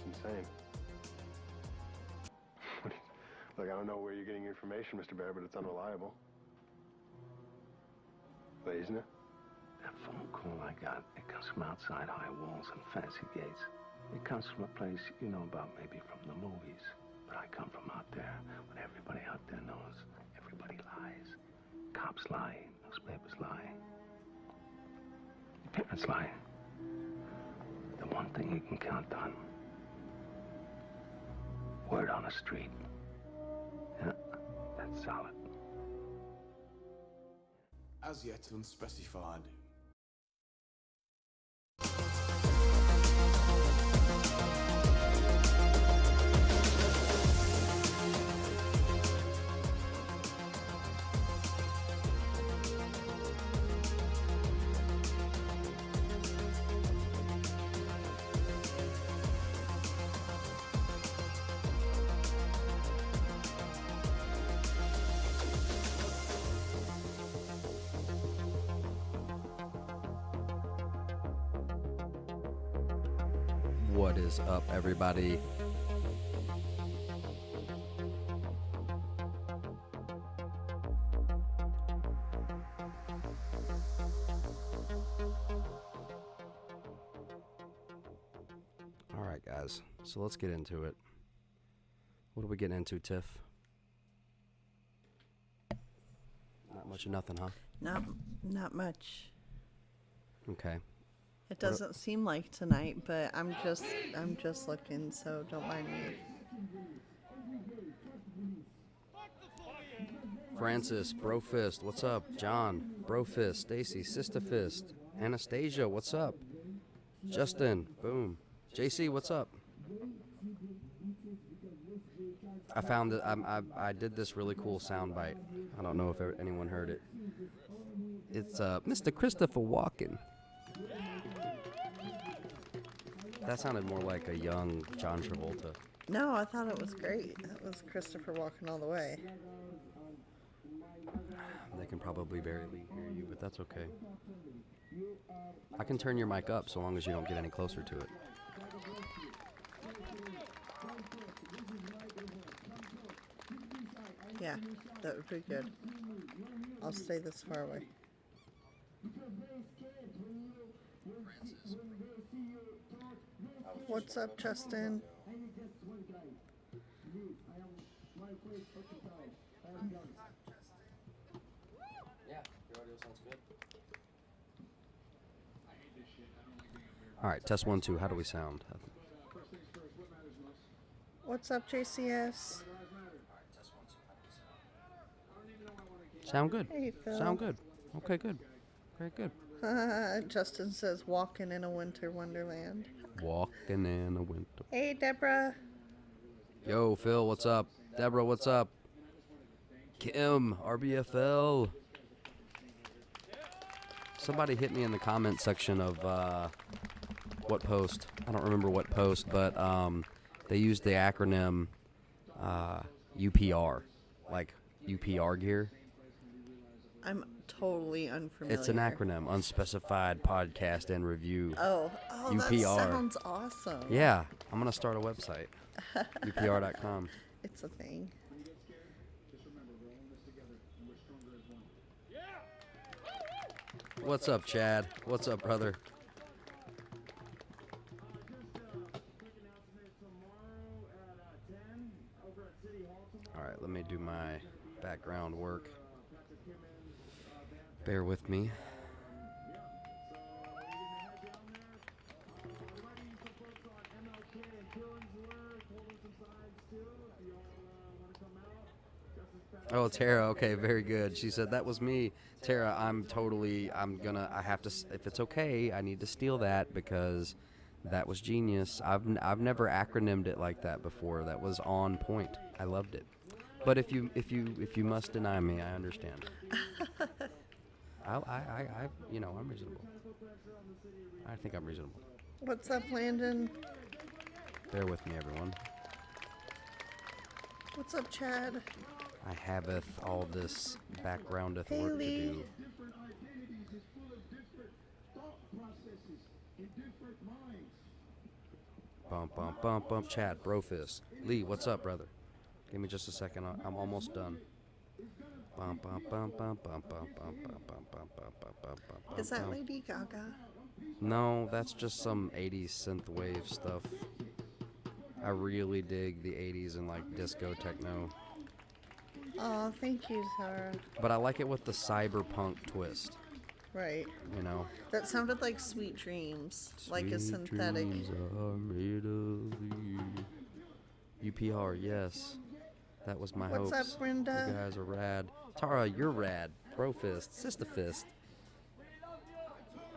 insane. Look, I don't know where you're getting your information, Mr. Bear, but it's unreliable. But isn't it? That phone call I got, it comes from outside high walls and fancy gates. It comes from a place you know about maybe from the movies. But I come from out there, what everybody out there knows. Everybody lies. Cops lie, newspapers lie. Parents lie. The one thing you can count on. Word on the street. Yeah, that's solid. As yet unspecified. What is up, everybody? All right, guys. So let's get into it. What are we getting into, Tiff? Not much of nothing, huh? Not much. Okay. It doesn't seem like tonight, but I'm just looking, so don't mind me. Francis, Brofist, what's up? John, Brofist, Stacy, Sisterfist, Anastasia, what's up? Justin, boom. JC, what's up? I found that I did this really cool soundbite. I don't know if anyone heard it. It's Mr. Christopher Walken. That sounded more like a young John Travolta. No, I thought it was great. That was Christopher Walken all the way. They can probably barely hear you, but that's okay. I can turn your mic up so long as you don't get any closer to it. Yeah, that would be good. I'll stay this far away. What's up, Justin? All right, test 1, 2. How do we sound? What's up, JCS? Sound good. Hey, Phil. Sound good. Okay, good. Very good. Justin says, walking in a winter wonderland. Walking in a winter. Hey, Deborah. Yo, Phil, what's up? Deborah, what's up? Kim, RBFL. Somebody hit me in the comment section of what post. I don't remember what post, but they used the acronym UPR, like UPR gear. I'm totally unfamiliar. It's an acronym, Unspecified Podcast and Review. Oh, UPR. That sounds awesome. Yeah, I'm going to start a website, upr.com. It's a thing. What's up, Chad? What's up, brother? All right, let me do my background work. Bear with me. Oh, Tara, okay, very good. She said, that was me. Tara, I have to, if it's okay, I need to steal that because that was genius. I've never acronymed it like that before. That was on point. I loved it. But if you must deny me, I understand. I'm reasonable. I think I'm reasonable. What's up, Landon? Bear with me, everyone. What's up, Chad? I haveth all this backgroundeth work to do. Bump, bump, bump, bump. Chad, Brofist. Lee, what's up, brother? Give me just a second. I'm almost done. Bump, bump, bump, bump, bump, bump, bump, bump, bump, bump, bump, bump, bump. Is that Lady Gaga? No, that's just some 80s synthwave stuff. I really dig the 80s and like disco techno. Oh, thank you, Sarah. But I like it with the cyberpunk twist. Right. You know? That sounded like Sweet Dreams, like a synthetic. Sweet dreams are made of you. UPR, yes. That was my hopes. What's up, Brenda? You guys are rad. Tara, you're rad. Bro fist. Sister fist.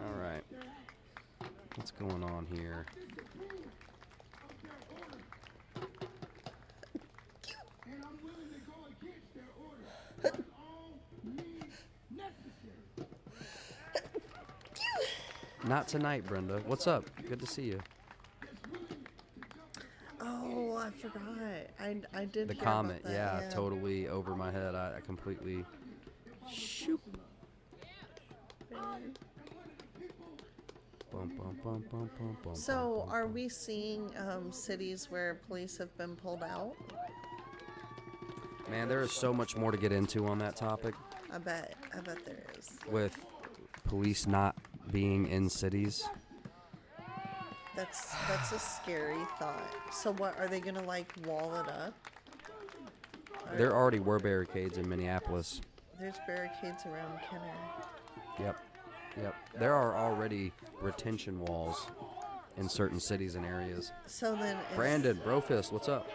Alright. What's going on here? Not tonight, Brenda. What's up? Good to see you. Oh, I forgot. I did The hear comment, about that, yeah, totally over my head. I completely... Shoop. Bum, bum, bum, bum, bum, bum, So, bum, are bum. we seeing cities where police have been pulled out? Man, there is so much more to get into on that topic. I bet there is. With police not being in cities. That's a scary thought. So what, are they gonna like wall it up? There already were barricades in Minneapolis. There's barricades around Kenner. Yep. Yep. There are already retention walls in certain cities and areas. So then is, Brandon, Brofist, what's up?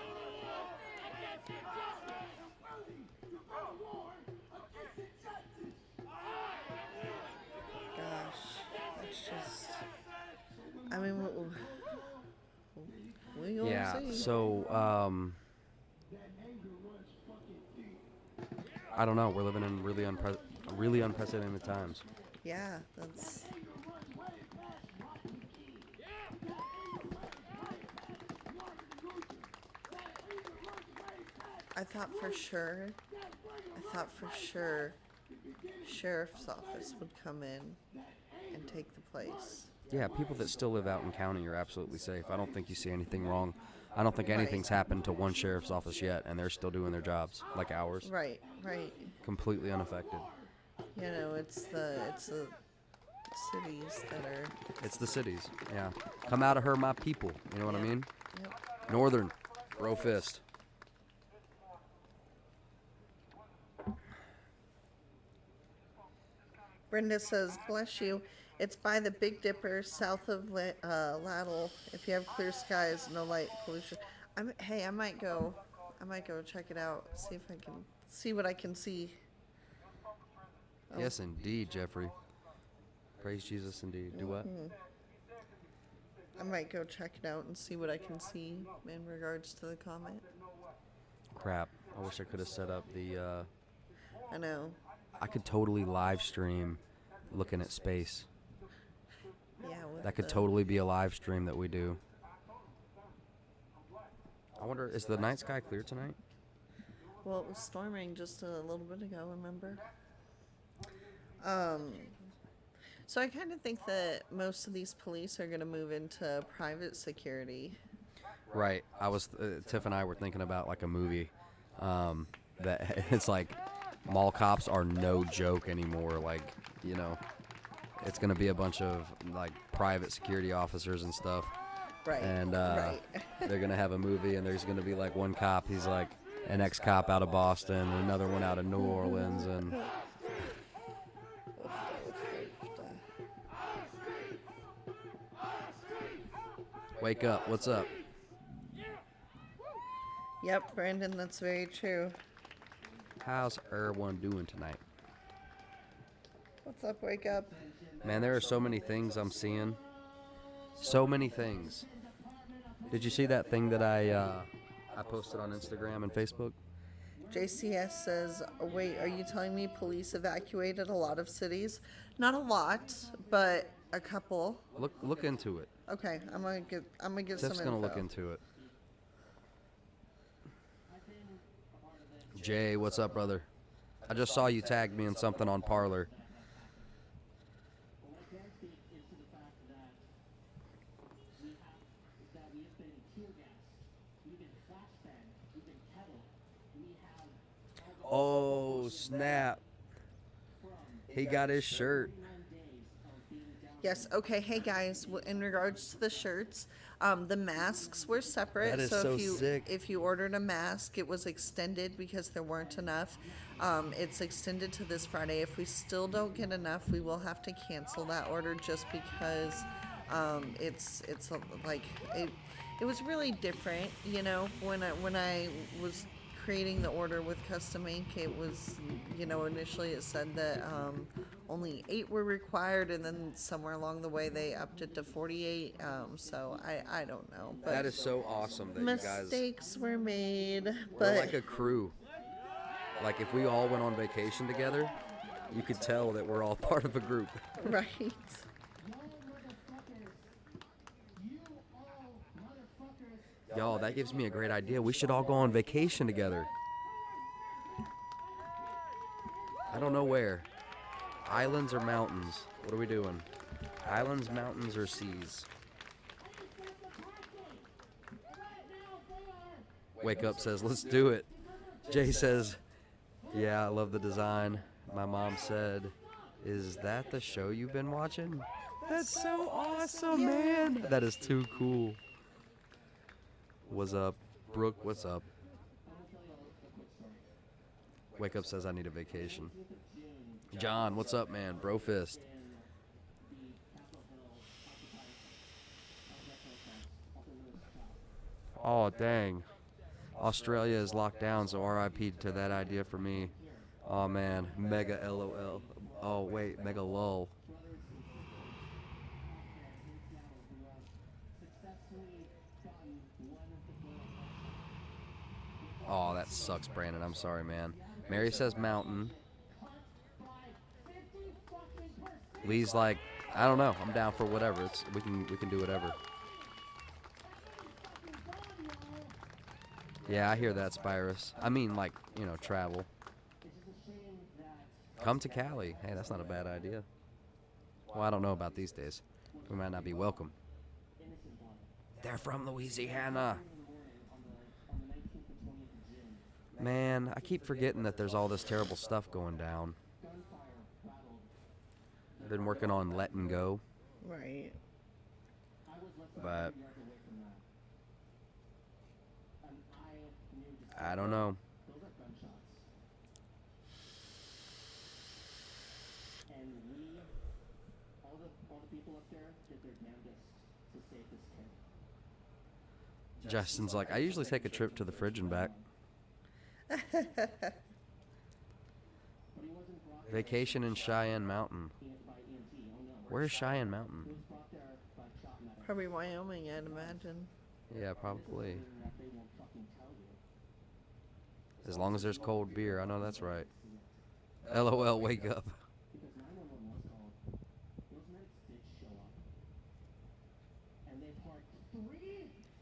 gosh, it's just, I mean, we gonna Yeah, see. so, I don't know. We're living in really unprecedented times. Yeah, that's. I thought for sure sheriff's office would come in and take the place. Yeah, people that still live out in county are absolutely safe. I don't think you see anything wrong. I don't think Right. anything's happened to one sheriff's office yet, and they're still doing their jobs, like ours. Right. Completely unaffected. You know, it's the cities that are. It's the cities, yeah. Come out of her, my people. You know what I mean? Yep. Northern, bro fist. Brenda says, "Bless you. It's by the Big Dipper, south of Laddle. If you have clear skies, no light pollution." I might go check it out. See if I can see what I can see. Oh. Yes, indeed, Jeffrey. Praise Jesus, indeed. Do what? I might go check it out and see what I can see in regards to the comment. Crap. I wish I could have set up the, I know. I could totally live stream looking at space. Yeah. That could totally be a live stream that we do. I wonder, is the night sky clear tonight? Well, it was storming just a little bit ago, remember? So I kind of think that most of these police are going to move into private security. Right. I was, Tiff and I were thinking about like a movie that it's like mall cops are no joke anymore. Like, you know, it's going to be a bunch of like private security officers and stuff. Right. And right. they're going to have a movie and there's going to be like one cop, he's like an ex-cop out of Boston, and another one out of New Orleans, and wake up, what's up? Yep, Brandon, that's very true. How's everyone doing tonight? What's up, wake up? Man, there are so many things I'm seeing. So many things. Did you see that thing that I posted on Instagram and Facebook? JCS says, wait, are you telling me police evacuated a lot of cities? Not a lot, but a couple. Look into it. Okay, I'm gonna get Tiff's some gonna info. look into it. Jay, what's up, brother? I just saw you tag me in something on Parlor. Oh, snap. He got his shirt. Yes. Okay. Hey guys, in regards to the shirts, the masks were separate. That is so so if you sick. if you ordered a mask, it was extended because there weren't enough. It's extended to this Friday. If we still don't get enough, we will have to cancel that order just because it's like it was really different. You know, when I was creating the order with Custom Ink, it was, initially it said that only 8 were required, and then somewhere along the way they upped it to 48. So I don't know. But That is so awesome that you guys... mistakes were made. We're But like a crew. Like if we all went on vacation together, you could tell that we're all part of a group. right. Y'all, that gives me a great idea. We should all go on vacation together. I don't know where. Islands or mountains? What are we doing? Islands, mountains, or seas? Wake Up says, let's do it. Jay says, yeah, I love the design. My mom said, is that the show you've been watching? That's so awesome, man. That is too cool. What's up? Brooke, what's up? Wake Up says I need a vacation. John, what's up, man? Brofist. Oh, dang. Australia is locked down, so RIP to that idea for me. Oh, man. Mega LOL. Oh, wait. Mega lol. Oh, that sucks, Brandon. I'm sorry, man. Mary says mountain. Lee's like, I don't know. I'm down for whatever. We can do whatever. Yeah, I hear that, Spyrus. I mean, like, travel. Come to Cali. Hey, that's not a bad idea. Well, I don't know about these days. We might not be welcome. They're from Louisiana. Man, I keep forgetting that there's all this terrible stuff going down. I've been working on letting go. Right. But I don't know. Justin's like, I usually take a trip to the fridge and back. Vacation in Cheyenne Mountain. Where's Cheyenne Mountain? Probably Wyoming, I'd imagine. Yeah, probably. As long as there's cold beer, I know that's right. LOL, wake up.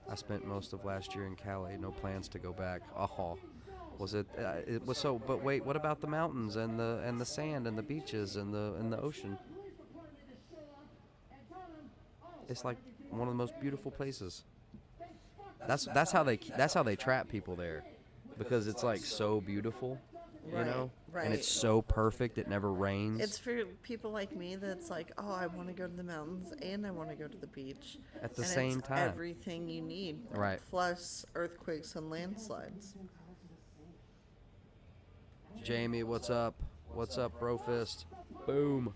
I spent most of last year in Cali. No plans to go back. Oh, was it? It was so. But wait, what about the mountains and the sand and the beaches and the ocean? It's like one of the most beautiful places. That's how they trap people there, because it's like so beautiful, you know, right. And it's so perfect. It never rains. It's for people like me that's like, oh, I want to go to the mountains and I want to go to the beach at the and same it's time. everything you need, Right? Plus earthquakes and landslides. Jamie, what's up? What's up, Brofist? Boom.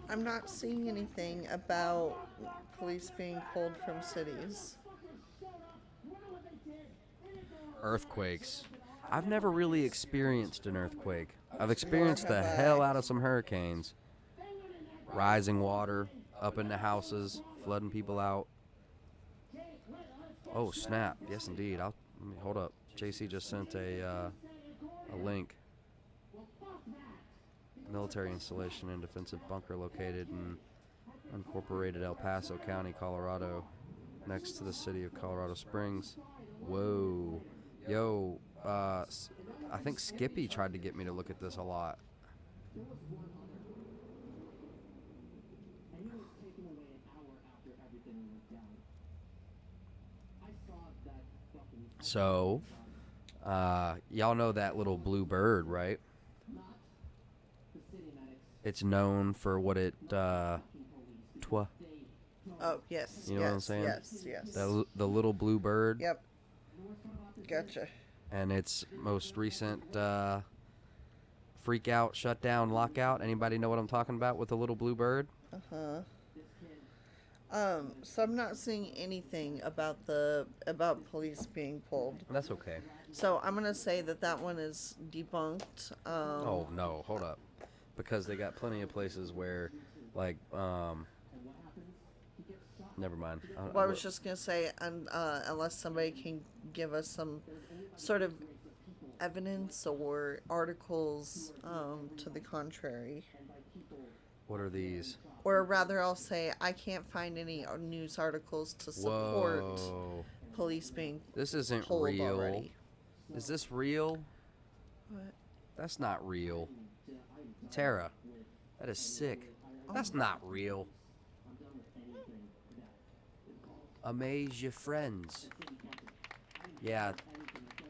I'm not seeing anything about police being pulled from cities. Earthquakes. I've never really experienced an earthquake. I've experienced the hell out of some hurricanes. Rising water up into houses, flooding people out. Oh, snap. Yes, indeed. Hold up. JC just sent a link. Military installation and defensive bunker located in unincorporated El Paso County, Colorado, next to the city of Colorado Springs. Whoa. Yo, I think Skippy tried to get me to look at this a lot. So, Y'all know that little blue bird, right? It's known for what it twa. Oh, yes. You know yes, what I'm saying? Yes. The little blue bird. Yep. Gotcha. And its most recent freak out, shutdown, lockout. Anybody know what I'm talking about with the little blue bird? Uh-huh. So I'm not seeing anything about police being pulled. That's okay. So I'm gonna say that one is debunked. Oh no, hold up, because they got plenty of places where, like, never mind. Well, I was just gonna say, unless somebody can give us some sort of evidence or articles to the contrary. What are these? Or rather, I'll say I can't find any news articles to support police being This isn't pulled real. already. Is this real? What? That's not real. Tara, that is sick. That's not real. Amaze your friends. Yeah,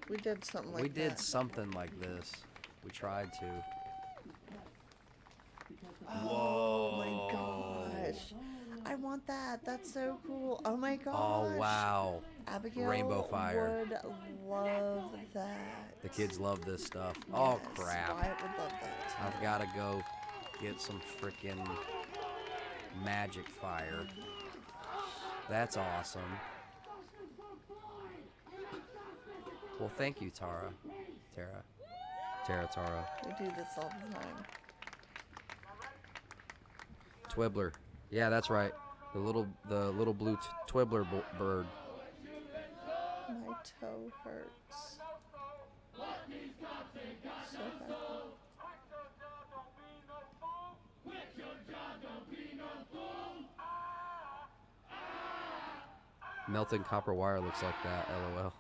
We did something like we that. did something like this. We tried to. Oh my gosh. I want that. That's so cool. Oh my gosh. Oh wow. Abigail Rainbow fire. would love that. The kids love this stuff. Oh Yes, crap. Wyatt would love that. I've got to go get some freaking magic fire. That's awesome. Well, thank you, Tara. Tara. We do this all the time. Twibbler. Yeah, that's right. The little blue Twibbler bird. My toe hurts. So bad. Melting copper wire looks like that, LOL.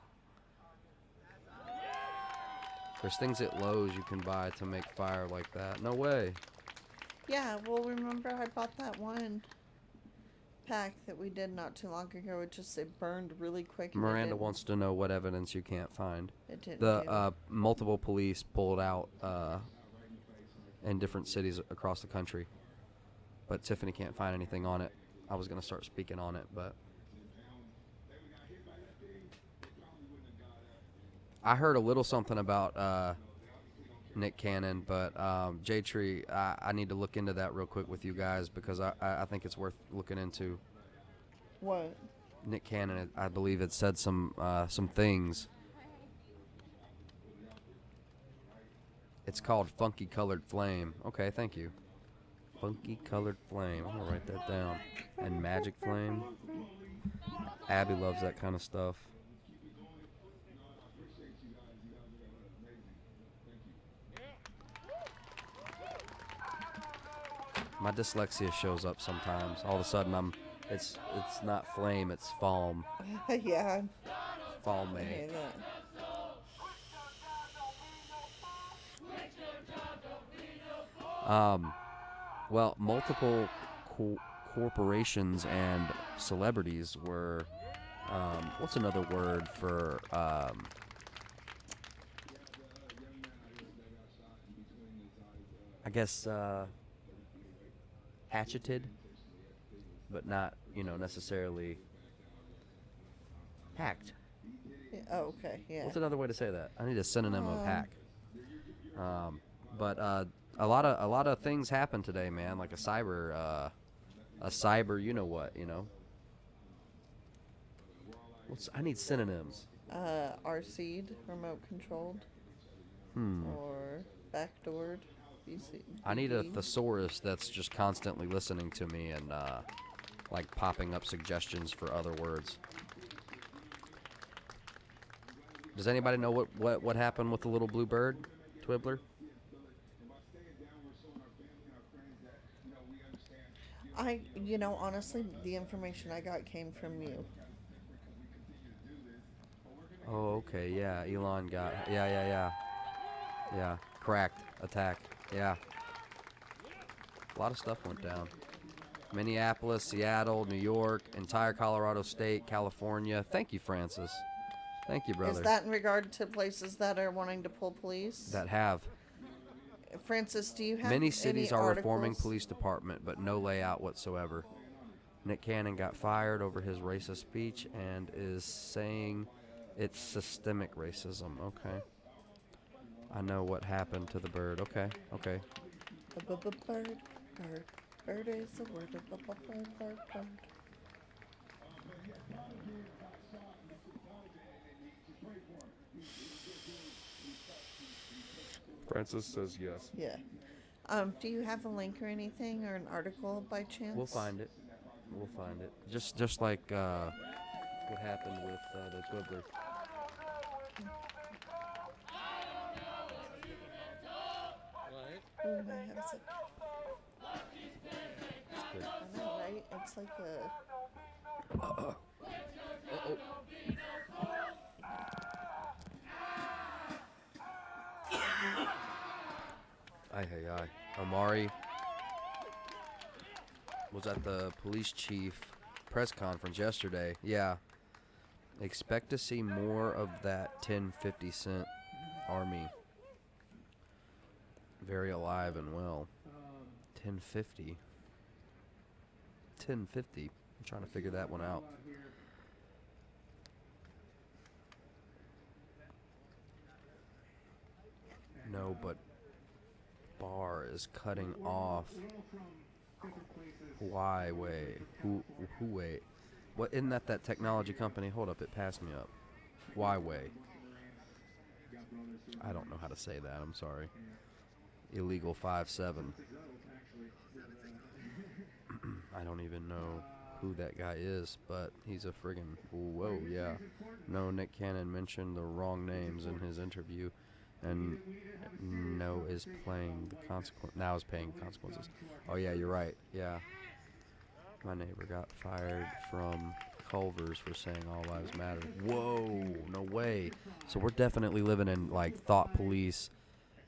There's things at Lowe's you can buy to make fire like that. No way. Yeah, well, remember I bought that one pack that we did not too long ago. It burned really quick. And Miranda wants to know what evidence you can't find. It didn't. The multiple police pulled out in different cities across the country, but Tiffany can't find anything on it. I was gonna start speaking on it, but I heard a little something about Nick Cannon, but J-Tree, I need to look into that real quick with you guys because I think it's worth looking into. What? Nick Cannon, I believe it said some things. It's called Funky Colored Flame. Okay, thank you. Funky Colored Flame. I'm gonna write that down. And Magic Flame. Abby loves that kind of stuff. My dyslexia shows up sometimes. All of a sudden, it's not flame, it's falm. Yeah. Falme. I hear that. Well, multiple corporations and celebrities were. What's another word for? I guess hatcheted, but not necessarily hacked. Yeah, oh, okay. Yeah. What's another way to say that? I need a synonym of hack. But a lot of things happened today, man. Like a cyber, you know what, I need synonyms. RC'd, remote controlled. Or backdoored. I need a thesaurus that's just constantly listening to me and like popping up suggestions for other words. Does anybody know what happened with the little blue bird, Twibbler? Honestly, the information I got came from you. Oh, okay, yeah. Elon got, yeah. Cracked, attack, yeah. A lot of stuff went down. Minneapolis, Seattle, New York, entire Colorado State, California. Thank you, Francis. Thank you, brother. Is that in regard to places that are wanting to pull police? That have. Francis, do you have Many cities any are reforming articles? police department, but no layout whatsoever. Nick Cannon got fired over his racist speech and is saying it's systemic racism. Okay. I know what happened to the bird. Okay. Okay. Bird, bird, bird is the word. Bird, bird, bird. Francis says yes. Yeah. Do you have a link or anything or an article by chance? We'll find it. We'll find it. Just like what happened with the Twibbler. Oh, my head is Good. I know, right? It's like a. Uh-oh. Aye. Omari was at the police chief press conference yesterday. Yeah. Expect to see more of that 10-50 cent army. Very alive and well. 10-50. 10-50. I'm trying to figure that one out. No, but Barr is cutting off Huawei. Huawei. What, isn't that technology company? Hold up, it passed me up. Huawei. I don't know how to say that. I'm sorry. Illegal 5-7. I don't even know who that guy is, but he's a friggin' whoa, yeah. No, Nick Cannon mentioned the wrong names in his interview, and now is paying consequences. Oh yeah, you're right. Yeah, my neighbor got fired from Culver's for saying all lives matter. Whoa, no way. So we're definitely living in like thought police.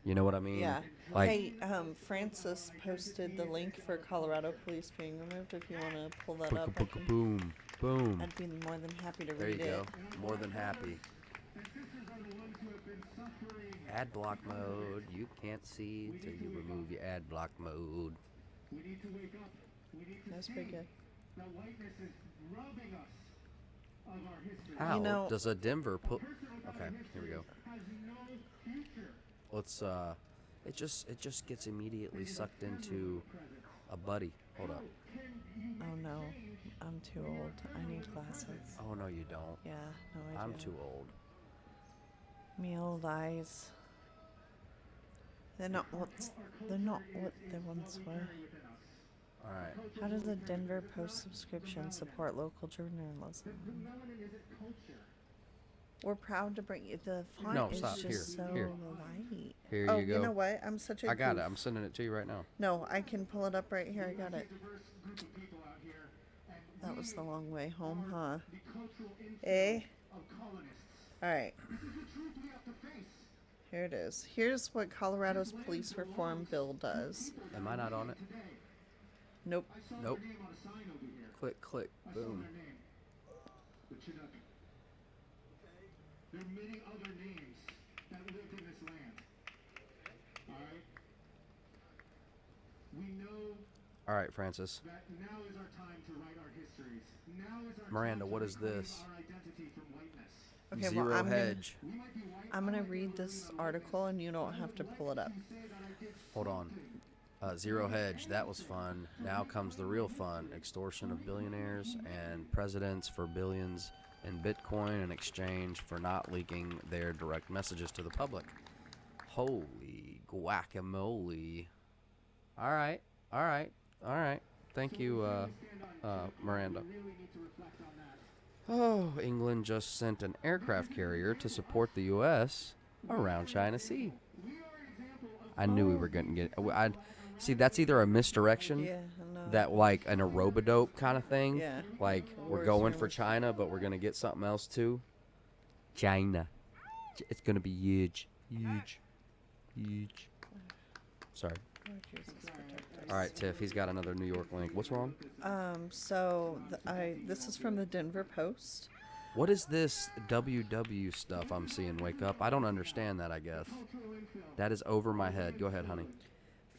You know what I mean? Yeah. Like, Hey, Francis posted the link for Colorado police being removed. If you want to pull that up, I can- boom, boom. I'd be more than happy to There you read it. go. More than happy. Ad block mode. You can't see until you remove your ad block mode. That's pretty good. How You know- does a Denver put? Okay, here we go. Let's it just gets immediately sucked into a buddy. Hold up. Oh no, I'm too old. I need glasses. Oh no, you don't. Yeah, no, I I'm do. too old. Me old eyes. They're not what they once were. All right. How does a Denver Post subscription support local journalism? We're proud to bring you the font No, is stop. just so Here. light. Here Oh, you go. you know what? I'm such a I got it. goof. I'm sending it to you right now. No, I can pull it up right here. I got it. That was the long way home, huh? Eh? Alright. Here it is. Here's what Colorado's police reform bill does. Am I not on it? Nope. Nope. Click. Boom. There are many other names that lived in this land. Alright? We know All right, Francis. that now is our time to write our histories. Now is our Miranda, time what to is reclaim this? our identity from whiteness. Okay, Zero well, hedge. I'm gonna read this article and you don't have to pull it up. Hold on. Zero hedge. That was fun. Now comes the real fun. Extortion of billionaires and presidents for billions in Bitcoin in exchange for not leaking their direct messages to the public. Holy guacamole. All right. Thank you, Miranda. Oh, England just sent an aircraft carrier to support the U.S. around China Sea. I knew we were going to get... See, that's either a misdirection, Yeah, I know. that like an aerobadope kind of thing. Yeah. Like, we're Wars going for rumors. China, but we're going to get something else too. China. It's going to be huge. Sorry. Oh, Jesus, protect us. All right, Tiff, he's got another New York link. What's wrong? So this is from the Denver Post. What is this WW stuff I'm seeing? Wake up. I don't understand that, I guess. That is over my head. Go ahead, honey.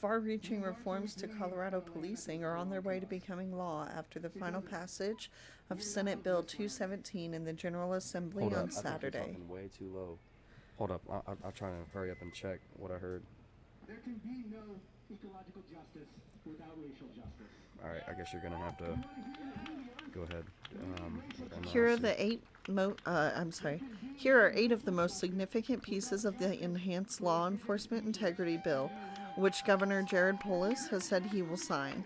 Far-reaching reforms to Colorado policing are on their way to becoming law after the final passage of Senate Bill 217 in the General Assembly Hold up. on Saturday. I think you're talking way too low. Hold up. I'll try to hurry up and check what I heard. There can be no ecological justice without racial justice. All right. I guess you're going to have to go ahead. Here are 8 of the most significant pieces of the Enhanced Law Enforcement Integrity Bill, which Governor Jared Polis has said he will sign.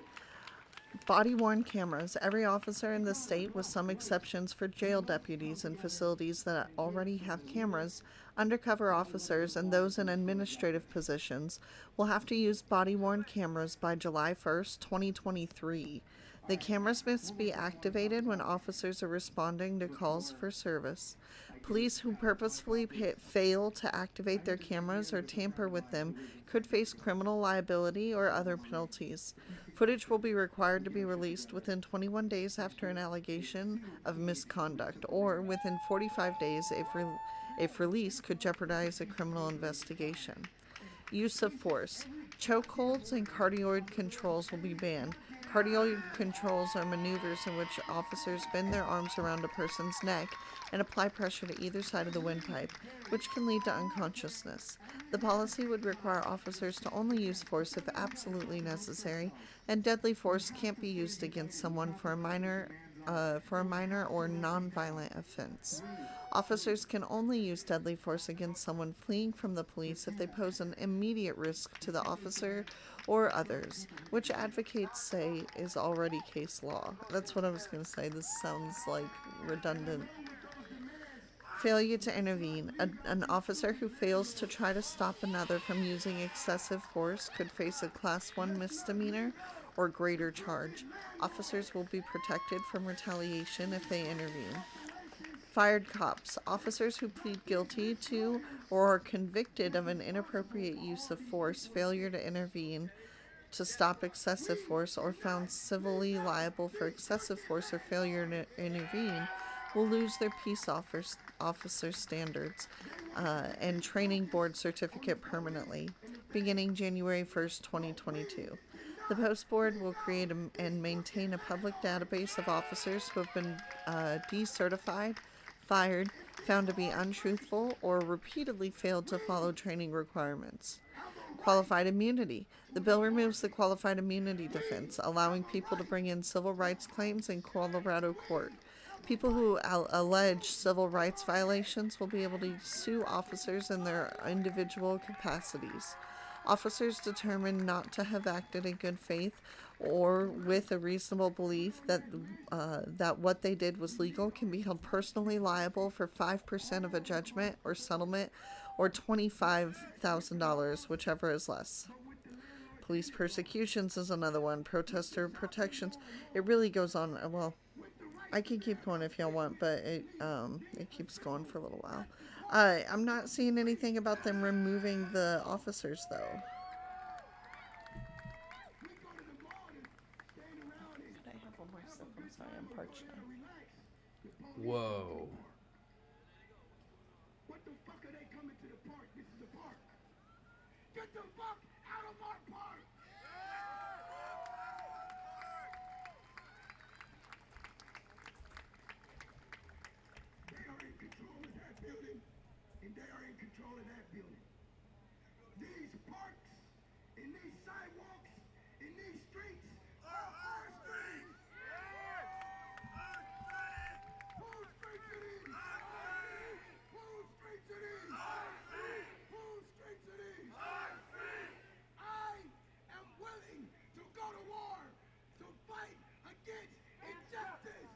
Body-worn cameras. Every officer in the state, with some exceptions for jail deputies and facilities that already have cameras, undercover officers, and those in administrative positions, will have to use body-worn cameras by July 1st, 2023. The cameras must be activated when officers are responding to calls for service. Police who purposefully fail to activate their cameras or tamper with them could face criminal liability or other penalties. Footage will be required to be released within 21 days after an allegation of misconduct, or within 45 days if release could jeopardize a criminal investigation. Use of force. Chokeholds and cardioid controls will be banned. Cardioid controls are maneuvers in which officers bend their arms around a person's neck and apply pressure to either side of the windpipe, which can lead to unconsciousness. The policy would require officers to only use force if absolutely necessary, and deadly force can't be used against someone for a minor or non-violent offense. Officers can only use deadly force against someone fleeing from the police if they pose an immediate risk to the officer or others, which advocates say is already case law. That's what I was going to say. This sounds like redundant. Failure to intervene. An officer who fails to try to stop another from using excessive force could face a Class 1 misdemeanor or greater charge. Officers will be protected from retaliation if they intervene. Fired cops. Officers who plead guilty to or are convicted of an inappropriate use of force, failure to intervene to stop excessive force, or found civilly liable for excessive force or failure to intervene will lose their peace officer standards and training board certificate permanently, beginning January 1st, 2022. The Post Board will create and maintain a public database of officers who have been decertified, fired, found to be untruthful, or repeatedly failed to follow training requirements. Qualified immunity. The bill removes the qualified immunity defense, allowing people to bring in civil rights claims in Colorado court. People who allege civil rights violations will be able to sue officers in their individual capacities. Officers determined not to have acted in good faith or with a reasonable belief that what they did was legal can be held personally liable for 5% of a judgment or settlement or $25,000, whichever is less. Police persecutions is another one. Protester protections. It really goes on. Well, I can keep going if y'all want, but it keeps going for a little while. I'm not seeing anything about them removing the officers, though. Could I have one more sip? I'm sorry, I'm parched now. Whoa. What the fuck are they coming to the park? This is a park. Get the fuck out of our park! They are in control of that building, and they are in control of that building. These parks, and these sidewalks, and these streets are our streets! Whose streets it is? Whose streets it is? Whose streets it is? I am willing to go to war to fight against injustice.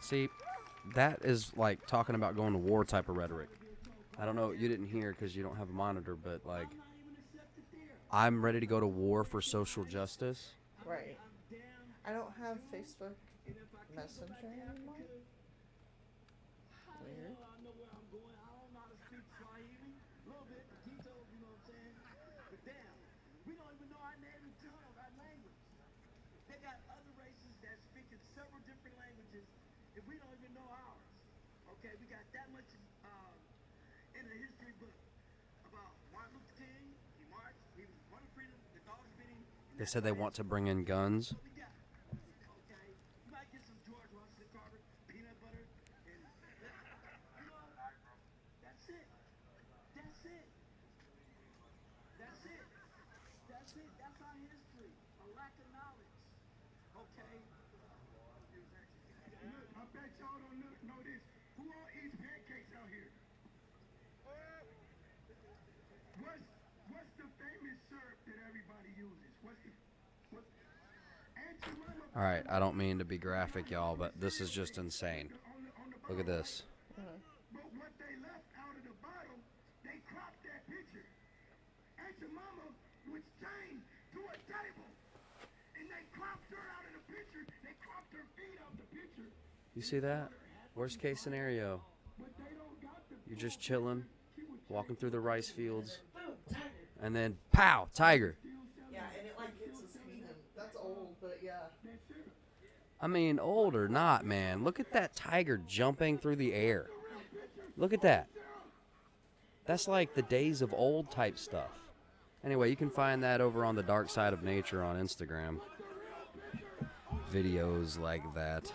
See, that is like talking about going to war type of rhetoric. I don't know, you didn't hear because you don't have a monitor, but like, I'm ready to go to war for social justice. Right. I don't have Facebook Messenger anymore. Weird. We don't even know our native tongue, our language. They got other races that speak in several different if we don't even know ours? Okay, we got that much in the history book about Martin Luther King. He marched, he was one freedom, the dogs bit him. They said they want to bring in guns. What we got? Okay, you might get some George Washington Carver, peanut butter, and you know, that's it. That's it. That's it. That's it. That's our history. A lack of knowledge. Okay. Look, I bet y'all don't know this. Who all eats pancakes out here? What's the famous syrup that everybody uses? What? Auntie Mama. All right, I don't mean to be graphic, y'all, but this is just insane. Look at this. But what they left out of the bottle, they cropped that picture. Auntie Mama was chained to a table, and they cropped her out of the picture. They cropped her feet out the picture. You see that? Worst case scenario. But they don't got the You're just chilling, walking through the rice fields, and then pow, tiger. Yeah, and it like hits his hand. That's old, but yeah. I mean, old or not, man. Look at that tiger jumping through the air. Look at that. That's like the days of old type stuff. Anyway, you can find that over on the Dark Side of Nature on Instagram. Videos like that.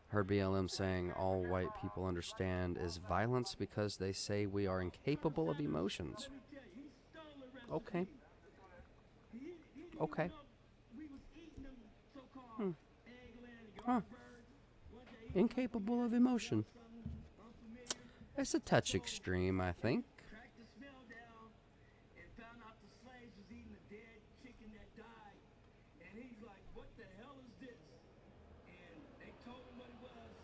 Heard BLM saying all white people understand is violence because they say we are incapable of emotions. Okay. Okay. Huh. Incapable of emotion. It's a touch extreme, I think. tracked the smell down and found out the slaves was eating a dead chicken that died. And he's like, what the hell is this? And they told him what it was.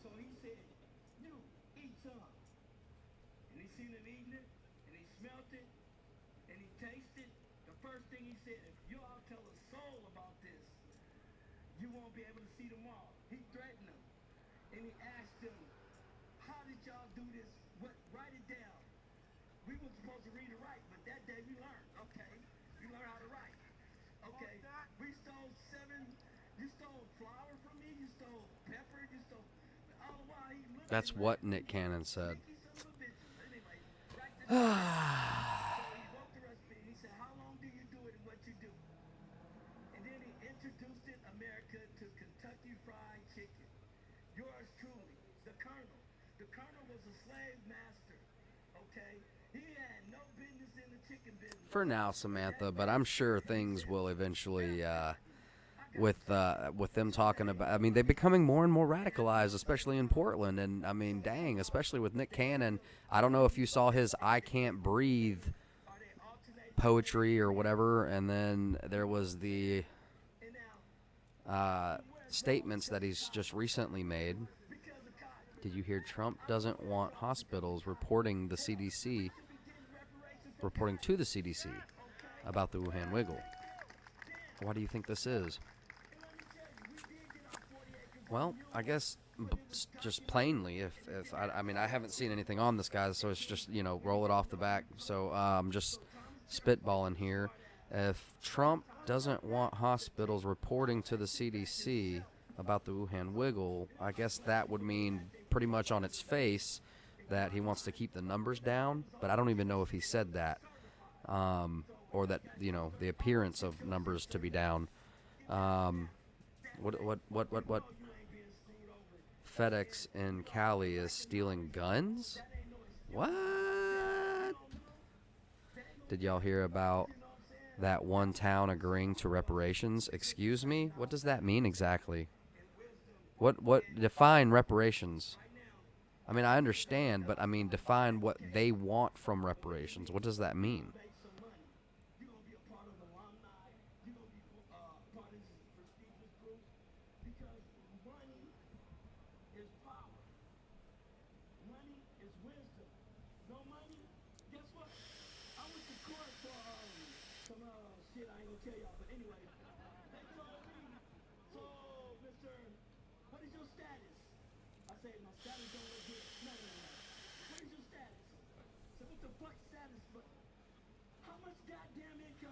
So he said, you, eat some. And he seen them eating it, and he smelt it, and he tasted. The first thing he said, if you all tell a soul about this, you won't be able to see tomorrow. He threatened them. And he asked them, how did y'all do this? What? Write it down. We were supposed to read and write, but that day we learned. Okay, we learned how to write. Okay, we stole you stole flour from me, you stole pepper, you stole, all the while he looked. That's what Nick Cannon said. Anyway, write this down. So he wrote the recipe, and he said, how long do you do it and what you do? And then he introduced it, America, to Kentucky Fried Chicken. Yours truly, the Colonel. The Colonel was a slave master, okay? He had no business in the chicken business. For now, Samantha, but I'm sure things will eventually, with them talking about, I mean, they're becoming more and more radicalized, especially in Portland. And, I mean, dang, especially with Nick Cannon. I don't know if you saw his I Can't Breathe poetry or whatever, and then there was the statements that he's just recently made. Did you hear Trump doesn't want hospitals reporting to the CDC about the Wuhan Wiggle? Why do you think this is? Well, I guess just plainly, if I mean, I haven't seen anything on this, guys, so it's just, roll it off the back. So I'm just spitballing here. If Trump doesn't want hospitals reporting to the CDC about the Wuhan Wiggle, I guess that would mean pretty much on its face that he wants to keep the numbers down, but I don't even know if he said that, or that, the appearance of numbers to be down. What? FedEx in Cali is stealing guns? What? Did y'all hear about that one town agreeing to reparations? Excuse me? What does that mean exactly? What define reparations? I mean, I understand, but I mean, define what they want from reparations. What does that mean?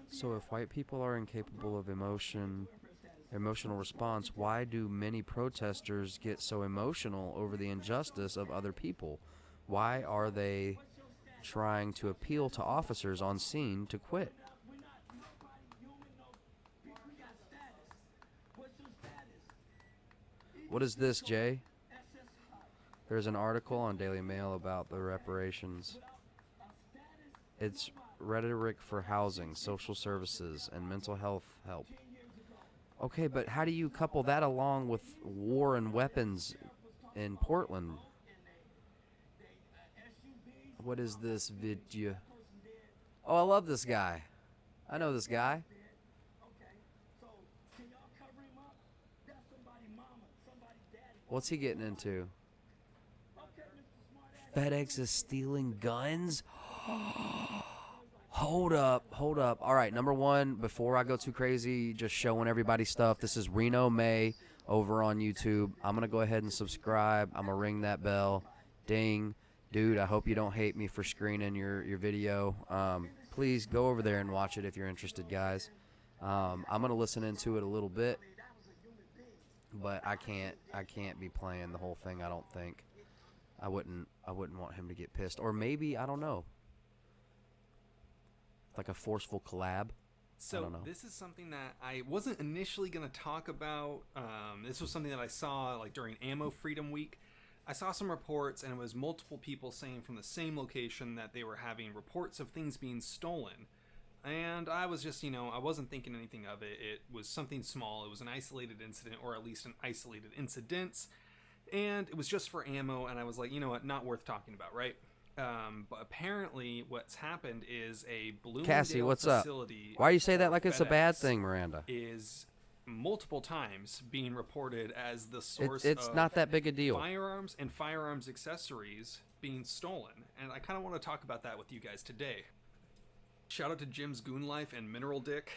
So if white people are incapable of emotion, Emotional response. Why do many protesters get so emotional over the injustice of other people? Why are they trying to appeal to officers on scene to quit? What is this, Jay? There's an article on Daily Mail about the reparations. It's rhetoric for housing, social services, and mental health help. Okay, but how do you couple that along with war and weapons in Portland? What is this video? Oh, I love this guy. I know this guy. What's he getting into? FedEx is stealing guns? Hold up. All right, number one, before I go too crazy, just showing everybody stuff, this is Reno May over on YouTube. I'm going to go ahead and subscribe. I'm going to ring that bell. Ding. Dude, I hope you don't hate me for screening your video. Please go over there and watch it if you're interested, guys. I'm going to listen into it a little bit, but I can't be playing the whole thing, I don't think. I wouldn't want him to get pissed. Or maybe, I don't know. Like a forceful collab. So this is something that I wasn't initially going to talk about. This was something that I saw like during Ammo Freedom Week. I saw some reports, and it was multiple people saying from the same location that they were having reports of things being stolen. And I was just, I wasn't thinking anything of it. It was something small. It was an isolated incident, or at least an isolated incidents. And it was just for ammo, and I was like, you know what, not worth talking about, right? But apparently what's happened is a Bloomingdale Cassie, what's facility. Up? Why you say that like it's a bad FedEx thing, Miranda? Is multiple times being reported as the source it's of not that big a deal. Firearms and firearms accessories being stolen. And I kind of want to talk about that with you guys today. Shout out to Jim's Goon Life and Mineral Dick.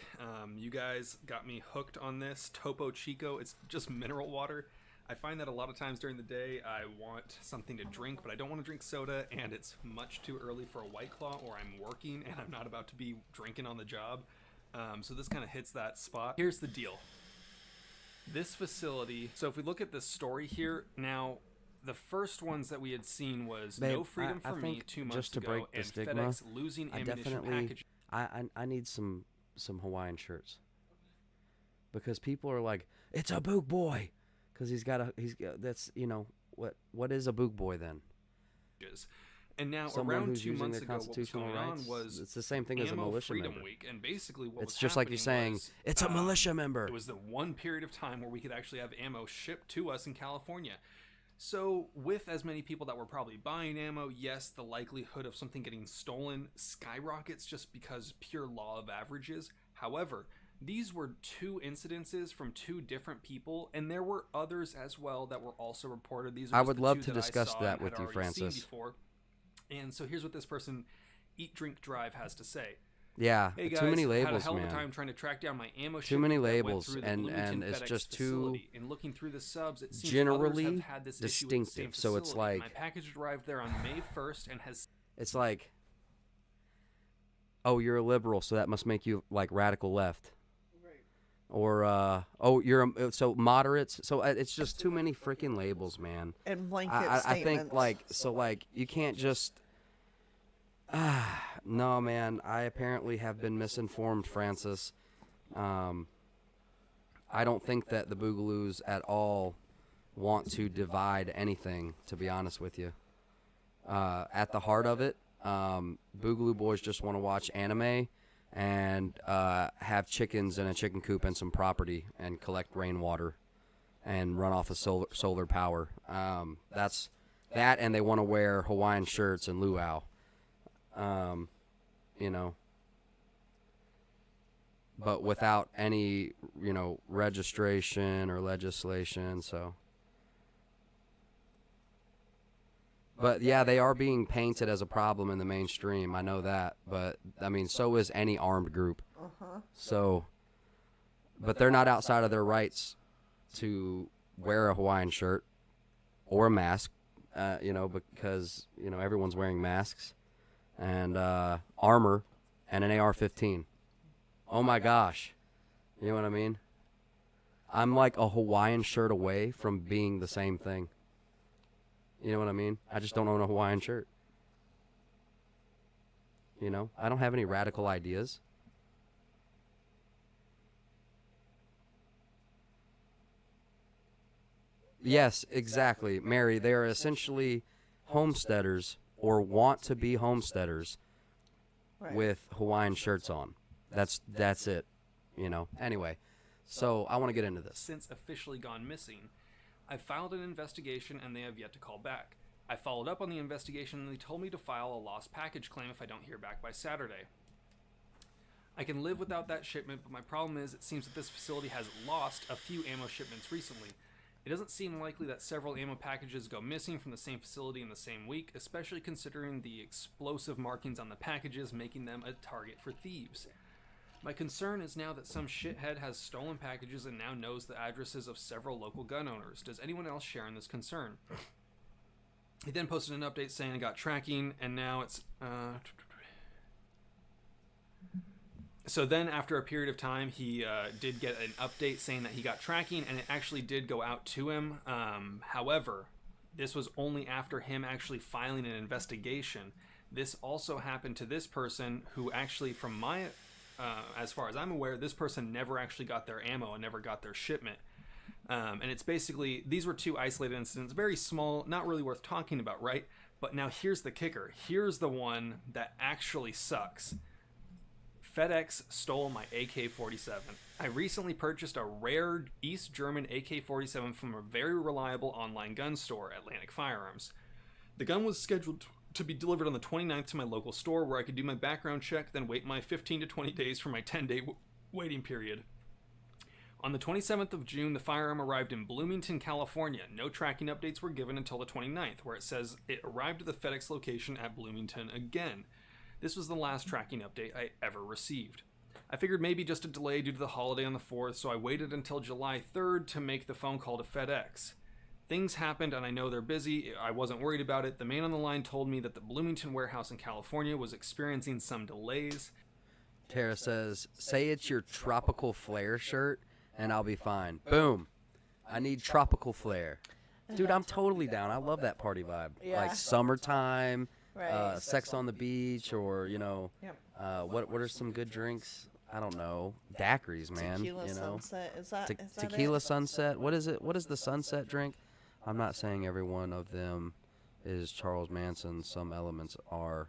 You guys got me hooked on this. Topo Chico, it's just mineral water. I find that a lot of times during the day I want something to drink, but I don't want to drink soda, and it's much too early for a White Claw, or I'm working and I'm not about to be drinking on the job. So this kind of hits that spot. Here's the deal. This facility, so if we look at this story here, now the first ones that we had seen was Babe, No Freedom for Me 2 months just to ago, break the and stigma, FedEx losing ammunition package. I need some Hawaiian shirts, because people are like, it's a book boy, because that's what is a book boy then? And now Someone around who's 2 using months their ago, what was constitutional going rights? on was It's the same thing as a Ammo militia Freedom member. Week, and basically what It's was just like you're happening saying, was, it's a militia member. It was the one period of time where we could actually have ammo shipped to us in California. So with as many people that were probably buying ammo, yes, the likelihood of something getting stolen skyrockets just because pure law of averages. However, these were two incidences from two different people, and there were others as well that were also reported. These are I just would the love two to that I discuss saw that and with had you, already seen Francis. before. And so here's what this person, Eat, Drink, Drive, has to say. Yeah, Hey guys, too many had a labels, hell of a man. time trying to track down my ammo Too many shipment that went labels, through the and Bloomington it's FedEx just too facility. And looking through the subs, it seems generally others have had this issue with the same distinctive. So it's facility. like, My package arrived there on May 1st and has. it's like, oh, you're a liberal, so that must make you like radical left. Or oh, so moderates. So it's just too many freaking labels, man. And blanket I statements. think you can't just. No, man. I apparently have been misinformed, Francis. I don't think that the Boogaloos at all want to divide anything, to be honest with you. At the heart of it, Boogaloo boys just want to watch anime and have chickens in a chicken coop and some property and collect rainwater and run off of solar power. That's that, and they want to wear Hawaiian shirts and luau. But without any, registration or legislation, so. But yeah, they are being painted as a problem in the mainstream. I know that, but I mean, so is any armed group. So, but they're not outside of their rights to wear a Hawaiian shirt or a mask, because everyone's wearing masks and armor and an AR-15. Oh my gosh, you know what I mean? I'm like a Hawaiian shirt away from being the same thing. You know what I mean? I just don't own a Hawaiian shirt. You know, I don't have any radical ideas. Yes, exactly. Mary, they are essentially homesteaders or want to be homesteaders with Hawaiian shirts on. That's it, you know. Anyway, so I want to get into this. Since officially gone missing, I filed an investigation and they have yet to call back. I followed up on the investigation and they told me to file a lost package claim if I don't hear back by Saturday. I can live without that shipment, but my problem is it seems that this facility has lost a few ammo shipments recently. It doesn't seem likely that several ammo packages go missing from the same facility in the same week, especially considering the explosive markings on the packages making them a target for thieves. My concern is now that some shithead has stolen packages and now knows the addresses of several local gun owners. Does anyone else share in this concern? He then posted an update saying I got tracking, and now it's... So then, after a period of time, he did get an update saying that he got tracking, and it actually did go out to him. However, this was only after him actually filing an investigation. This also happened to this person who actually, from my... as far as I'm aware, this person never actually got their ammo and never got their shipment. And it's basically, these were two isolated incidents, very small, not really worth talking about, right? But now here's the kicker. Here's the one that actually sucks. FedEx stole my AK-47. I recently purchased a rare East German AK-47 from a very reliable online gun store, Atlantic Firearms. The gun was scheduled to be delivered on the 29th to my local store where I could do my background check, then wait my 15 to 20 days for my 10-day waiting period. On the 27th of June, the firearm arrived in Bloomington, California. No tracking updates were given until the 29th, where it says it arrived at the FedEx location at Bloomington again. This was the last tracking update I ever received. I figured maybe just a delay due to the holiday on the 4th, so I waited until July 3rd to make the phone call to FedEx. Things happened, and I know they're busy. I wasn't worried about it. The man on the line told me that the Bloomington warehouse in California was experiencing some delays. Tara says, say it's your tropical flare shirt, and I'll be fine. Boom. I need tropical flare. Dude, I'm totally down. I love that party vibe. Yeah. Like summertime, Right. sex on the beach, or, you know, what are some good drinks? I don't know. Daiquiris, man. Tequila you know. sunset. Is that Tequila it? sunset. What is it? What is the sunset drink? I'm not saying every one of them is Charles Manson. Some elements are.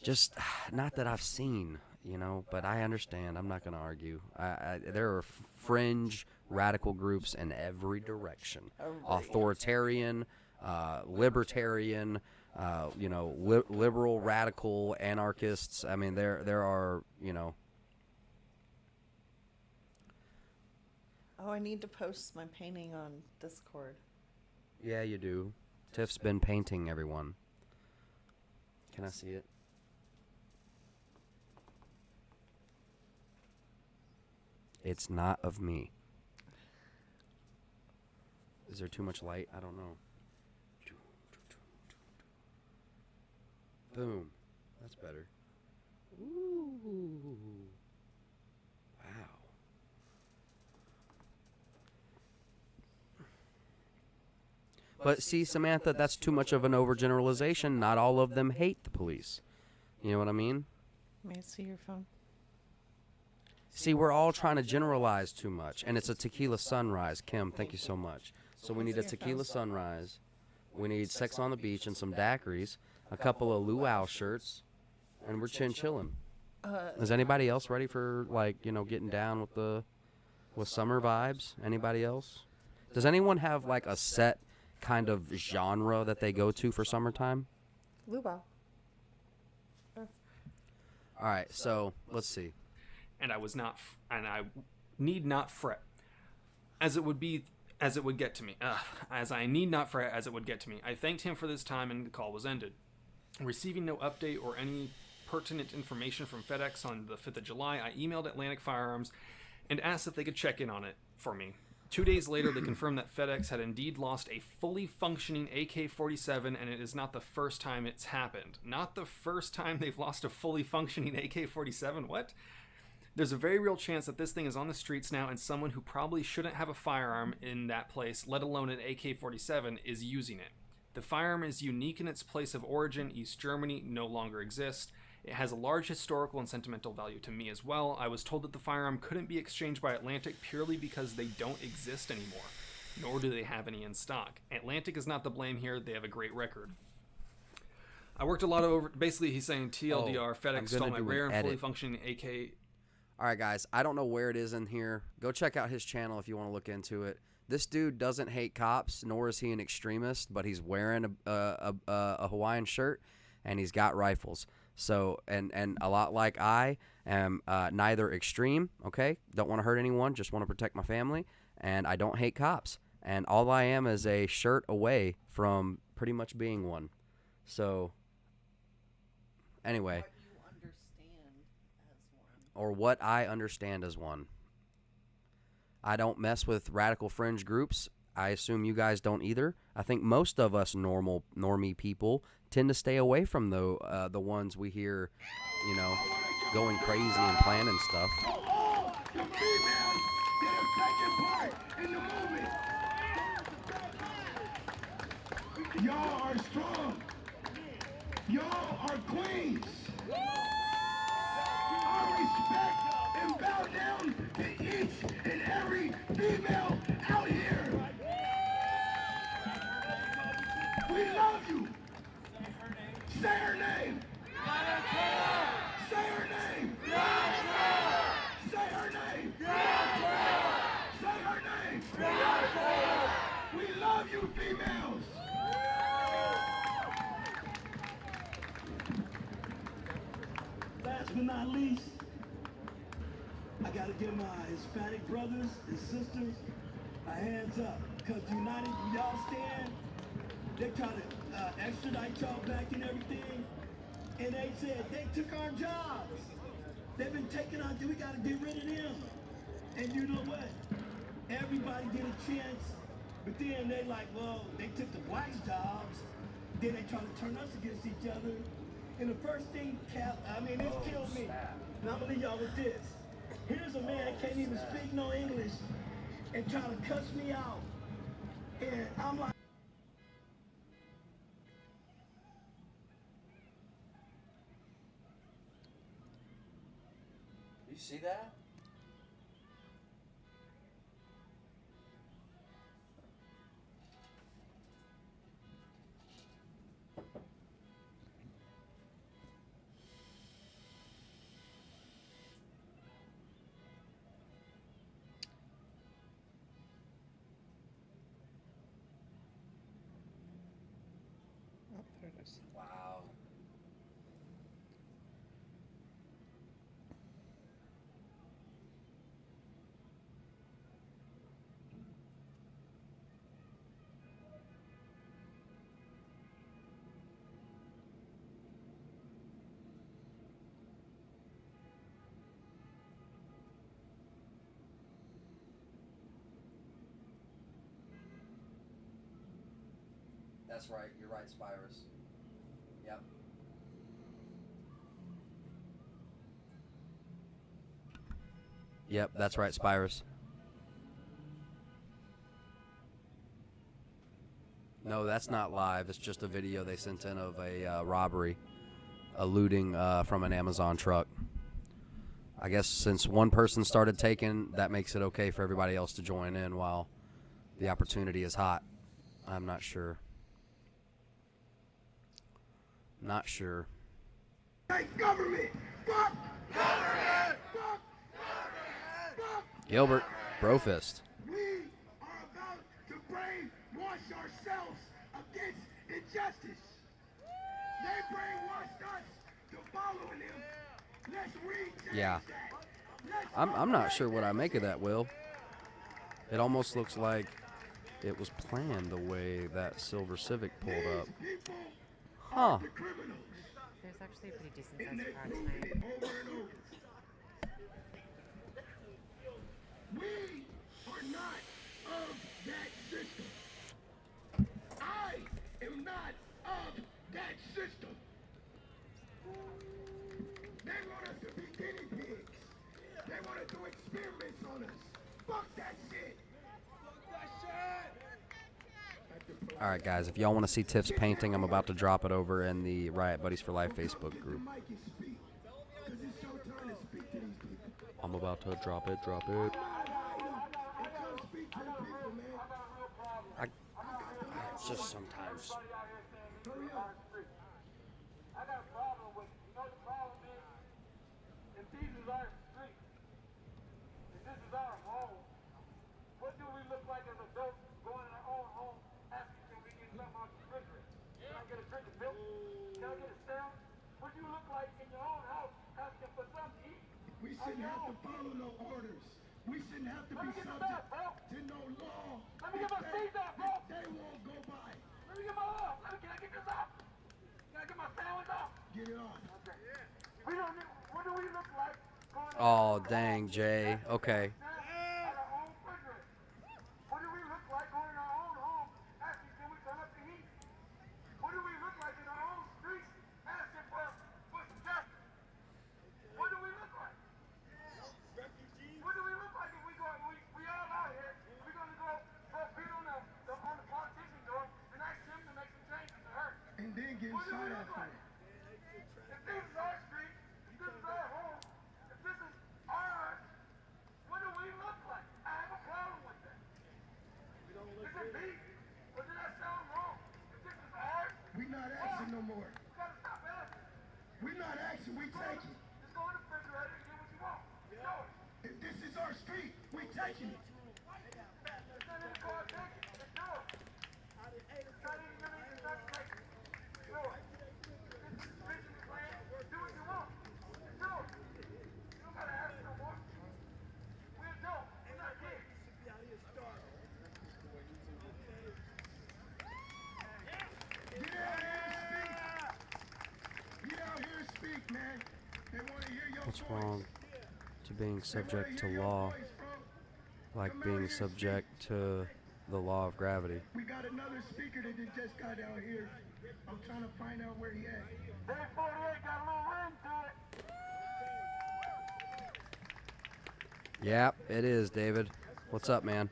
Just not that I've seen, you know, but I understand. I'm not going to argue. There are fringe radical groups in every direction. Authoritarian, libertarian, you know, liberal, radical, anarchists. I mean, there are, you know. Oh, I need to post my painting on Discord. Yeah, you do. Tiff's been painting, everyone. Can I see it? It's not of me. Is there too much light? I don't know. Boom. That's better. Ooh. Wow. But see, Samantha, that's too much of an overgeneralization. Not all of them hate the police. You know what I mean? May I see your phone? See, we're all trying to generalize too much. And it's a tequila sunrise. Kim, thank you so much. So we need a tequila sunrise. We need sex on the beach and some daiquiris. A couple of luau shirts. And we're chillin'. Is anybody else ready for, like, you know, getting down with summer vibes? Anybody else? Does anyone have, like, a set kind of genre that they go to for summertime? Luau. All right, so let's see. And I need not fret, as it would get to me. As I need not fret, as it would get to me. I thanked him for this time, and the call was ended. Receiving no update or any pertinent information from FedEx on the 5th of July, I emailed Atlantic Firearms and asked if they could check in on it for me. 2 days later, they confirmed that FedEx had indeed lost a fully functioning AK-47, and it is not the first time it's happened. Not the first time they've lost a fully functioning AK-47? What? There's a very real chance that this thing is on the streets now, and someone who probably shouldn't have a firearm in that place, let alone an AK-47, is using it. The firearm is unique in its place of origin. East Germany no longer exists. It has a large historical and sentimental value to me as well. I was told that the firearm couldn't be exchanged by Atlantic purely because they don't exist anymore, nor do they have any in stock. Atlantic is not to blame here. They have a great record. I worked a lot over... Basically, he's saying TLDR, FedEx stole my rare and fully functioning AK... All right, guys, I don't know where it is in here. Go check out his channel if you want to look into it. This dude doesn't hate cops, nor is he an extremist, but he's wearing a Hawaiian shirt, and he's got rifles. So, and a lot like I am neither extreme, okay? Don't want to hurt anyone, just want to protect my family, and I don't hate cops. And all I am is a shirt away from pretty much being one. So, anyway. Or what I understand as one. I don't mess with radical fringe groups. I assume you guys don't either. I think most of us normie people tend to stay away from the ones we hear, you know, going crazy and planning stuff. All the females that have taken part in the movie. Y'all are strong. Y'all are queens. I respect and bow down to each and every female out here. We love you. Say her name. Say her name. Say her name. Say her name. We love you, females. Last but not least, I gotta give my Hispanic brothers and sisters a hands up. Cause united y'all stand, they try to extradite y'all back and everything. And they said they took our jobs. They've been taking our, we gotta get rid of them. And you know what? Everybody get a chance, but then they like, well, they took the blacks' jobs. Then they try to turn us against each other. And the first thing, it's killed me. And I'm gonna leave y'all with this. Here's a man that can't even speak no English and trying to cuss me out. And I'm like, You see that? Oh, there it is. Wow. That's right. You're right, Spyrus. Yep. Yep, that's right, Spyrus. No, that's not live. It's just a video they sent in of a robbery, a looting from an Amazon truck. I guess since one person started taking, that makes it okay for everybody else to join in while the opportunity is hot. I'm not sure. Not sure. hey, government! Fuck! Government! Fuck! Fuck! Gilbert, Brofist. We are about to brainwash ourselves against injustice. They brainwashed us to following them. Let's rechange Yeah. that. I'm not sure what I make of that, Will. It almost looks like it was planned the way that silver Civic pulled up. Huh. There's actually a pretty decent sized crowd tonight. We are not of that system. I am not of that system. They want us to be guinea pigs. They All right, guys, if y'all want to see Tiff's painting, I'm about to drop it over in the Riot Buddies for Life Facebook group. I'm about to drop it. I just sometimes. I got a problem with it. You know the problem is? If these is our street, if this is our home, what do we look like as adults going in our own home asking can we get something out the refrigerator? Can I get a drink of milk? Can I get a sandwich? What do you look like in your own house asking for something to eat? We shouldn't have to follow no orders. We shouldn't have to be subject to no law. Let me get my seat out, bro. They won't go by. Let me get my off. Can I get this off? Can I get my sandwich off? Get it on. Okay. We don't need, what do we look like going Oh, dang, Jay. Okay. at our own refrigerator? What do we look like going in our own home asking can we turn up the heat? What do we look like in our own streets asking for some justice? What do we look like? What do we look like if we all out here, we're going to go beat on the politician door and ask him to make some changes to her? And then get What do we shot look at for like? it. If this is our street, if this is our home, if this is ours, what do we look like? I have a problem with that. Is it me? Or did that sound wrong? If this is ours, We not asking no more. you gotta stop asking. We not asking, we taking. Just go in the refrigerator and get what you want. Show it. If this is our street, we taking it. It's not in the car, take it. It's yours. It's not in your name, it's not taken. It's yours. This is business plan. Do what you want. It's yours. You don't gotta ask no more. We're adults. We're not kids. Get out here and speak, man. They want to hear your What's voice. wrong to being They wanna subject to hear your law, voice, bro. like Come out being here and subject to the law of gravity? We got another speaker that just got out here. I'm trying to find out where he at. Day 48 got a little ring to it. Yep, it is, David. What's up, man?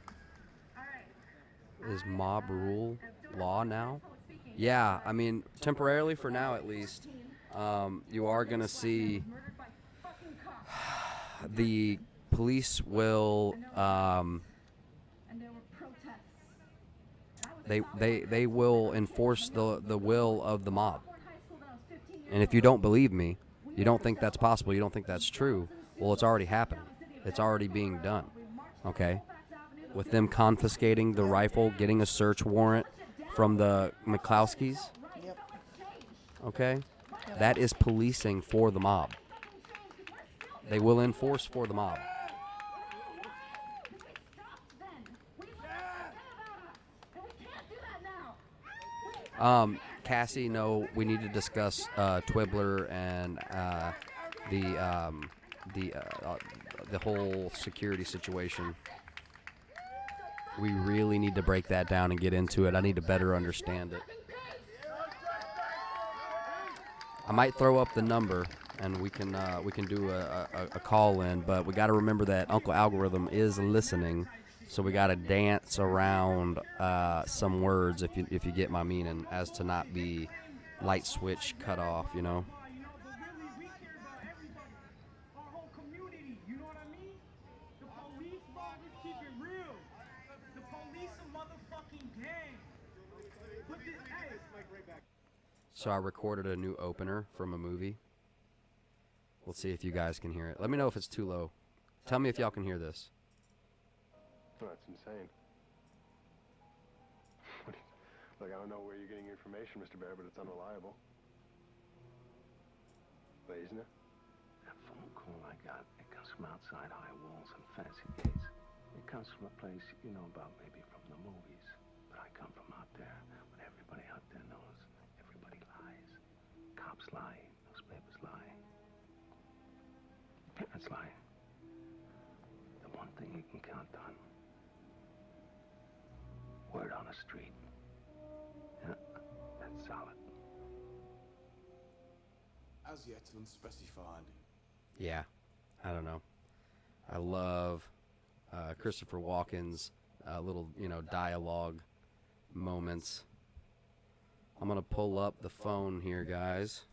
Is mob rule law now? Yeah, I mean, temporarily for now at least, you are going to see the police will, they will enforce the will of the mob. And if you don't believe me, you don't think that's possible, you don't think that's true, well, it's already happening. It's already being done, okay? With them confiscating the rifle, getting a search warrant from the McClowskys, Yep. okay? That is policing for the mob. They will enforce for the mob. Cassie, no, we need to discuss Twibbler and the whole security situation. We really need to break that down and get into it. I need to better understand it. I might throw up the number and we can do a call in, but we got to remember that Uncle Algorithm is listening, so we got to dance around some words if you get my meaning, as to not be light switch cut off, you know. Our whole community, you know what I mean? The police, bro, let's keep it real. The police a motherfucking gang. But this, hey. So I recorded a new opener from a movie. We'll see if you guys can hear it. Let me know if it's too low. Tell me if y'all can hear this. Oh, that's insane. Look, I don't know where you're getting your information, Mr. Bear, but it's unreliable. But isn't it? That phone call I got, it comes from outside high walls and fancy gates. It comes from a place you know about maybe from the movies. But I come from out there, when everybody out there knows everybody lies. Cops lie, newspapers lie. Parents lie. The one thing you can count on. Word on the street. Yeah, that's solid. As yet unspecified. Yeah, I don't know. I love Christopher Walken's little, dialogue moments I'm going to pull up the phone here, guys.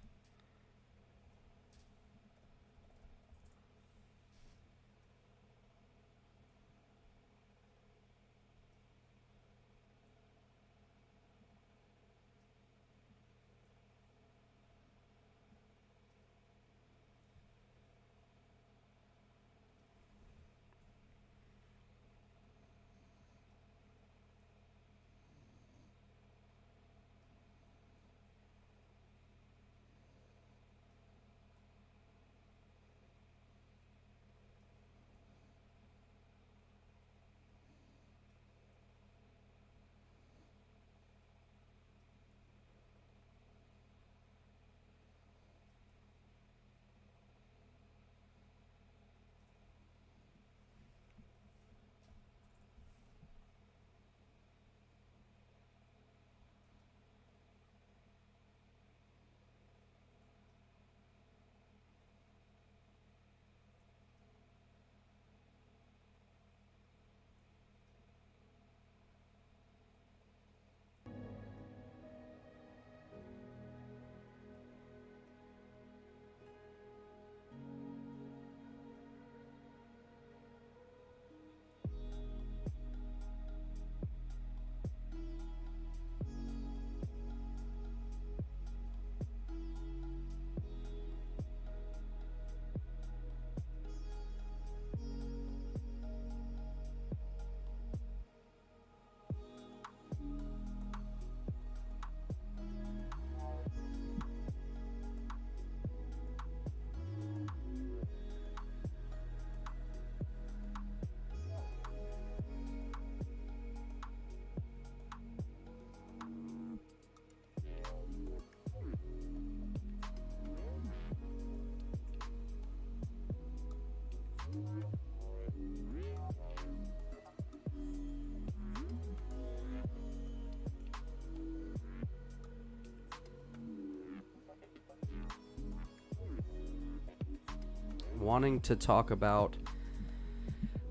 Wanting to talk about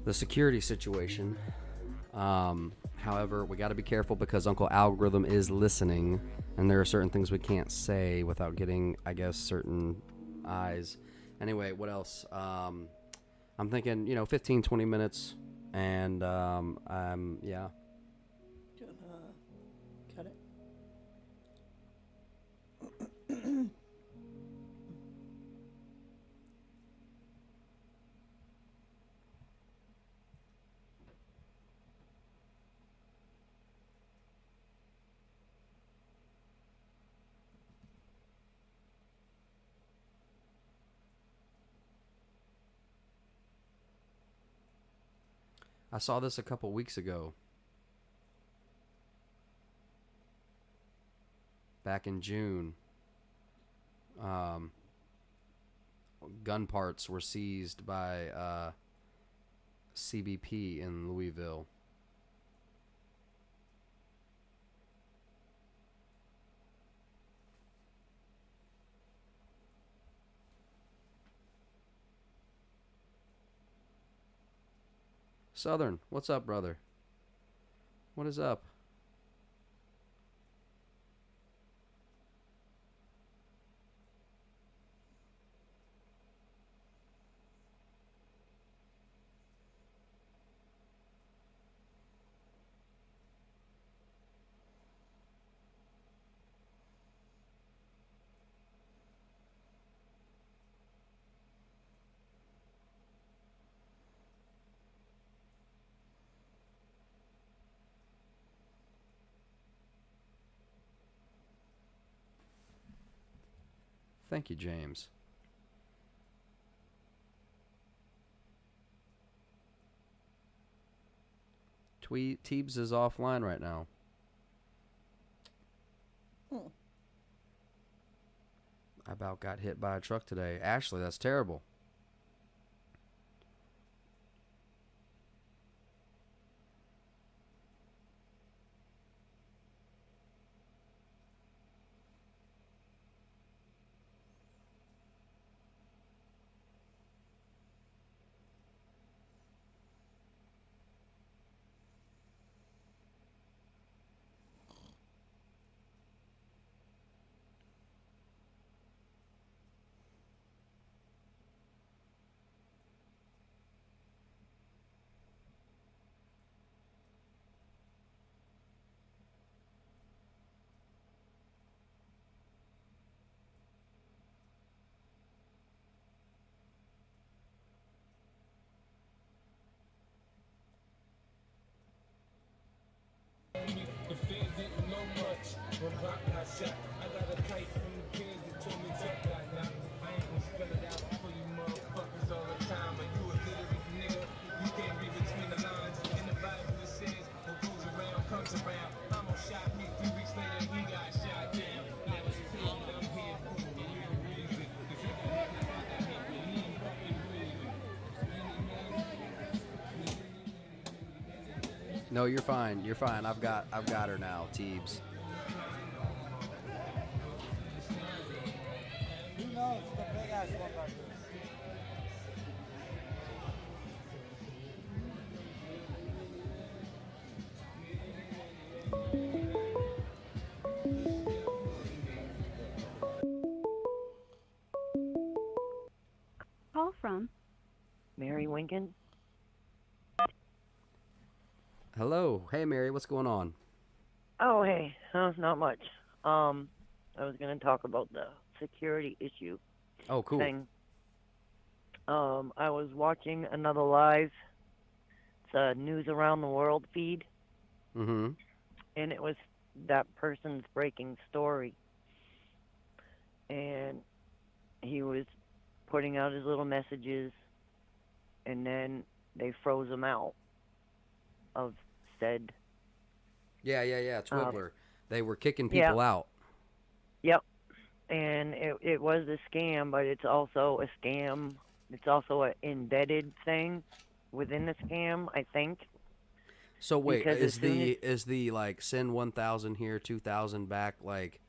the security situation. However, we got to be careful because Uncle Algorithm is listening, and there are certain things we can't say without getting, I guess, certain eyes. Anyway, what else? I'm thinking, 15, 20 minutes, and yeah. Gonna cut it. I saw this a couple weeks ago. Back in June. Gun parts were seized by CBP in Louisville. Southern, what's up, brother? What is up? Thank you, James. Teebs is offline right now. I about got hit by a truck today. Ashley, that's terrible. When Pop got shot, I got a kite from the kids that told me Jack got knocked. I ain't gonna spell it out for you motherfuckers all the time. Are you a literate nigga? You can't read between the lines. In the Bible it says, what goes around comes around. Almost shot me 3 weeks later, he got shot down. Now it's clear that I'm here for a real reason. Cause if it wasn't about that hate, we ain't fucking breathing. No, you're fine. You're fine. I've got her now, Teebs. Who knows? The big ass one back there. Call from Mary Winkin. Hello. Hey, Mary. What's going on? Oh, hey. Not much. I was going to talk about the security issue. Oh, cool. Thing. I was watching another live. It's a News Around the World feed. Mm-hmm. And it was that person's breaking story. And he was putting out his little messages, and then they froze him out of said. Yeah. Twibbler. They were kicking people out. Yep. And it was a scam, but it's also a scam. It's also an embedded thing within the scam, I think. So wait, Because is the like send 1,000 here, 2,000 back like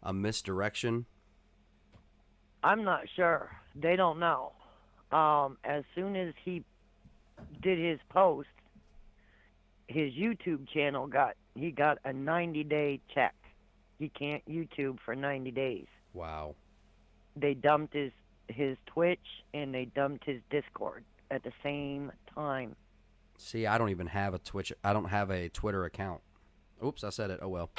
a misdirection? I'm not sure. They don't know. As soon as he did his post, his YouTube channel got a 90-day check. He can't YouTube for 90 days. Wow. They dumped his Twitch and they dumped his Discord at the same time. See, I don't even have a Twitch. I don't have a Twitter account. Oops, I said it. Oh well.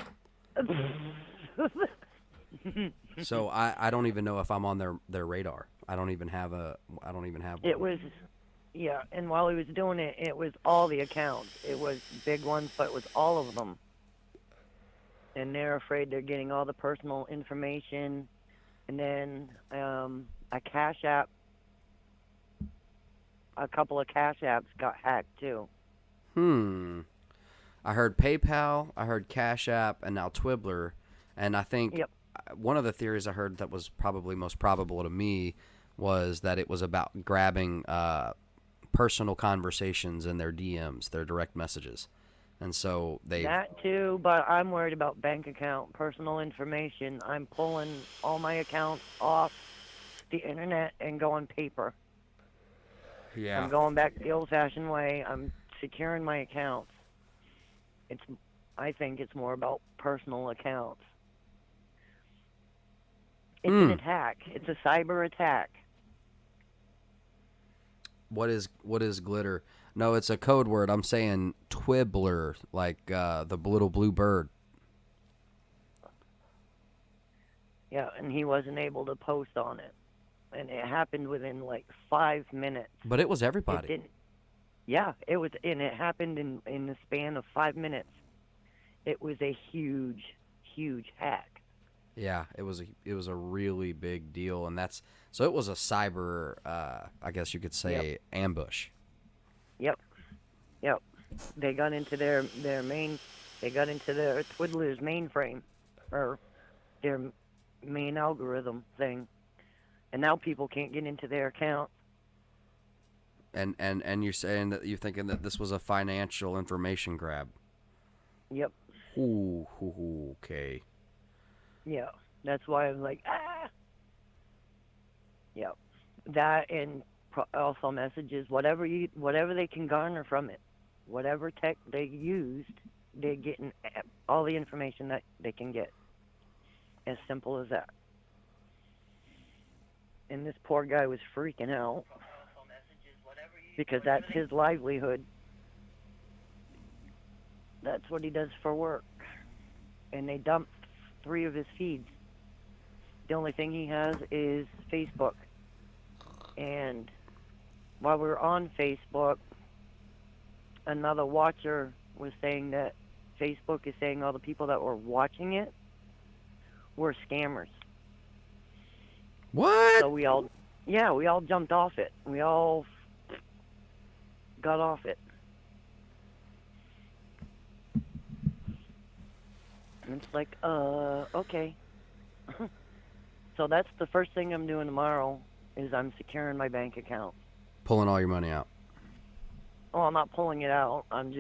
So I don't even know if I'm on their radar. I don't even have one. It was, yeah, and while he was doing it, it was all the accounts. It was big ones, but it was all of them. And they're afraid they're getting all the personal information. And then a Cashapp, a couple of Cashapps got hacked too. I heard PayPal, I heard Cashapp, and now Twibbler. And I think one of the theories I heard that was probably most probable to me was that it was about grabbing personal conversations in their DMs, their direct messages. And so they... That too, but I'm worried about bank account, personal information. I'm pulling all my accounts off the internet and going paper. Yeah. I'm going back the old-fashioned way. I'm securing my accounts. I think it's more about personal accounts. It's an attack. It's a cyber attack. What is glitter? No, it's a code word. I'm saying Twibbler, like the little blue bird. Yeah, and he wasn't able to post on it. And it happened within like 5 minutes. But it was everybody. It was, and it happened in the span of 5 minutes. It was a huge, huge hack. Yeah, it was a really big deal, and so it was a cyber, I guess you could say, ambush. Yep. They got into their Twiddler's mainframe, or their main algorithm thing, and now people can't get into their account. And you're saying that you're thinking that this was a financial information grab. Yep. Ooh, okay. Yeah, that's why I was like, ah. Yep. That and also messages, whatever they can garner from it, whatever tech they used, they're getting all the information that they can get. As simple as that. And this poor guy was freaking out because that's his livelihood. That's what he does for work. And they dumped 3 of his feeds. The only thing he has is Facebook. And while we were on Facebook, another watcher was saying that Facebook is saying all the people that were watching it were scammers. What? So we all jumped off it. We all got off it. And it's like, okay. So that's the first thing I'm doing tomorrow is I'm securing my bank account. Pulling all your money out. Oh, I'm not pulling it out. I'm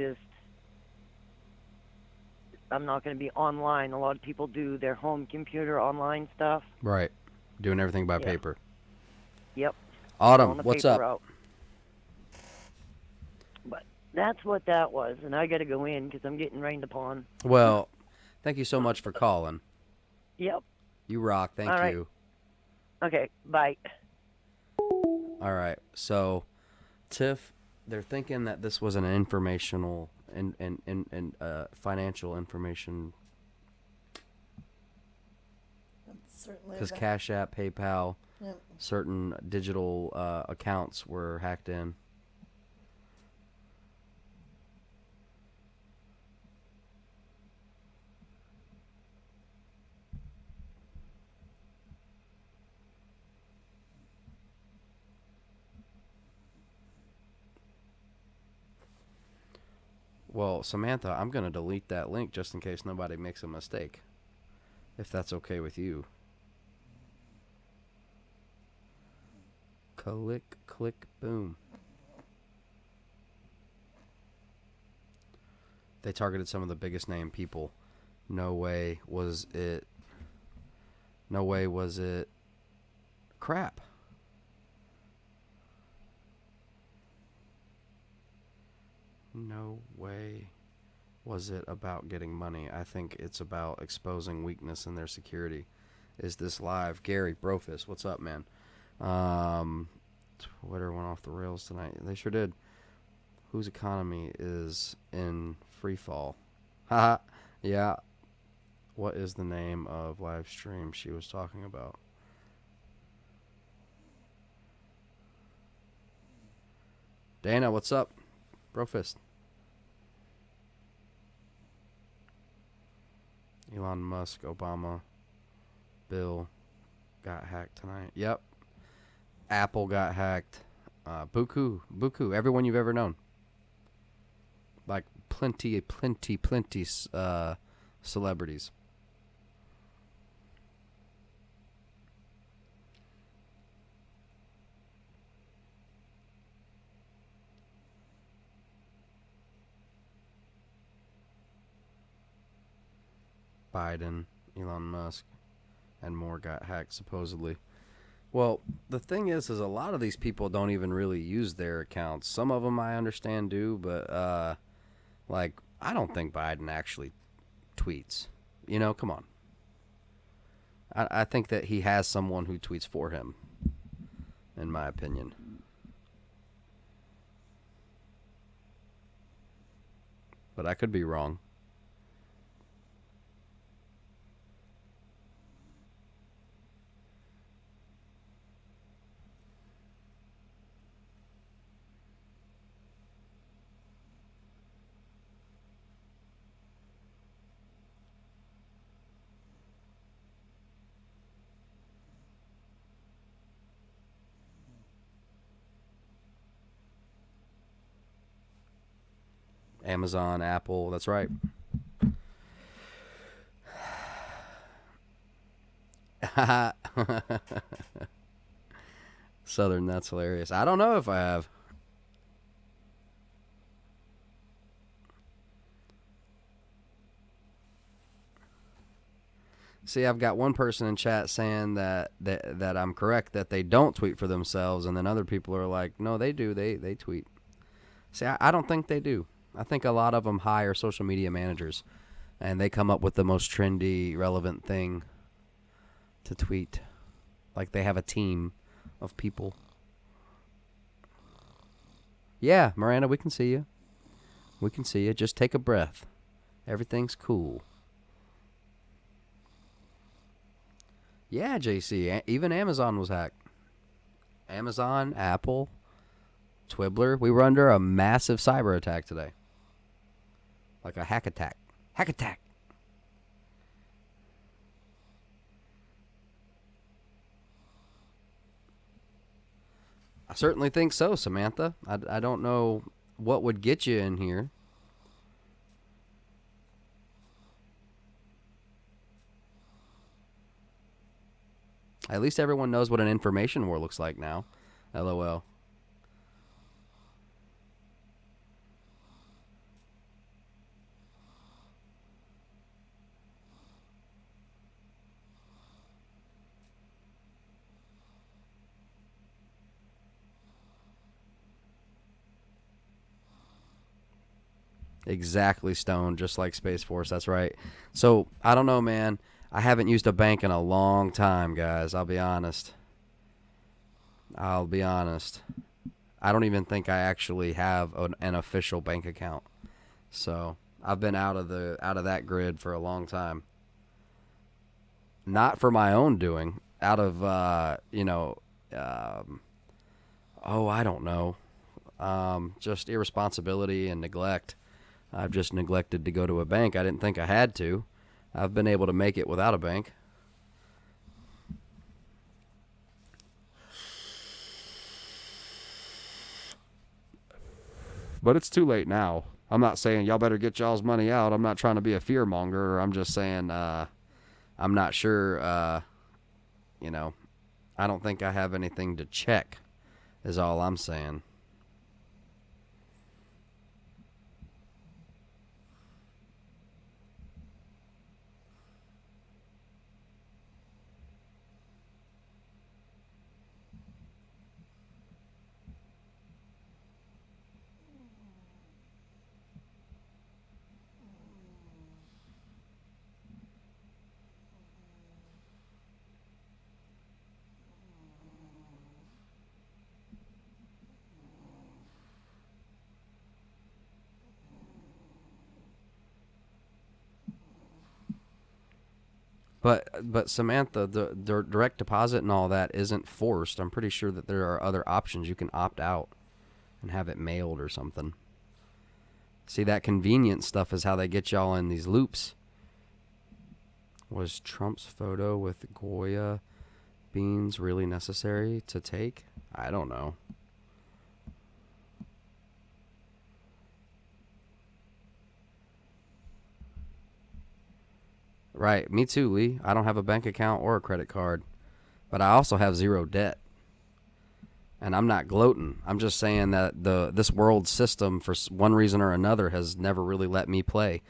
not going to be online. A lot of people do their home computer online stuff. Right. Doing everything by paper. Yep. Autumn, what's up? Route. But that's what that was, and I got to go in because I'm getting rained upon. Well, thank you so much for calling. Yep. You rock. Thank All right. you. Okay, bye. All right. So, Tiff, they're thinking that this was an informational and financial information. Because Cashapp, PayPal, certain digital accounts were hacked in. Well, Samantha, I'm going to delete that link just in case nobody makes a mistake. If that's okay with you. Click, click, boom. They targeted some of the biggest name people. No way was it crap. No way was it about getting money. I think it's about exposing weakness in their security. Is this live? Gary Brofist, what's up, man? Twitter went off the rails tonight. They sure did. Whose economy is in free fall? Haha. Yeah. What is the name of live stream she was talking about? Dana, what's up? Brofist. Elon Musk, Obama, Bill got hacked tonight. Yep. Apple got hacked. Buku, everyone you've ever known. Like plenty celebrities. Biden, Elon Musk, and more got hacked supposedly. Well, the thing is a lot of these people don't even really use their accounts. Some of them I understand do, but like I don't think Biden actually tweets. You know, come on. I think that he has someone who tweets for him, in my opinion. But I could be wrong. Amazon, Apple, that's right. Southern, that's hilarious. I don't know if I have. See, I've got one person in chat saying that I'm correct, that they don't tweet for themselves, and then other people are like, no, they do. They tweet. See, I don't think they do. I think a lot of them hire social media managers, and they come up with the most trendy, relevant thing to tweet. Like they have a team of people. Yeah, Miranda, we can see you. We can see you. Just take a breath. Everything's cool. Yeah, JC. Even Amazon was hacked. Amazon, Apple, Twibbler. We were under a massive cyber attack today. Like a hack attack. Hack attack. I certainly think so, Samantha. I don't know what would get you in here. At least everyone knows what an information war looks like now. LOL. Exactly, Stone, just like Space Force. That's right. So, I don't know, man. I haven't used a bank in a long time, guys. I'll be honest. I don't even think I actually have an official bank account. So, I've been out of that grid for a long time. Not for my own doing. Out of, I don't know. Just irresponsibility and neglect. I've just neglected to go to a bank. I didn't think I had to. I've been able to make it without a bank. But it's too late now. I'm not saying y'all better get y'all's money out. I'm not trying to be a fear monger. I'm just saying I'm not sure, I don't think I have anything to check is all I'm saying. But Samantha, the direct deposit and all that isn't forced. I'm pretty sure that there are other options. You can opt out and have it mailed or something. See, that convenience stuff is how they get y'all in these loops. Was Trump's photo with Goya beans really necessary to take? I don't know. Right, me too, Lee. I don't have a bank account or a credit card, but I also have zero debt. And I'm not gloating. I'm just saying that this world system, for one reason or another, has never really let me play.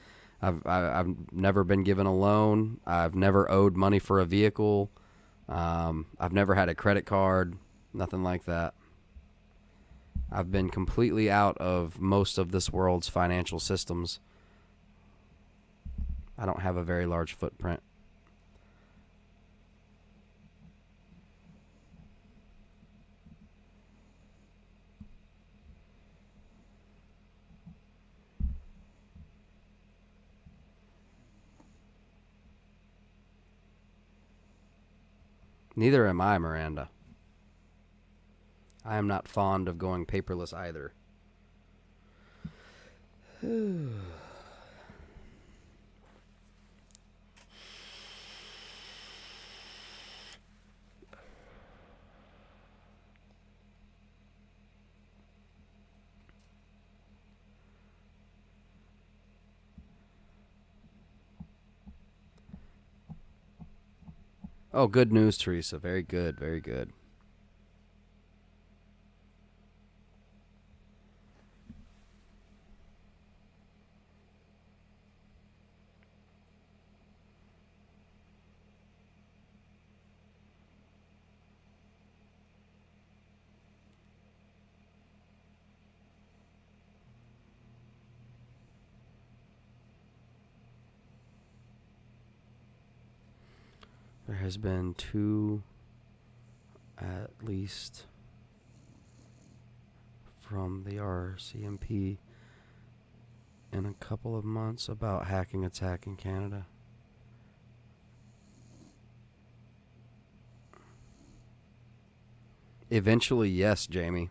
I've never been given a loan. I've never owed money for a vehicle. I've never had a credit card. Nothing like that. I've been completely out of most of this world's financial systems. I don't have a very large footprint. Neither am I, Miranda. I am not fond of going paperless either. Oh, good news, Teresa. Very good, very good. There has been 2, at least, from the RCMP in a couple of months about hacking attack in Canada. Eventually, yes, Jamie.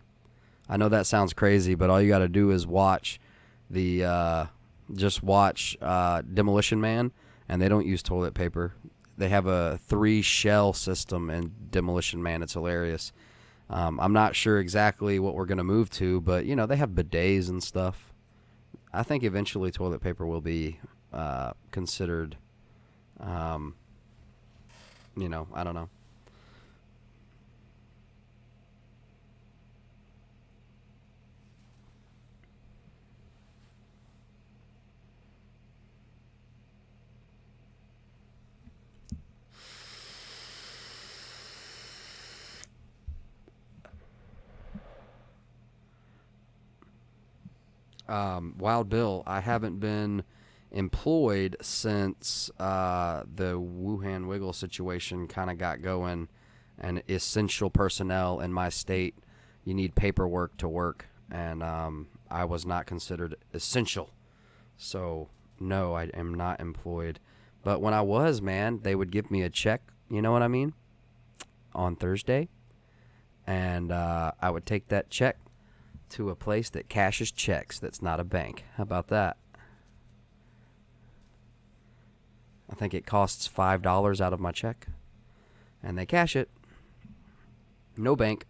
I know that sounds crazy, but all you got to do is watch Demolition Man, and they don't use toilet paper. They have a 3-shell system in Demolition Man. It's hilarious. I'm not sure exactly what we're going to move to, but, you know, they have bidets and stuff. I think eventually toilet paper will be considered, you know, I don't know. Wild Bill, I haven't been employed since the Wuhan Wiggle situation kind of got going, and essential personnel in my state, you need paperwork to work, and I was not considered essential. So, no, I am not employed. But when I was, man, they would give me a check, you know what I mean, on Thursday, and I would take that check to a place that cashes checks that's not a bank. How about that? I think it costs $5 out of my check, and they cash it. No bank.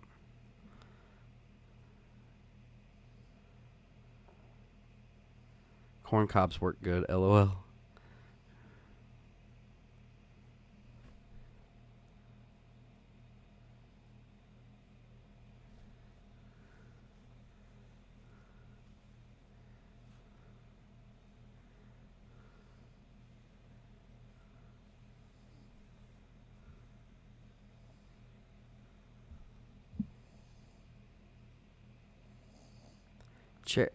Corn cobs work good, LOL.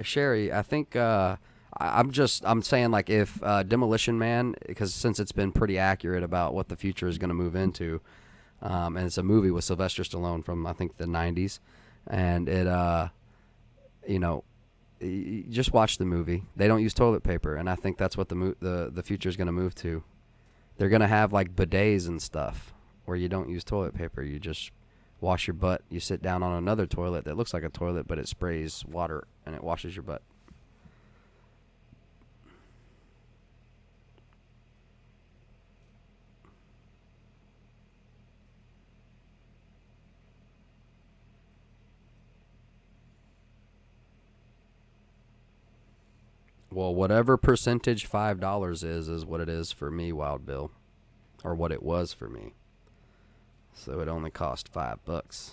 Sherry, I think I'm saying, like, if Demolition Man, because since it's been pretty accurate about what the future is going to move into, and it's a movie with Sylvester Stallone from, I think, the 90s, and it you know, just watch the movie. They don't use toilet paper, and I think that's what the future is going to move to. They're going to have, like, bidets and stuff where you don't use toilet paper. You just wash your butt. You sit down on another toilet that looks like a toilet, but it sprays water and it washes your butt. Well, whatever percentage $5 is what it is for me, Wild Bill, or what it was for me. So it only cost $5.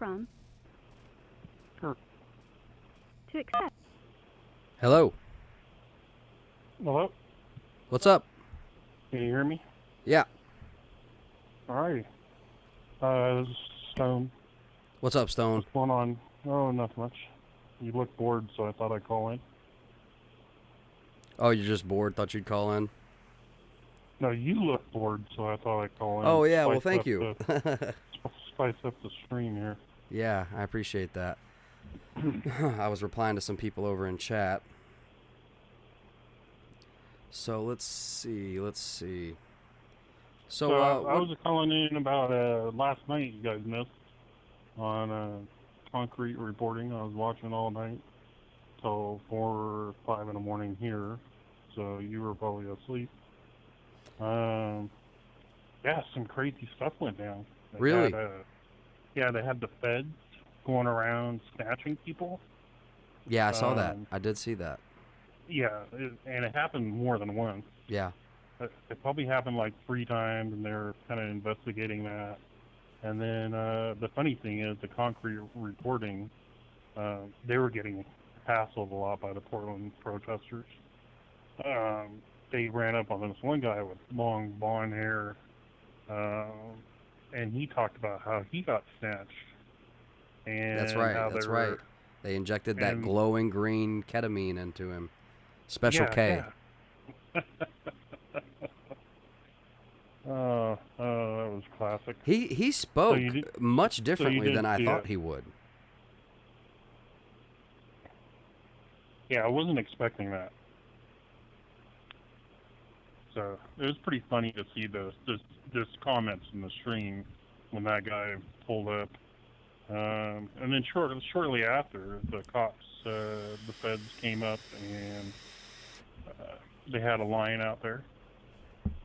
from? Sure. To accept. Hello. Hello? What's up? Can you hear me? Yeah. Alright. This is Stone. What's up, Stone? What's going on? Oh, not much. You look bored, so I thought I'd call in. Oh, you're just bored? Thought you'd call in? No, you look bored, so I thought I'd call in. Oh, yeah, well, thank you. Spice up the stream here. Yeah, I appreciate that. I was replying to some people over in chat. So, let's see. So, I was calling in about last night you guys missed on concrete reporting. I was watching all night till 4 or 5 in the morning here, so you were probably asleep. Yeah, some crazy stuff went down. Really? They had the feds going around snatching people. Yeah, I saw that. I did see that. Yeah, and it happened more than once. Yeah. It probably happened like 3 times, and they're kind of investigating that. And then the funny thing is, the concrete reporting, they were getting hassled a lot by the Portland protesters. They ran up on this one guy with long blonde hair, and he talked about how he got snatched. And That's right. They injected that glowing green ketamine into him. Special K. Yeah. That was classic. He spoke much differently than I thought he would. Yeah, I wasn't expecting that. So it was pretty funny to see this comments in the stream when that guy pulled up. And then shortly after, the cops, the feds came up and they had a line out there.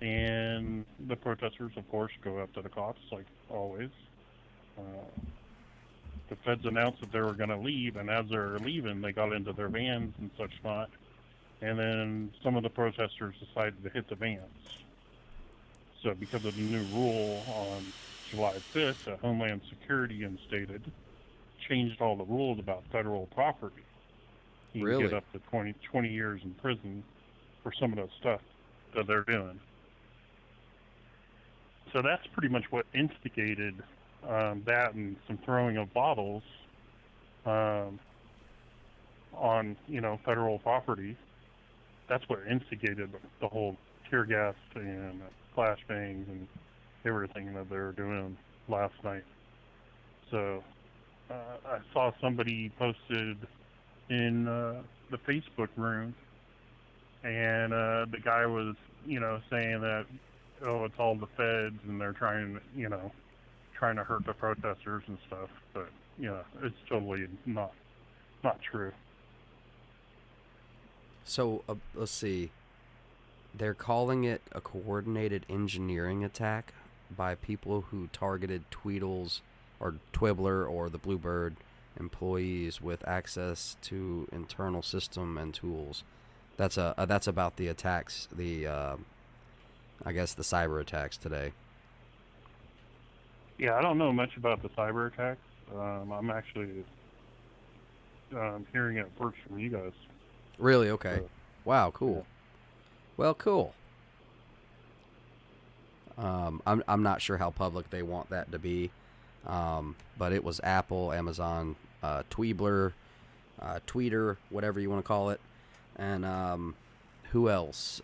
And the protesters, of course, go up to the cops, like always. The feds announced that they were going to leave, and as they're leaving, they got into their vans and such not. And then some of the protesters decided to hit the vans. So because of the new rule on July 5th that Homeland Security instated, changed all the rules about federal property. You can get up to 20 years in prison for some of the stuff that they're doing. So that's pretty much what instigated that, and some throwing of bottles on, federal property. That's what instigated the whole tear gas and flashbangs and everything that they were doing last night. So I saw somebody posted in the Facebook room, and the guy was, saying that, oh, it's all the feds and they're trying to hurt the protesters and stuff. But, it's totally not true. So, let's see. They're calling it a coordinated engineering attack by people who targeted Tweedle's or Twibbler or the Bluebird employees with access to internal system and tools. That's about the attacks, I guess the cyber attacks today. Yeah, I don't know much about the cyber attacks. I'm actually hearing it first from you guys. Really? Okay. Wow, cool. Yeah. Well, cool. I'm not sure how public they want that to be, but it was Apple, Amazon, Tweebler, Tweeter, whatever you want to call it, and who else?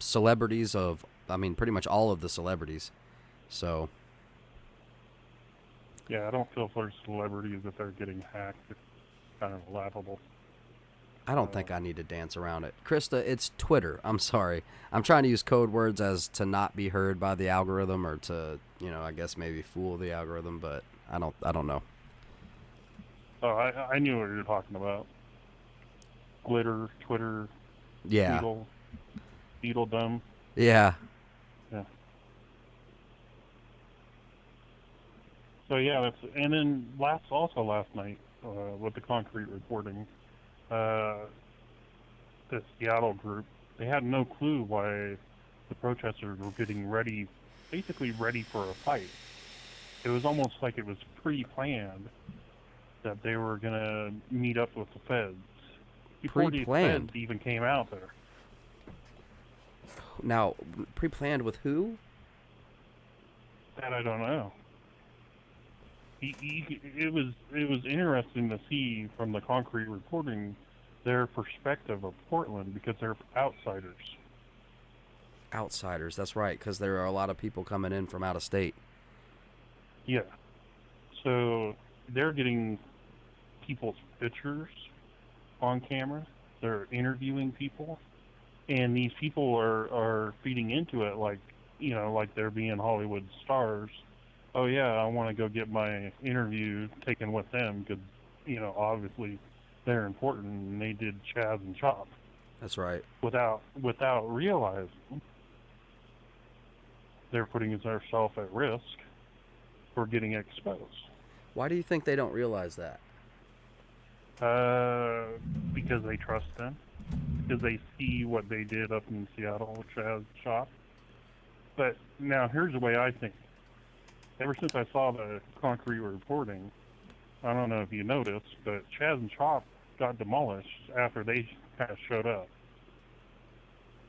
Celebrities pretty much all of the celebrities. So. Yeah, I don't feel for celebrities if they're getting hacked. It's kind of laughable. I don't think I need to dance around it. Krista, it's Twitter. I'm sorry. I'm trying to use code words as to not be heard by the algorithm or to, I guess maybe fool the algorithm, but I don't know. Oh, I knew what you were talking about. Glitter, Twitter, yeah. Beetle dumb. Yeah. Yeah. So yeah, and then last night with the concrete reporting, the Seattle group, they had no clue why the protesters were getting basically ready for a fight. it was almost like it was pre-planned that they were gonna meet up with the feds before the Pre-planned? feds even came out there. Now, pre-planned with who? That I don't know. It was interesting to see from the concrete reporting their perspective of Portland because they're outsiders. Outsiders, that's right, because there are a lot of people coming in from out of state. Yeah. So they're getting people's pictures on camera. They're interviewing people. And these people are feeding into it like, like they're being Hollywood stars. Oh, yeah, I want to go get my interview taken with them because, obviously they're important and they did Chaz and Chop. That's right. Without realizing they're putting themselves at risk for getting exposed. Why do you think they don't realize that? Because they trust them. Because they see what they did up in Seattle with Chaz and Chop. But now here's the way I think. Ever since I saw the concrete reporting, I don't know if you noticed, but Chaz and Chop got demolished after they kind of showed up.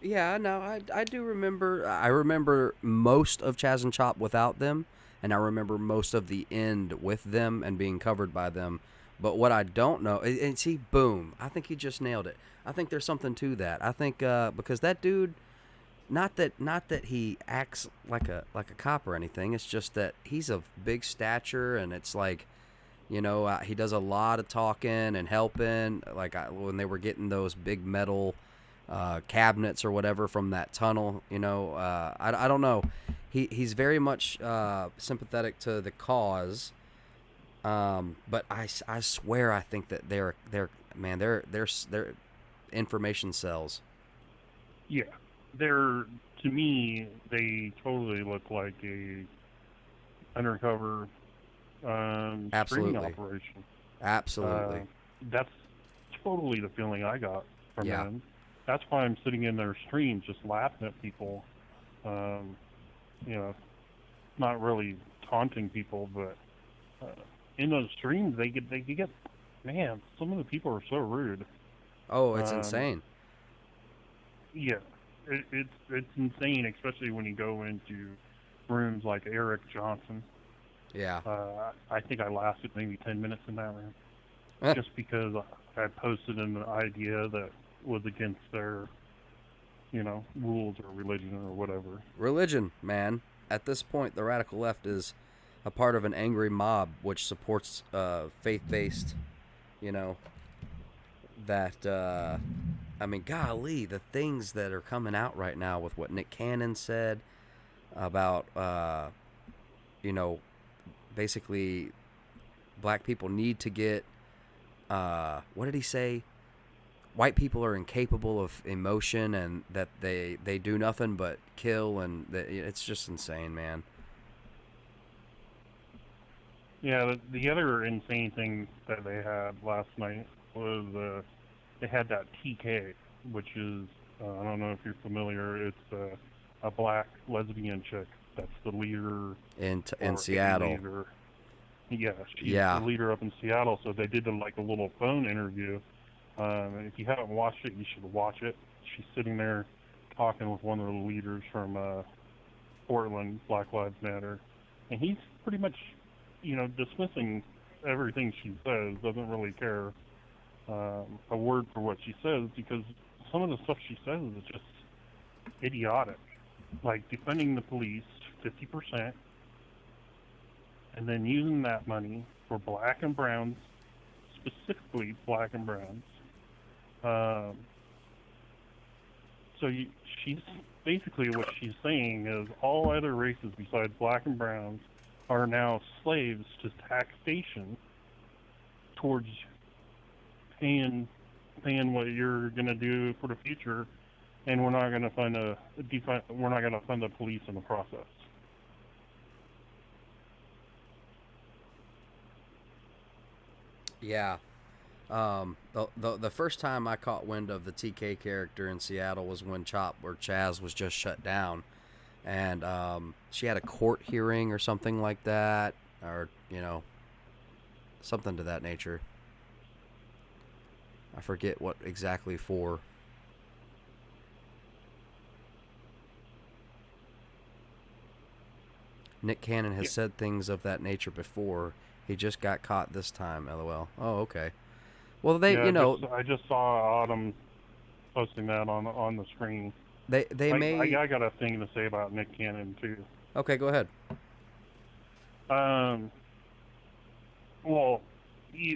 Yeah, no, I do remember. I remember most of Chaz and Chop without them, and I remember most of the end with them and being covered by them. But what I don't know, and see, boom, I think he just nailed it. I think there's something to that. I think because that dude, not that he acts like a cop or anything. It's just that he's of big stature, and it's like, he does a lot of talking and helping. Like when they were getting those big metal cabinets or whatever from that tunnel, I don't know. He's very much sympathetic to the cause. But I swear I think that they're information cells. Yeah, to me they totally look like a undercover screening operation. Absolutely. That's totally the feeling I got from Yeah. them. That's why I'm sitting in their streams just laughing at people. Not really taunting people, but in those streams they get man, some of the people are so rude. Oh, it's insane. Yeah, it's insane, especially when you go into rooms like Eric Johnson. Yeah. I think I lasted maybe 10 minutes in that room, just because I posted an idea that was against their, rules or religion or whatever. Religion, man. At this point, the radical left is a part of an angry mob which supports faith-based, that, golly, the things that are coming out right now with what Nick Cannon said about, basically black people need to get, what did he say? White people are incapable of emotion and that they do nothing but kill, and it's just insane, man. Yeah, the other insane thing that they had last night was they had that TK, which is, I don't know if you're familiar, it's a black lesbian chick that's the leader in Seattle. Leader. Yeah, she's Yeah. the leader up in Seattle, so they did a little phone interview. If you haven't watched it, you should watch it. She's sitting there talking with one of the leaders from Portland, Black Lives Matter, and he's pretty much, dismissing everything she says, doesn't really care a word for what she says, because some of the stuff she says is just idiotic. Like defending the police 50%, and then using that money for black and browns, specifically black and browns. She's basically, what she's saying is all other races besides black and browns are now slaves to taxation towards paying what you're going to do for the future, and we're not going to fund the police in the process. Yeah. The first time I caught wind of the TK character in Seattle was when Chaz was just shut down, and she had a court hearing or something like that, or something to that nature. I forget what exactly for. Nick Cannon has said things of that nature before. He just got caught this time. LOL. Oh, okay. Well, I just saw Autumn posting that on the screen. I got a thing to say about Nick Cannon too. Okay, go ahead. Well,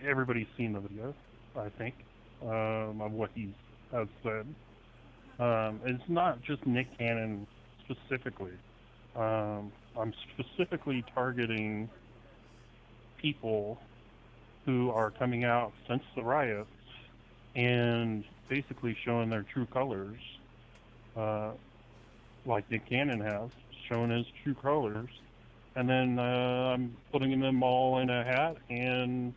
everybody's seen the video, I think, of what he has said. It's not just Nick Cannon specifically. I'm specifically targeting people who are coming out since the riots and basically showing their true colors, like Nick Cannon has, shown his true colors, and then I'm putting them all in a hat, and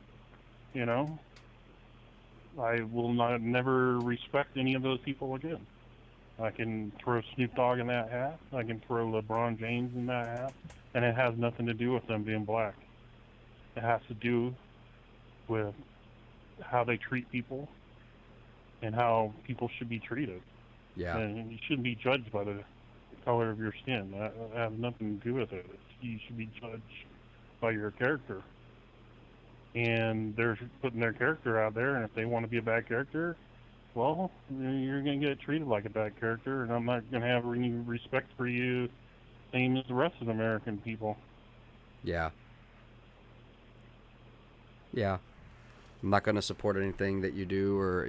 I will never respect any of those people again. I can throw Snoop Dogg in that hat. I can throw LeBron James in that hat. And it has nothing to do with them being black. It has to do with how they treat people and how people should be treated. Yeah. And you shouldn't be judged by the color of your skin. That has nothing to do with it. You should be judged by your character. And they're putting their character out there, and if they want to be a bad character, well, you're going to get treated like a bad character, and I'm not going to have any respect for you, same as the rest of the American people. Yeah. Yeah. I'm not going to support anything that you do or,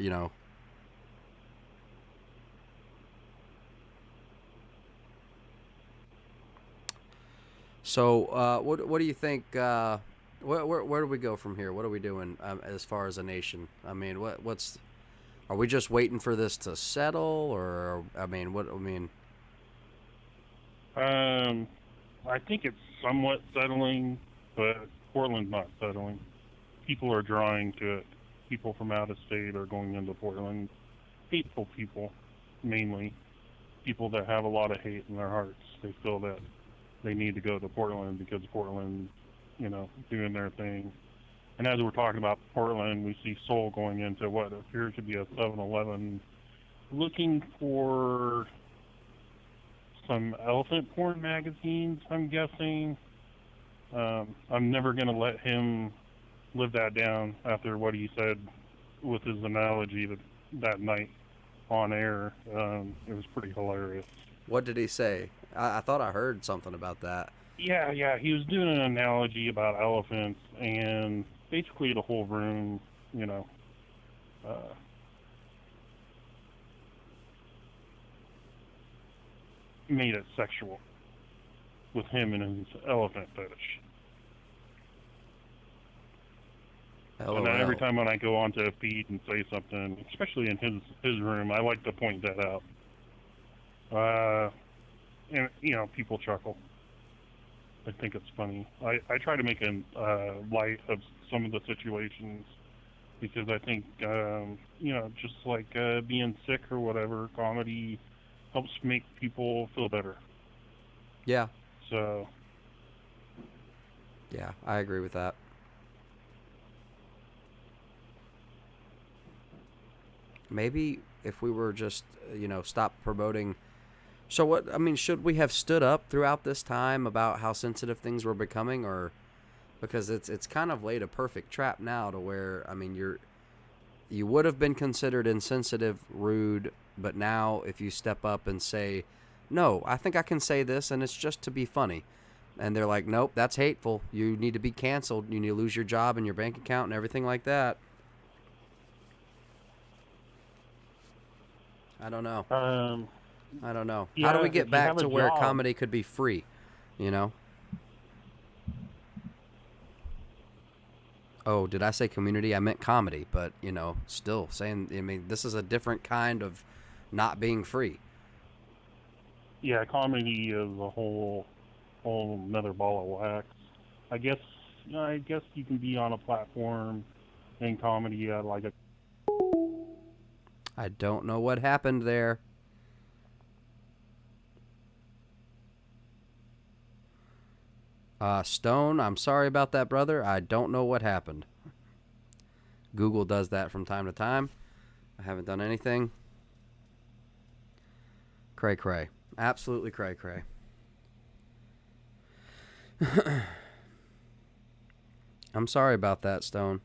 So, what do you think, where do we go from here? What are we doing as far as a nation? I mean, are we just waiting for this to settle, or I think it's somewhat settling, but Portland's not settling. People are drawing to it. People from out of state are going into Portland. Hateful people, mainly. People that have a lot of hate in their hearts. They feel that they need to go to Portland because Portland's, doing their thing. And as we're talking about Portland, we see Seoul going into what appears to be a 7-Eleven, looking for some elephant porn magazines, I'm guessing. I'm never going to let him live that down after what he said with his analogy that night on air. It was pretty hilarious. What did he say? I thought I heard something about that. Yeah, he was doing an analogy about elephants, and basically the whole room, made it sexual with him and his elephant fetish. LOL. And every time when I go onto a feed and say something, especially in his room, I like to point that out. And people chuckle. I think it's funny. I try to make a light of some of the situations because I think just like being sick or whatever, comedy helps make people feel better. Yeah. So. Yeah, I agree with that. Maybe if we were just, stop promoting. So should we have stood up throughout this time about how sensitive things were becoming, or because it's kind of laid a perfect trap now to where, you would have been considered insensitive, rude, but now if you step up and say, no, I think I can say this and it's just to be funny. And they're like, nope, that's hateful. You need to be canceled. You need to lose your job and your bank account and everything like that. I don't know. I don't know. Yeah, how do we get back to where job, comedy could be free? Oh, did I say community? I meant comedy, but still saying. This is a different kind of not being free. Yeah, comedy is a whole another ball of wax. I guess you can be on a platform in comedy like a. I don't know what happened there. Stone, I'm sorry about that, brother. I don't know what happened. Google does that from time to time. I haven't done anything. Cray cray. Absolutely cray cray. I'm sorry about that, Stone.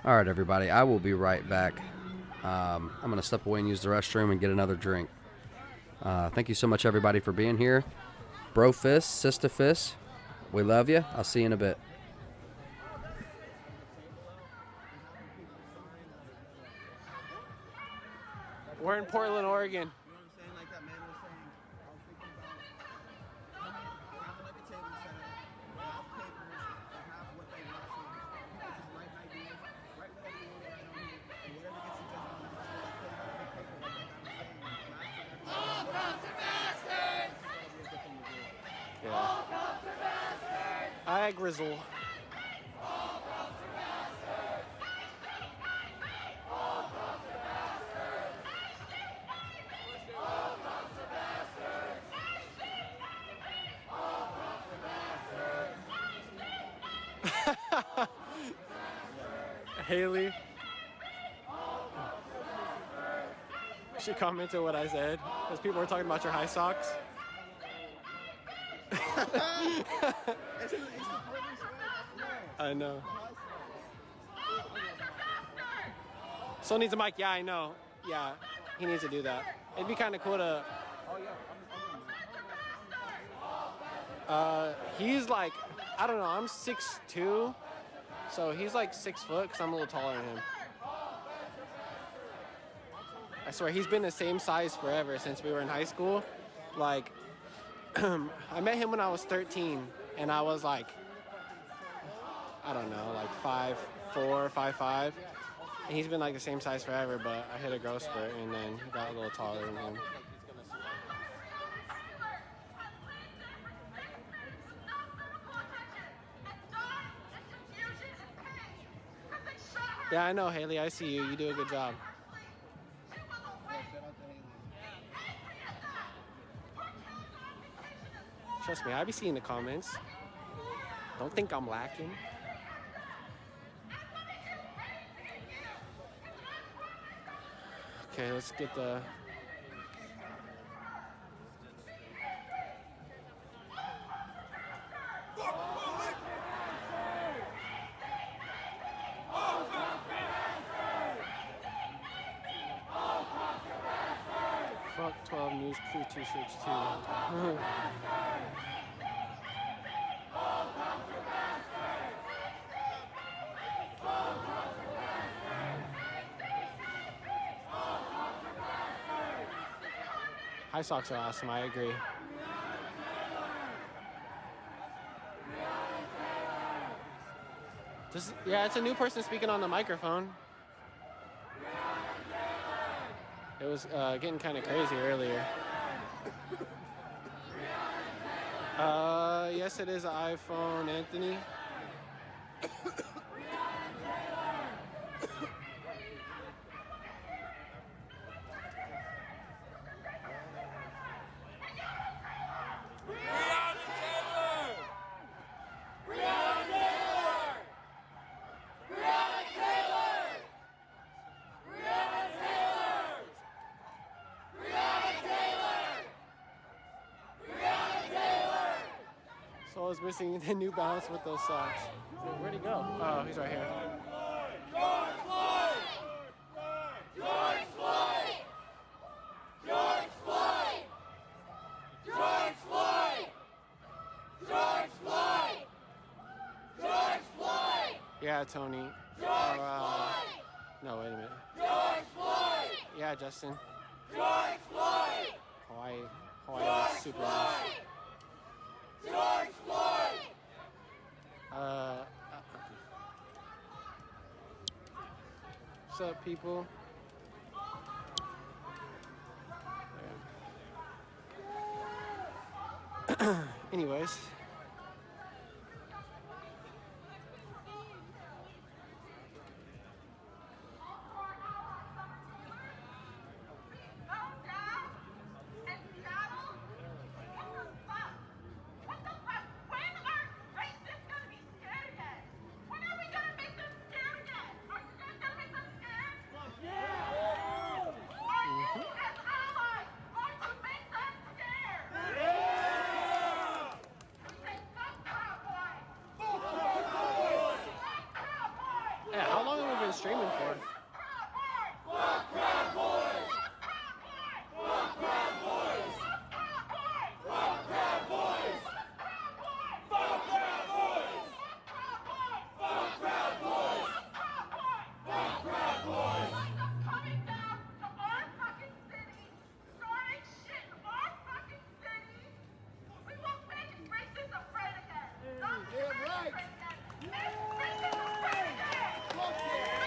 All right, everybody. I will be right back. I'm going to step away and use the restroom and get another drink. Thank you so much, everybody, for being here. Bro Fist, Sister Fist, we love you. I'll see you in a bit. We're in Portland, Oregon. I grizzle. Haley. She commented what I said because people were talking about your high socks. I know. Soul needs a mic. Yeah, I know. Yeah, he needs to do that. It'd be kind of cool to. He's like, I don't know. I'm 6'2", so he's like 6 foot because I'm a little taller than him. I swear, he's been the same size forever since we were in high school. Like, I met him when I was 13, and I was like, I don't know, like 5'4", 5'5", and he's been like the same size forever, but I hit a growth spurt, and then he got a little taller than him. Yeah, I know, Haley, I see you. You do a good job. Trust me, I be seeing the comments. Don't think I'm lacking. Okay, let's get the... Fuck 12 News Crew t-shirts too. High socks are awesome, I agree. Yeah, it's a new person speaking on the microphone. It was getting kind of crazy earlier. Yes, it is an iPhone, Anthony. So I was missing the New Balance with those socks. Where'd he go? Oh, he's right here. Yeah, Tony. No, wait a minute. George Floyd! Yeah, Justin. George Floyd! Hawaii was super nice. George Floyd! What's up, people? Yeah. Anyways. Yeah, how long have we been streaming for?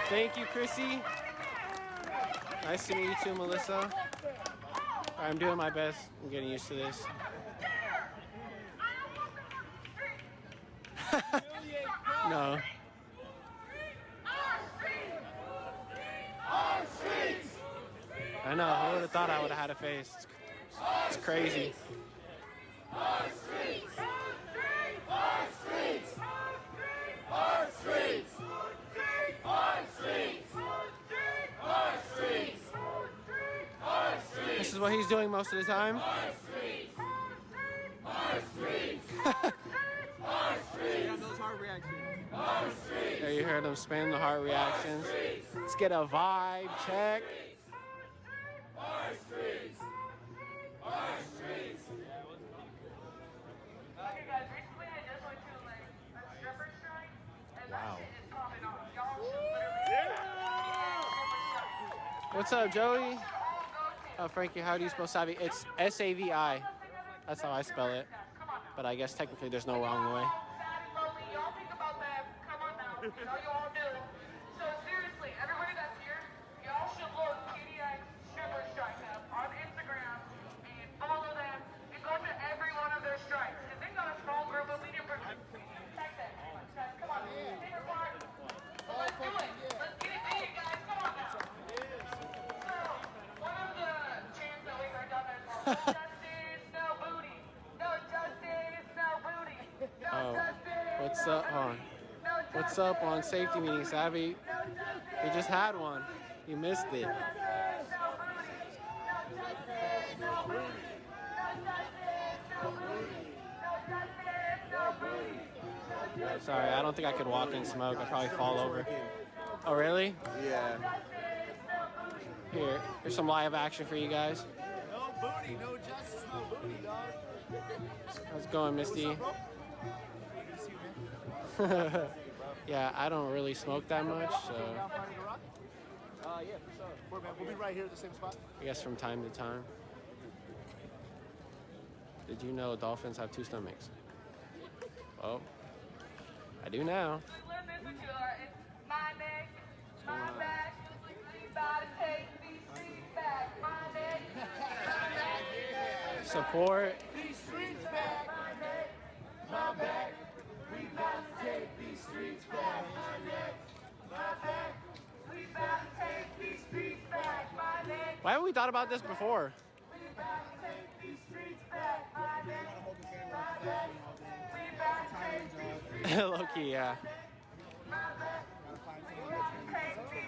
Thank you, Chrissy. Nice to meet you too, Melissa. I'm doing my best. I'm getting used to this. No. I know. Who would have thought I would have had a face? It's crazy. Our streets! Our streets! Our streets! Our streets! Our streets! Our streets! This is what he's doing most of the time. Our streets! Our streets! Our streets! Those heart reactions. Our streets! There you heard him spam the heart reactions. Let's get a vibe check. Our streets! Our streets! Okay, guys, recently I just went to like a stripper strike, and Wow. that shit is popping off. Y'all should literally. What's up, Joey? Oh, Frankie, how do you spell savvy? It's S-A-V-I. That's how I spell it. But I guess technically there's no wrong way. Y'all think about that. Come on now. You know you all do. So seriously, everybody that's here, y'all should look KDX stripper strike up on Instagram and follow them and go to every one of their strikes. Because they got a small group of medium group. Check that. Guys, come on. Favorite part. Let's do it. Let's get it made, guys. Come on now. So, one of the chants that we heard down there is called No Justice, No Booty. No Justice, No Booty. No Oh, justice, what's no up? Hold on. booty. What's up on safety meeting, Savvy? We just had one. You missed it. Sorry, I don't think I could walk in smoke. I'd probably fall over. Oh, really? Yeah. Here's some live action for you guys. No booty, no justice, no booty, dog. How's it going, Misty? Yeah, I don't really smoke that much, so Yeah, for sure. We'll be right here at the same spot. I guess from time to time. Did you know dolphins have 2 stomachs? Well, I do now. Support. These streets back. My back. We about to take these streets back. My neck. My back. We about to take these streets back. My neck. Why haven't we thought about this before? We about to take these streets back. My neck. My back. We about to take these streets Low key, yeah.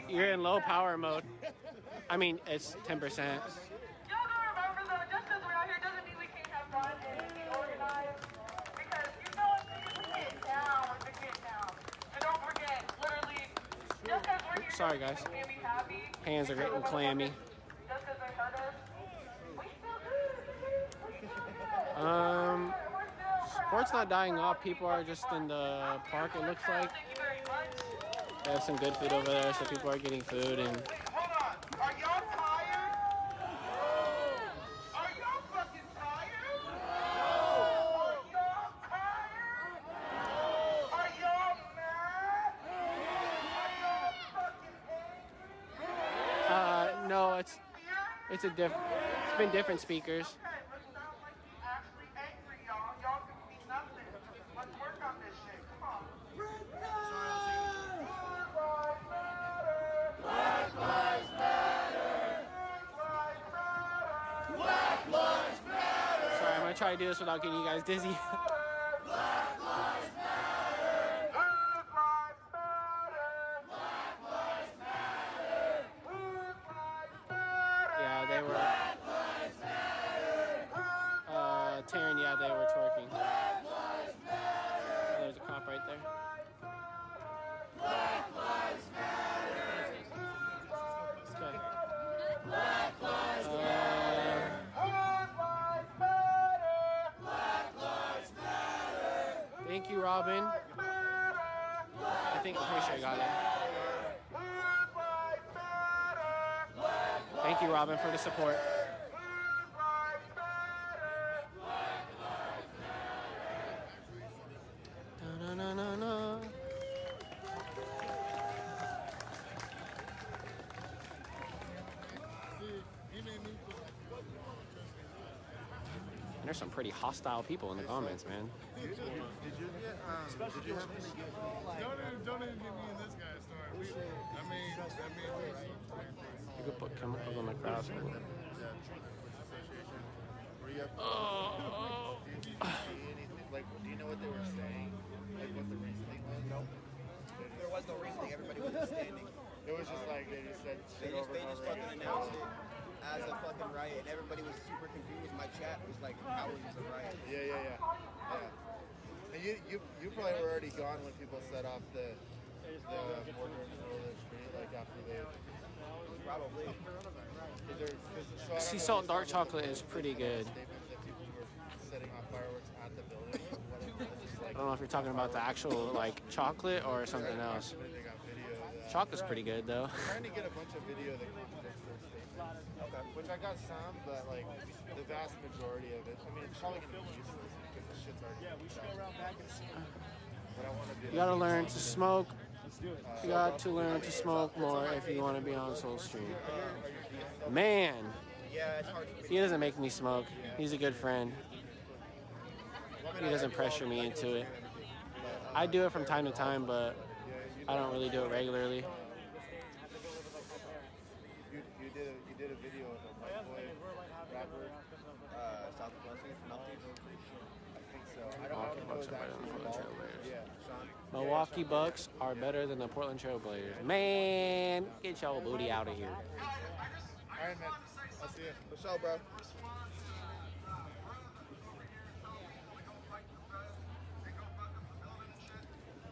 You're in low power mode. I mean, it's 10%. Y'all gotta remember though, just because we're out here doesn't mean we can't have fun and be organized. Because you know what, we get down with the get down. And don't forget, literally, just because we're here, Sorry, guys. we can't be happy. Hands are getting clammy. Just because they hurt us, we still good. We still good. Sport's not dying off. People are just in the park, it looks like. Thank you very much. They have some good food over there, so people are getting food and. Hold on. Are y'all tired? Are y'all fucking tired? Are y'all tired? Are y'all mad? Are y'all fucking angry? No, it's been different speakers. Okay, let's sound like we actually angry, y'all. Y'all can be nothing. Let's work on this shit. Come on. Black lives matter. Black lives matter. Sorry, I'm gonna try to do this without getting you guys dizzy. Black lives matter. Black lives matter. Yeah, they were. Taryn, yeah, they were twerking. There's a cop right there. Black lives matter. Okay. Black lives matter. Black lives matter. Thank you, Robin. I'm pretty sure I got it. Thank you, Robin, for the support. Da-na-na-na-na. And there's some pretty hostile people in the comments, man. Did you happen to get? Don't even get me in this guy's story. You could put chemicals on the grass. Oh. Like, do you know what they were saying? Like, what the reasoning was? No. There was no reasoning. Everybody was standing. It was just like they just said. They just fucking announced it as a fucking riot, and everybody was super confused. My chat was like, "How is this a riot?" Yeah. And you probably were already gone when people set off the mortar in the middle of the street, like after they. Probably. Sea salt dark chocolate is pretty good. Setting off fireworks at the building. I don't know if you're talking about the actual like chocolate or something else. Chocolate's pretty good though. I'm trying to get a bunch of video that contradicts their statements. Which I got some, but like the vast majority of it. I mean, it's probably gonna be useless because the shit's already. Yeah, we should go around back and see. But I want to do. You gotta learn to smoke. You got to learn to smoke more if you want to be on Soul Stream. Man, he doesn't make me smoke. He's a good friend. He doesn't pressure me into it. I do it from time to time, but I don't really do it regularly. You did a video of a white boy rapper. South Blessing, Melty. I think so. I don't know if it was actually involved. Yeah, Sean. Milwaukee Bucks are better than the Portland Trail Blazers. Man, get your booty out of here. All right, man. I'll see you. For sure, bro.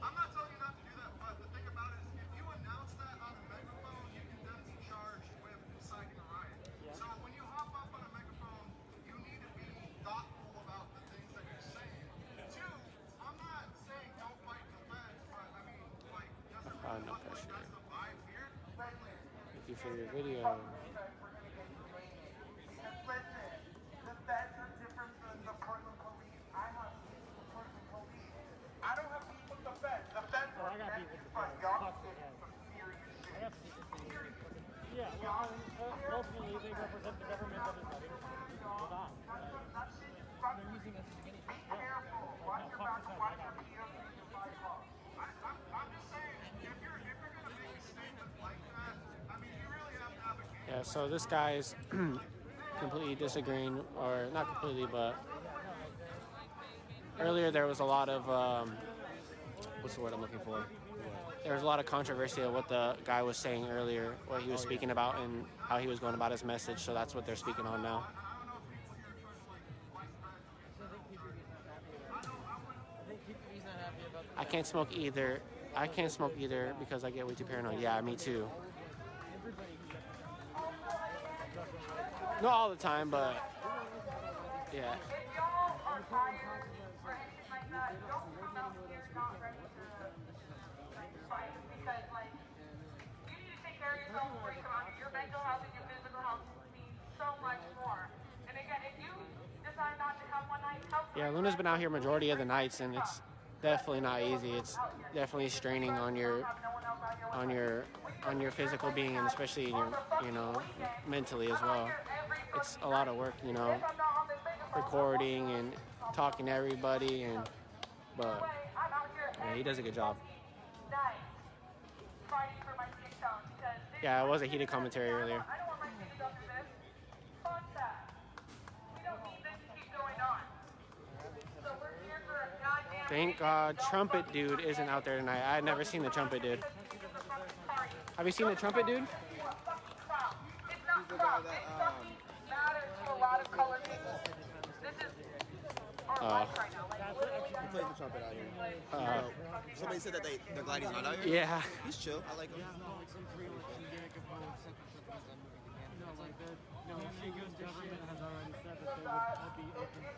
I'm not telling you not to do that, but the thing about it is, if you announce that on a megaphone, you can then be charged with inciting a riot. So when you hop up on a megaphone, you need to be thoughtful about the things that you're saying. Two, I'm not saying don't fight the feds, but I mean, like, that's the vibe here. Thank you for your video. The feds are different than the Portland police. I have beef with the Portland police. I don't have beef with the feds. The feds are meant to fight. Y'all did some serious shit. Yeah, well, ultimately they represent the government that is letting us on. They're using us as a guinea pig. Be careful. Watch your back. Watch your videos. And your body law. I'm just saying, if you're gonna make a statement like that, I mean, you really have to have a game. Yeah, so this guy is completely disagreeing, or not completely, but earlier there was a lot of, what's the word I'm looking for? There was a lot of controversy of what the guy was saying earlier, what he was speaking about, and how he was going about his message, so that's what they're speaking on now. I can't smoke either. I can't smoke either because I get way too paranoid. Yeah, me too. Not all the time, but yeah. If y'all are tired or anything like that, don't come out here not ready to fight, because like Yeah, Luna's been out here majority of the nights, and it's definitely not easy. It's definitely straining on your physical being, and especially in your, you know, mentally as well. It's a lot of work, you know, recording and talking to everybody, but yeah, he does a good job. Yeah, it was a heated commentary earlier. Thank God Trumpet Dude isn't out there tonight. I had never seen the Trumpet Dude. Have you seen the Trumpet Dude? He plays the trumpet out here. Somebody said that they're glad he's not out here? Yeah. He's chill. I like him. No, Michigan's government has already said that they would be open to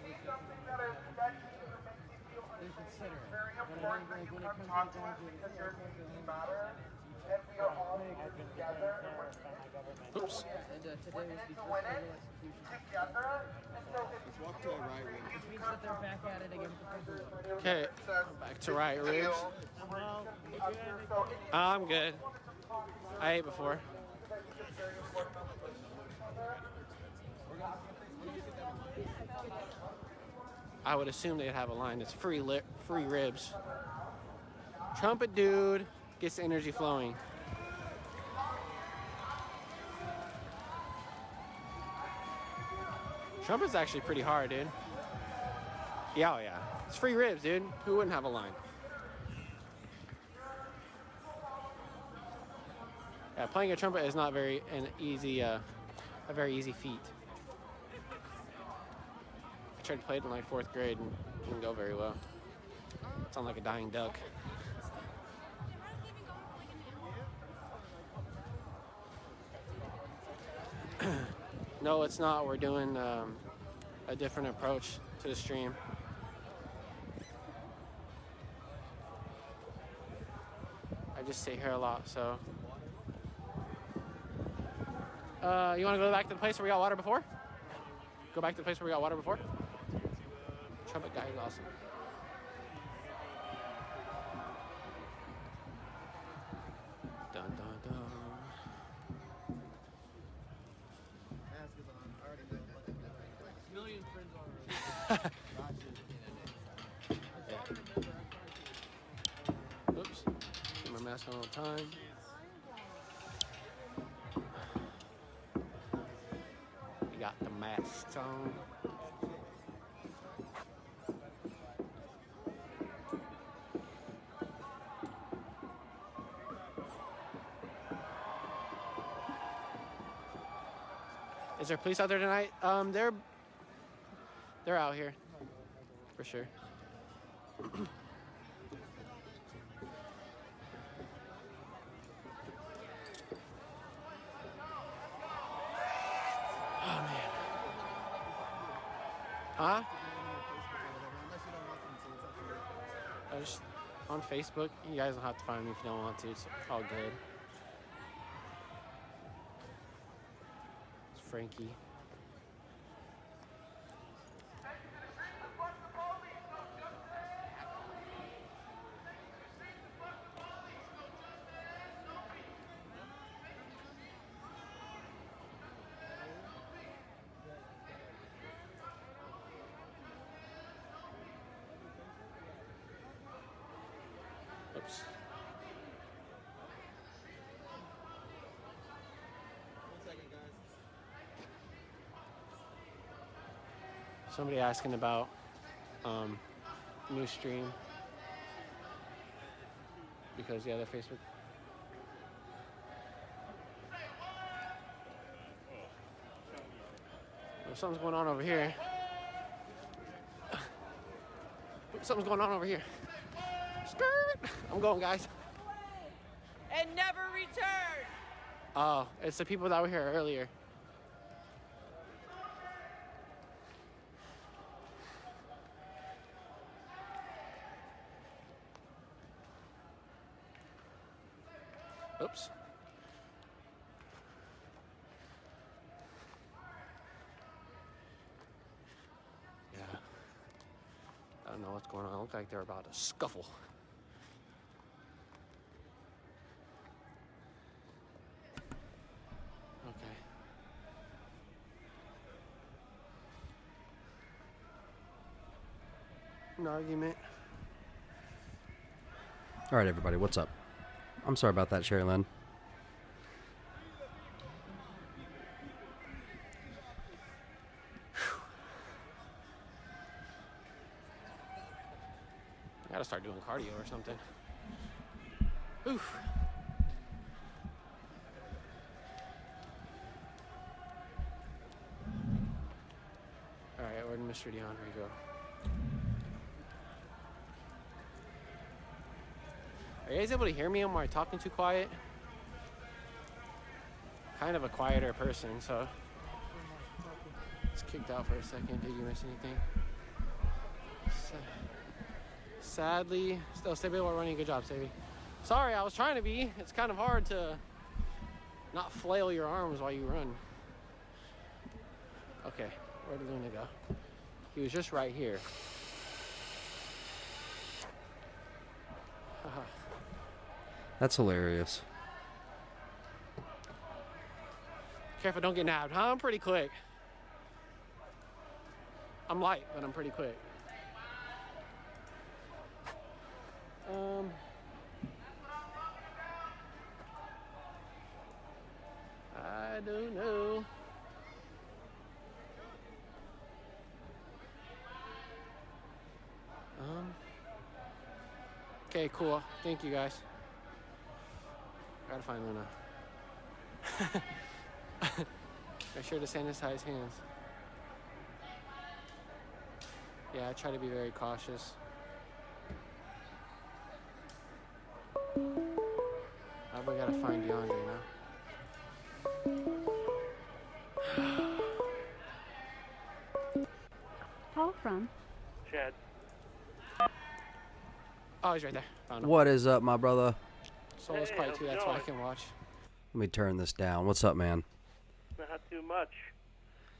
they consider it. But I think like when it comes down to it, I've been together by my government. Oops. And today was the first federal execution. Let's walk to a riot ring. Which means that they're back at it again for February. Okay, back to riot ribs. Well, I'm good. I ate before. I would assume they'd have a line that's free ribs. Trumpet Dude gets the energy flowing. Trumpet's actually pretty hard, dude. Yeah, oh yeah. It's free ribs, dude. Who wouldn't have a line? Yeah, playing a trumpet is not a very easy feat. I tried to play it in like 4th grade and it didn't go very well. Sound like a dying duck. No, it's not. We're doing a different approach to the stream. I just stay here a lot, so. You want to go back to the place where we got water before? Go back to the place where we got water before? Trumpet guy is awesome. Dun dun dun. Mask is on. I already know. million friends already. Oops. Keep my mask on all the time. We got the masks on. Is there police out there tonight? They're out here, for sure. Oh man. Huh? Just on Facebook. You guys don't have to find me if you don't want to. It's all good. It's Frankie. Oops. Somebody asking about new stream because yeah, their Facebook. Well, something's going on over here. Something's going on over here. Skirt! I'm going, guys. And never return. Oh, it's the people that were here earlier. Oops. Yeah. know what's going on. It looked like they were about to scuffle. Okay. An argument. All right, everybody, what's up? I'm sorry about that, Sherry Lynn. I gotta start doing cardio or something. Oof. Alright, where did Mr. DeAndre go? Are you guys able to hear me? Am I talking too quiet? Kind of a quieter person, so just kicked out for a second. Did you miss anything? Sadly, still, Stevie, we're running a good job, Stevie. Sorry, I was trying to be. It's kind of hard to not flail your arms while you run. Okay, where did Luna go? He was just right here. That's hilarious. Careful, don't get nabbed. Huh? I'm pretty quick. I'm light, but I'm pretty quick. I don't know. Okay, cool. Thank you, guys. Gotta find Luna. Make sure to sanitize hands. Yeah, I try to be very cautious. We gotta find DeAndre now. Call from Chad. Oh, he's right there. Found him. What is up, my brother? Soulless Pie 2, that's what I can watch. Let me turn this down. What's up, man? Not too much.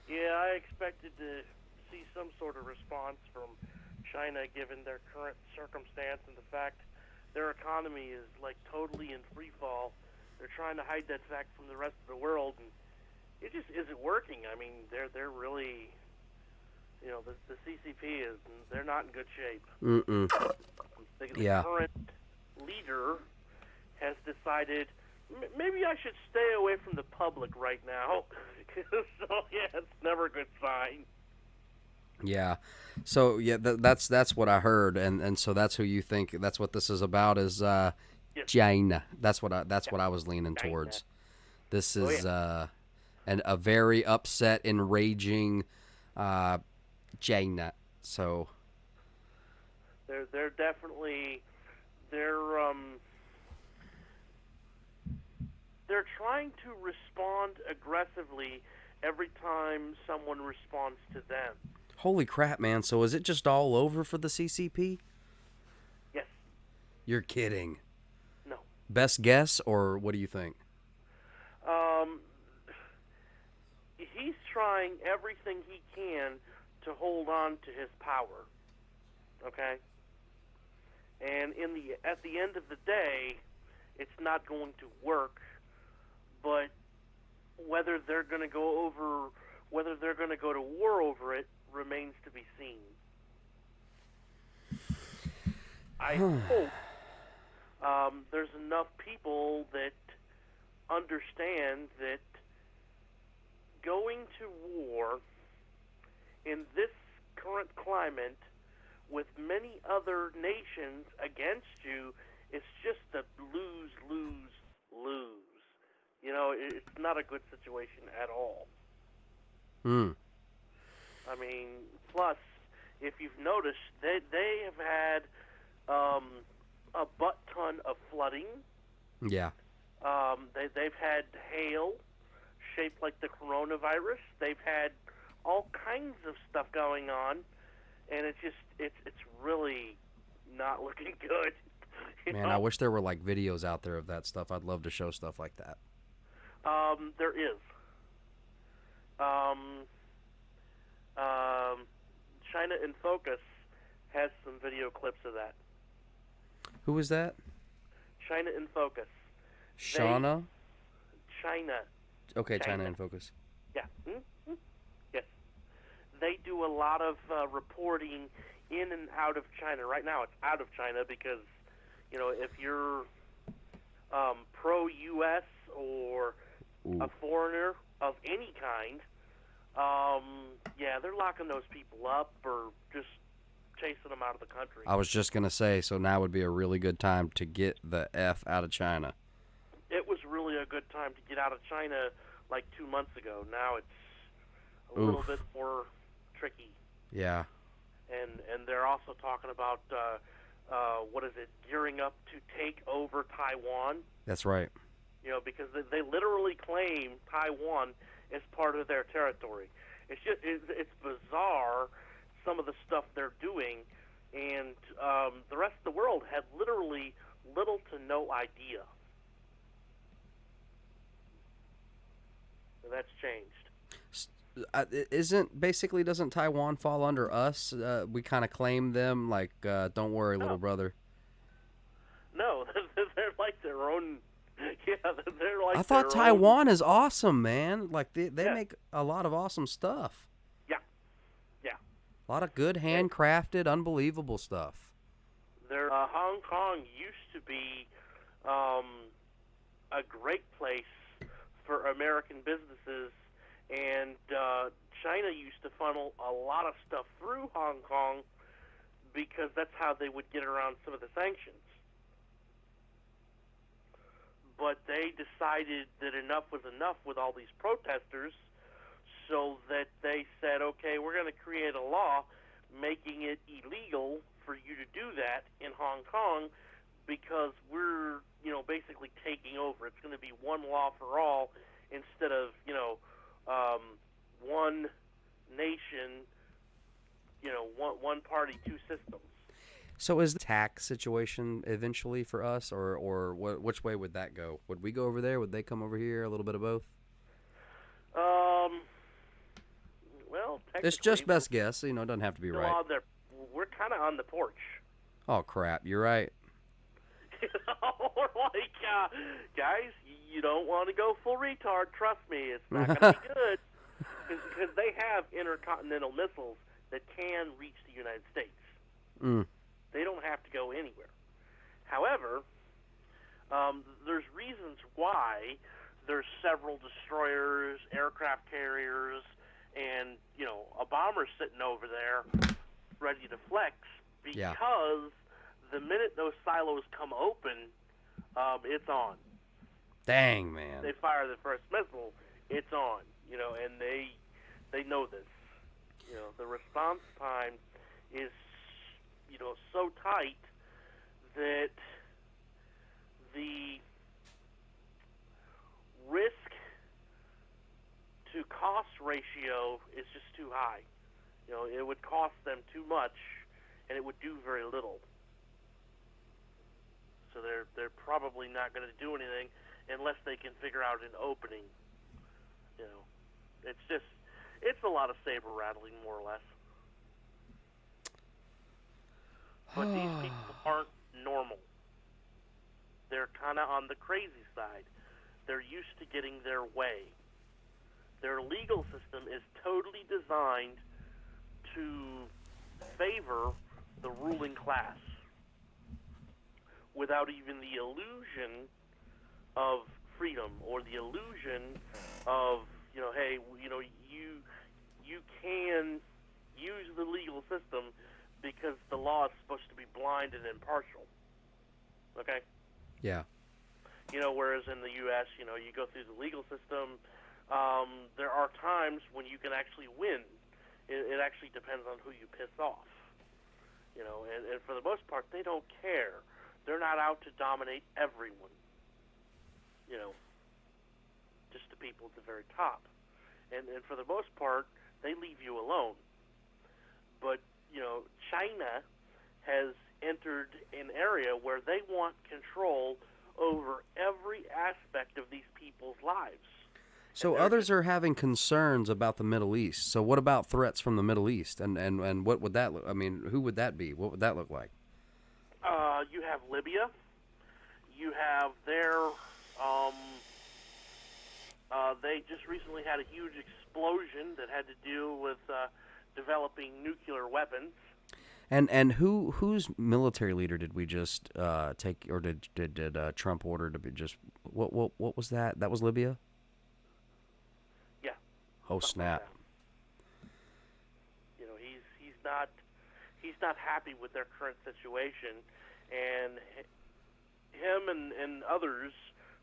Yeah, I expected to see some sort of response from China given their current circumstance and the fact their economy is like totally in free fall. They're trying to hide that fact from the rest of the world, and it just isn't working. I mean, they're really, you know, the CCP is, they're not in good shape. The current leader has decided maybe I should stay away from the public right now. So yeah, it's never a good sign. Yeah. So yeah, that's what I heard, and so that's who you think. That's what this is about. Is Yes. China. That's what I was leaning towards. This is a very upset, enraging China. So They're definitely they're trying to respond aggressively every time someone responds to them. holy crap, man! So is it just all over for the CCP? Yes. You're kidding. No. Best guess, or what do you think? He's trying everything he can to hold on to his power. Okay? And at the end of the day, it's not going to work. But whether they're going to go to war over it remains to be seen. I hope there's enough people that understand that going to war in this current climate with many other nations against you is just a lose, lose, lose. You know, it's not a good situation at all. I mean, plus, if you've noticed, they have had a butt ton of flooding. Yeah. They've had hail shaped like the coronavirus. They've had all kinds of stuff going on, and it's really not looking good. Man, I wish there were like videos out there of that stuff. I'd love to show stuff like that. There is. China in Focus has some video clips of that. Who was that? China in Focus. Shauna? China. Okay, China in Focus. Yeah. Mm-hmm. Yes. They do a lot of reporting in and out of China. Right now it's out of China because, you know, if you're pro-U.S. or a foreigner of any kind, yeah, they're locking those people up or just chasing them out of the country. I was just going to say, so now would be a really good time to get the F out of China. It was really a good time to get out of China like 2 months ago. Now it's a little bit more tricky. Yeah. And they're also talking about, what is it, gearing up to take over Taiwan. That's right. You know, because they literally claim Taiwan as part of their territory. It's just it's bizarre, some of the stuff they're doing, and the rest of the world had literally little to no idea. So that's changed. Doesn't Taiwan fall under us? We kind of claim them like, don't worry, little brother. No, they're like their own. Yeah, they're like. I thought their Taiwan is awesome, man. Like they make a lot of awesome stuff. Yeah, yeah. A lot of good handcrafted, unbelievable stuff. Hong Kong used to be a great place for American businesses, and China used to funnel a lot of stuff through Hong Kong because that's how they would get around some of the sanctions. But they decided that enough was enough with all these protesters, so that they said, okay, we're going to create a law making it illegal for you to do that in Hong Kong because we're, you know, basically taking over. It's going to be one law for all instead of, you know, one nation, you know, one party, two systems. So is the tax situation eventually for us, or which way would that go? Would we go over there? Would they come over here? A little bit of both? Well, it's just best guess. You know, it doesn't have to be right. We're kind of on the porch. Oh, crap. You're right. You know, we're like, guys, you don't want to go full retard. Trust me, it's not going to be good. Because they have intercontinental missiles that can reach the United States. They don't have to go anywhere. However, there's reasons why there's several destroyers, aircraft carriers, and, you know, a bomber sitting over there ready to flex because the minute those silos come open, it's on. Dang, man. They fire the first missile, it's on, you know, and they know this. You know, the response time is, you know, so tight that the risk to cost ratio is just too high. You know, it would cost them too much, and it would do very little. So they're probably not going to do anything unless they can figure out an opening. You know, it's a lot of saber rattling, more or less. But these people aren't normal. They're kind of on the crazy side. They're used to getting their way. Their legal system is totally designed to favor the ruling class without even the illusion of freedom or the illusion of, you know, hey, you know, you can use the legal system because the law is supposed to be blind and impartial. Okay? Yeah. You know, whereas in the U.S., you know, you go through the legal system, there are times when you can actually win. It actually depends on who you piss off. You know, and for the most part, they don't care. They're not out to dominate everyone. You know, just the people at the very top. And for the most part, they leave you alone. But, you know, China has entered an area where they want control over every aspect of these people's lives. So others are having concerns about the Middle East. So what about threats from the Middle East? And what would that look? I mean, who would that be? What would that look like? You have Libya. You have their. They just recently had a huge explosion that had to do with developing nuclear weapons. And whose military leader did we just take, or did Trump order to be just what was that? That was Libya? Yeah. Oh snap! You know, he's not happy with their current situation, and him and others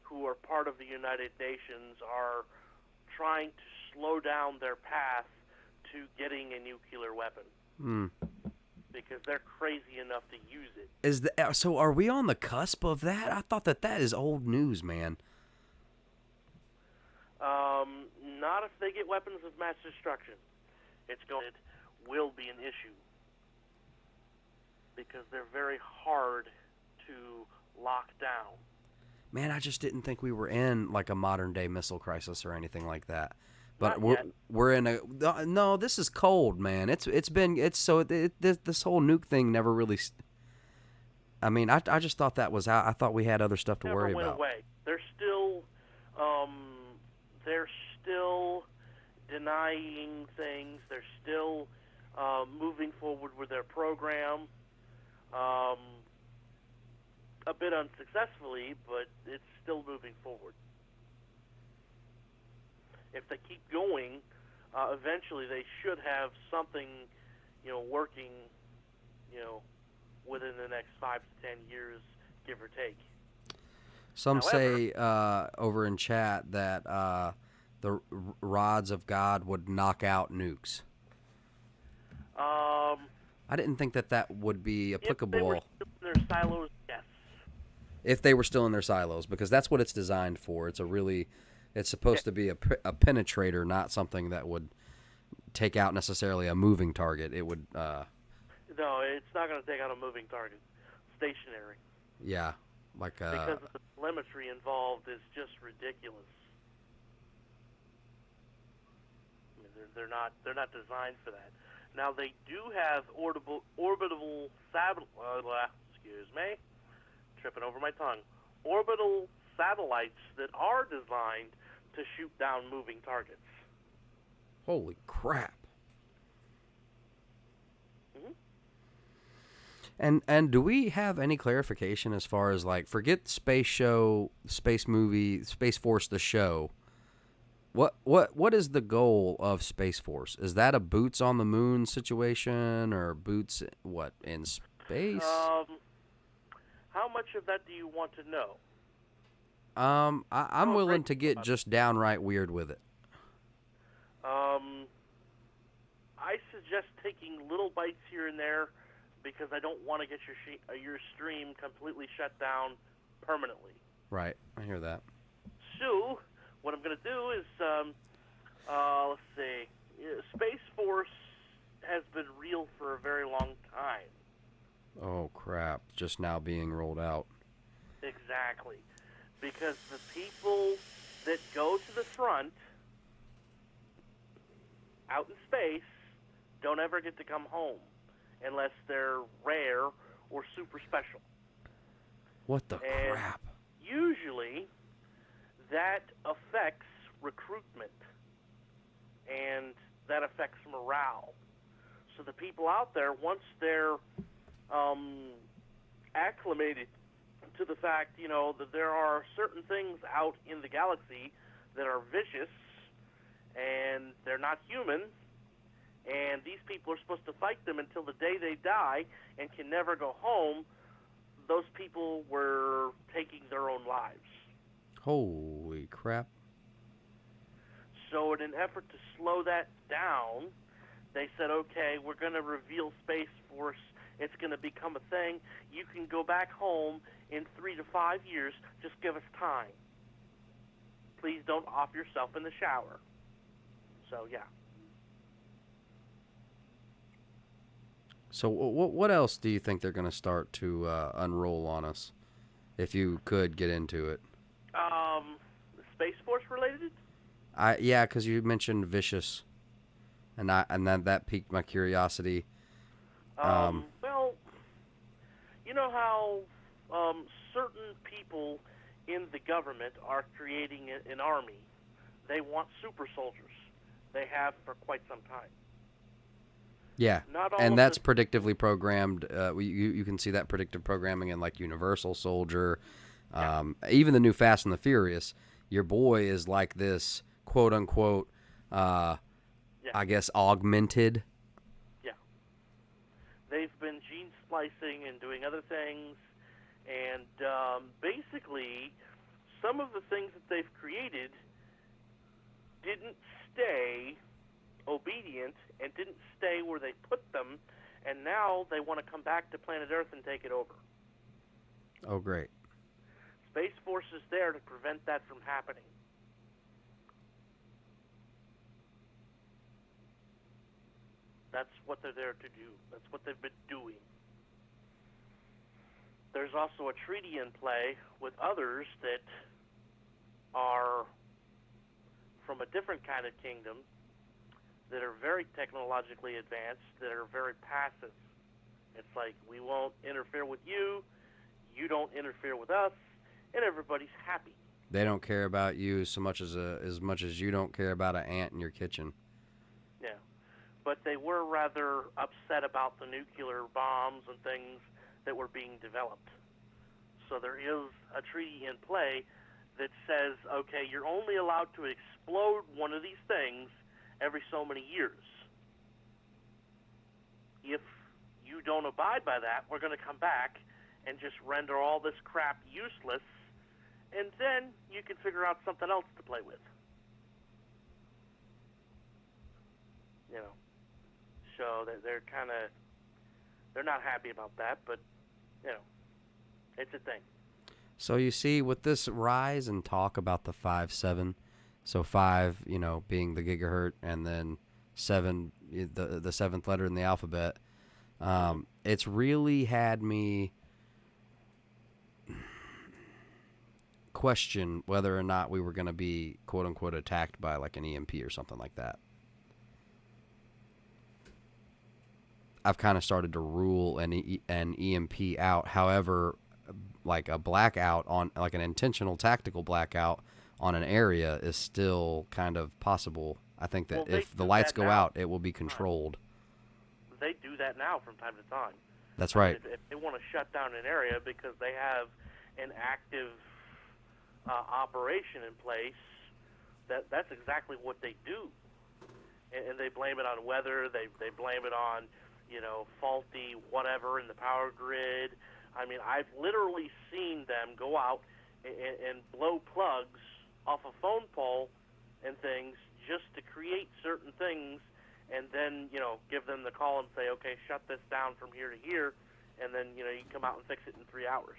who are part of the United Nations are trying to slow down their path to getting a nuclear weapon. Because they're crazy enough to use it. So are we on the cusp of that? I thought that is old news, man. Not if they get weapons of mass destruction. It will be an issue. Because they're very hard to lock down. Man, I just didn't think we were in like a modern day missile crisis or anything like that. But Not yet. we're in a no. This is cold, man. This whole nuke thing never really. I mean, I just thought that was out. I thought we had other stuff to worry went about. Away. They're still denying things. They're still moving forward with their program. A bit unsuccessfully, but it's still moving forward. If they keep going, eventually they should have something, working, within the next 5 to 10 years, give or take. Some However, say over in chat that the rods of God would knock out nukes. I didn't think that would be applicable. If they were still in their silos, yes. If they were still in their silos, because that's what it's designed for. It's supposed to be a penetrator, not something that would take out necessarily a moving target. It would. No, it's not going to take out a moving target. Stationary. Yeah, like. Because of the telemetry involved is just ridiculous. I mean, they're not designed for that. Now they do have orbital tripping over my tongue. Orbital satellites that are designed to shoot down moving targets. Holy crap! And do we have any clarification as far as like forget space show, space movie, Space Force the show? What is the goal of Space Force? Is that a boots on the moon situation or boots in space? How much of that do you want to know? I'm willing to get just downright weird with it. I suggest taking little bites here and there because I don't want to get your stream completely shut down permanently. Right, I hear that. So, what I'm going to do is, let's see, Space Force has been real for a very long time. Oh, crap. Just now being rolled out. Exactly. Because the people that go to the front out in space don't ever get to come home unless they're rare or super special. What the crap? Usually, that affects recruitment, and that affects morale. So the people out there, once they're acclimated to the fact, that there are certain things out in the galaxy that are vicious, and they're not human, and these people are supposed to fight them until the day they die and can never go home, those people were taking their own lives. Holy crap. So in an effort to slow that down, they said, okay, we're going to reveal Space Force. It's going to become a thing. You can go back home in 3 to 5 years. Just give us time. Please don't off yourself in the shower. So, yeah. So what else do you think they're going to start to unroll on us, if you could get into it? Space Force related? Yeah, because you mentioned Vicious, and that piqued my curiosity. Well, you know how certain people in the government are creating an army. They want super soldiers. They have for quite some time. Yeah, Not all and of that's the- predictively programmed. You can see that predictive programming in like Universal Soldier, even the new Fast and the Furious. Your boy is like this quote unquote, I guess augmented. Yeah. They've been gene splicing and doing other things, and basically, some of the things that they've created didn't stay obedient and didn't stay where they put them, and now they want to come back to planet Earth and take it over. Oh, great. Space Force is there to prevent that from happening. That's what they're there to do. That's what they've been doing. There's also a treaty in play with others that are from a different kind of kingdom, that are very technologically advanced, that are very passive. It's like, we won't interfere with you, you don't interfere with us, and everybody's happy. They don't care about you so much as you don't care about an ant in your kitchen. Yeah. But they were rather upset about the nuclear bombs and things that were being developed. So there is a treaty in play that says, okay, you're only allowed to explode one of these things every so many years. If you don't abide by that, we're going to come back and just render all this crap useless, and then you can figure out something else to play with. You know, so they're not happy about that, but, you know, it's a thing. So you see, with this rise and talk about the 5-7, so 5, being the gigahertz, and then 7, the seventh letter in the alphabet, it's really had me question whether or not we were going to be quote unquote attacked by like an EMP or something like that. I've kind of started to rule an EMP out. However, like a blackout on like an intentional tactical blackout on an area is still kind of possible. I think that if the lights go out, it will be controlled. They do that now from time to time. That's right. If they want to shut down an area because they have an active operation in place, that's exactly what they do. And they blame it on weather. They blame it on, faulty whatever in the power grid. I mean, I've literally seen them go out and blow plugs off a phone pole and things just to create certain things, and then, give them the call and say, okay, shut this down from here to here, and then, you can come out and fix it in 3 hours.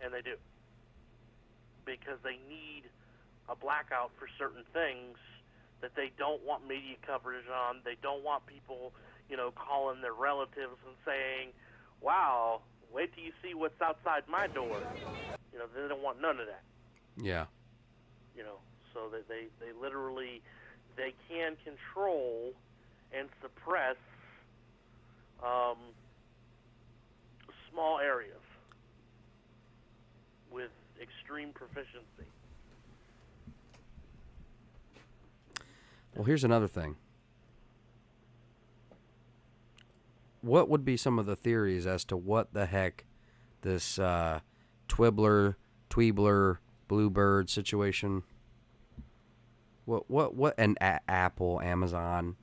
And they do. Because they need a blackout for certain things that they don't want media coverage on. They don't want people, calling their relatives and saying, wow, wait till you see what's outside my door. They don't want none of that. Yeah. So that they literally, they can control and suppress small areas with extreme proficiency. Well, here's another thing. What would be some of the theories as to what the heck this Tweebler, Bluebird situation? What and Apple, Amazon,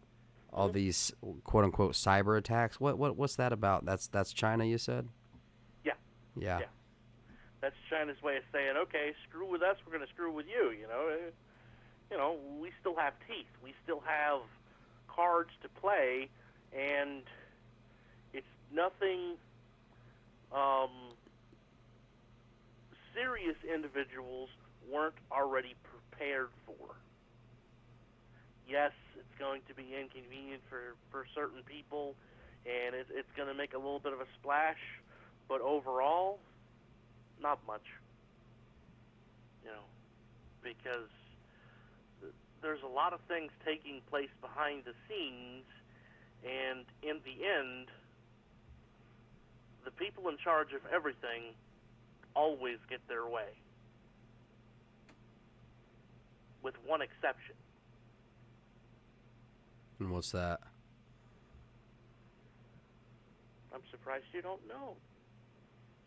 all these quote unquote cyber attacks. What's that about? That's China, you said? Yeah. Yeah. That's China's way of saying, okay, screw with us, we're going to screw with you. We still have teeth. We still have cards to play, and it's nothing serious individuals weren't already prepared for. Yes, it's going to be inconvenient for certain people, and it's going to make a little bit of a splash, but overall, not much. Because there's a lot of things taking place behind the scenes, and in the end, the people in charge of everything always get their way, with one exception. And what's that? I'm surprised you don't know.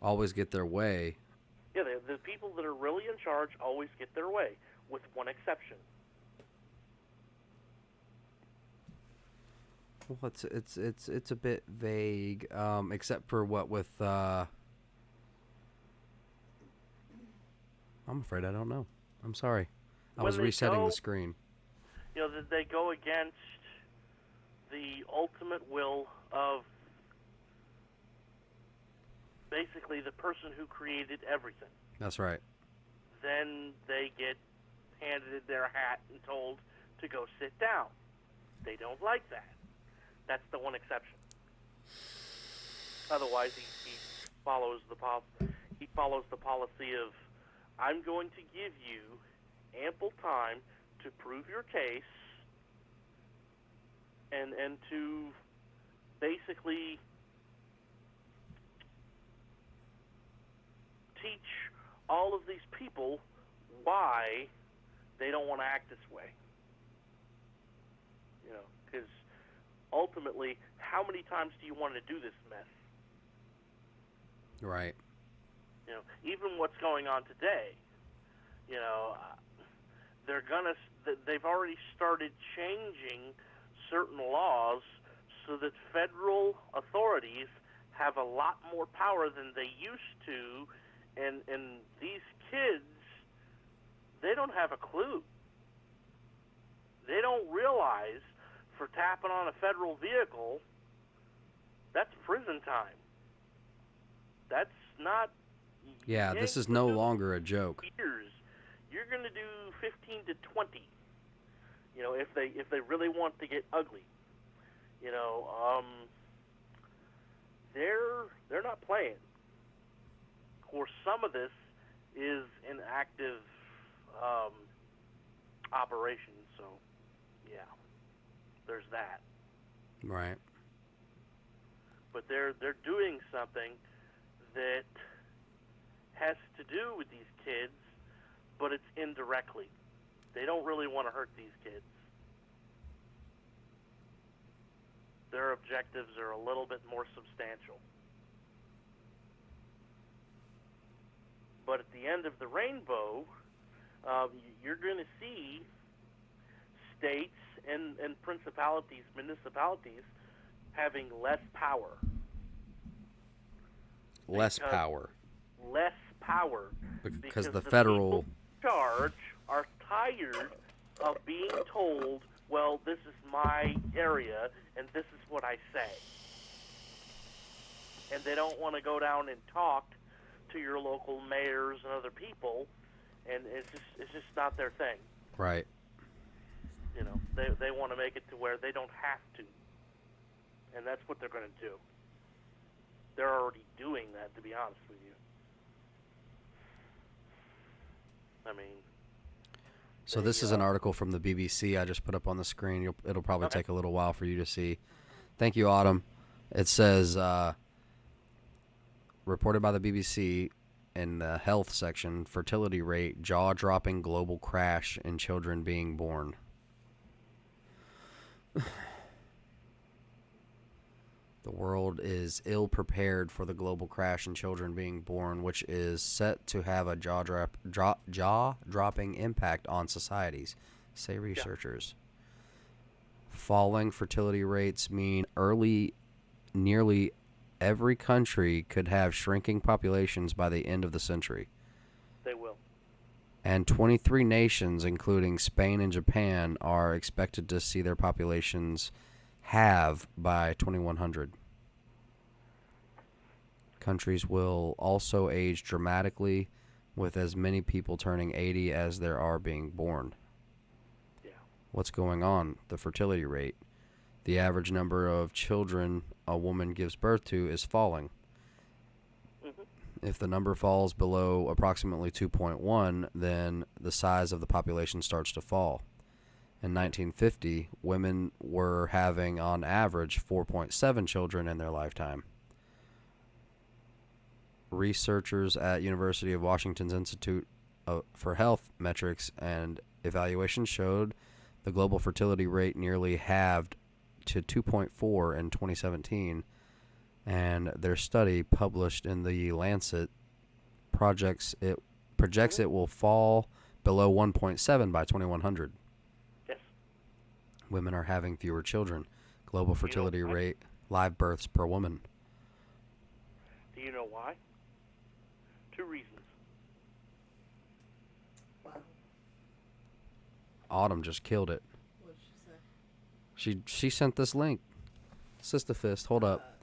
Always get their way. Yeah, the people that are really in charge always get their way, with one exception. Well, it's a bit vague, except for what with. I'm afraid I don't know. I'm sorry. I was resetting the screen. You know, that they go against the ultimate will of basically the person who created everything. That's right. Then they get handed their hat and told to go sit down. They don't like that. That's the one exception. Otherwise, he follows the policy of, I'm going to give you ample time to prove your case and to basically teach all of these people why they don't want to act this way. You know, because ultimately, how many times do you want to do this mess? Right. You know, even what's going on today, you know, they've already started changing certain laws so that federal authorities have a lot more power than they used to, and these kids, they don't have a clue. They don't realize for tapping on a federal vehicle, that's prison time. That's not... Yeah, this is no longer a joke. Years. You're going to do 15 to 20. You know, if they really want to get ugly. You know, they're not playing. Of course, some of this is an active operation, so yeah, there's that. Right. But they're doing something that has to do with these kids, but it's indirectly. They don't really want to hurt these kids. Their objectives are a little bit more substantial. But at the end of the rainbow, you're going to see states and principalities, municipalities, having less power. Less power. Less power. Because the federal... people in charge are tired of being told, well, this is my area, and this is what I say. And they don't want to go down and talk to your local mayors and other people, and it's just not their thing. Right. You know, they want to make it to where they don't have to. And that's what they're going to do. They're already doing that, to be honest with you. I mean... So this is an article from the BBC I just put up on the screen. It'll probably take a little while for you to see. Thank you, Autumn. It says, reported by the BBC in the health section, fertility rate, jaw-dropping global crash in children being born. The world is ill-prepared for the global crash in children being born, which is set to have a jaw-dropping impact on societies, say researchers. Yeah. Falling fertility rates mean nearly every country could have shrinking populations by the end of the century. They will. And 23 nations, including Spain and Japan, are expected to see their populations halve by 2100. Countries will also age dramatically, with as many people turning 80 as there are being born. Yeah. What's going on? The fertility rate. The average number of children a woman gives birth to is falling. Mm-hmm. If the number falls below approximately 2.1, then the size of the population starts to fall. In 1950, women were having, on average, 4.7 children in their lifetime. Researchers at University of Washington's Institute for Health Metrics and Evaluation showed the global fertility rate nearly halved to 2.4 in 2017, and their study, published in the Lancet, projects it will fall below 1.7 by 2100. Yes. Women are having fewer children. Global fertility rate, live births per woman. Do you know why? 2 reasons. Autumn just killed it. What did she say? She sent this link. Sister Fist, hold up.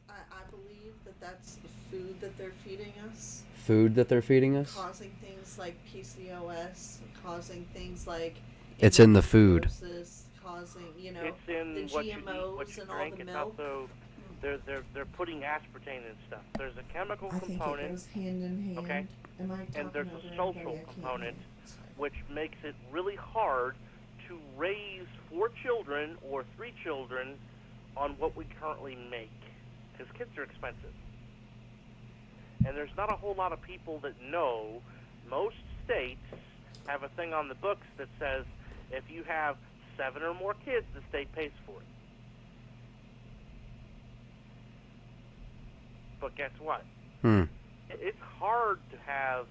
I believe that's the food that they're feeding us. Food that they're feeding us? Causing things like PCOS, causing things like It's in the food. Causing, it's in the what GMOs you and all drink. the It's milk. also they're putting aspartame and stuff. There's a chemical I think component. it goes hand in hand. Okay. Am I And there's talking a over social everybody? I can't component, hear. which makes it really hard to raise 4 children or 3 children on what we currently make, because kids are expensive. And there's not a whole lot of people that know. Most states have a thing on the books that says if you have 7 or more kids, the state pays for it. But guess what? It's hard to have,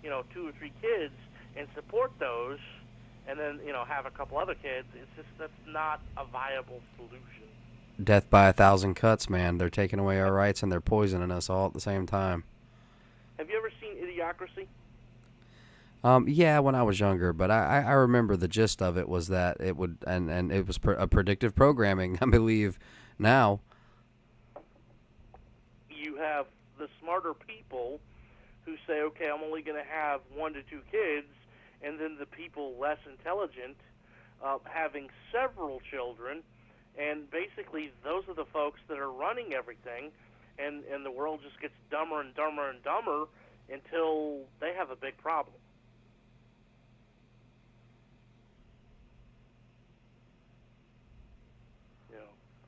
2 or 3 kids and support those, and then, have a couple other kids. It's just, that's not a viable solution. Death by 1,000 cuts, man. They're taking away our rights and they're poisoning us all at the same time. Have you ever seen Idiocracy? Yeah, when I was younger, but I remember the gist of it was that it would, and it was a predictive programming, I believe, now. You have the smarter people who say, okay, I'm only going to have 1 to 2 kids, and then the people less intelligent having several children, and basically those are the folks that are running everything, and the world just gets dumber and dumber and dumber until they have a big problem.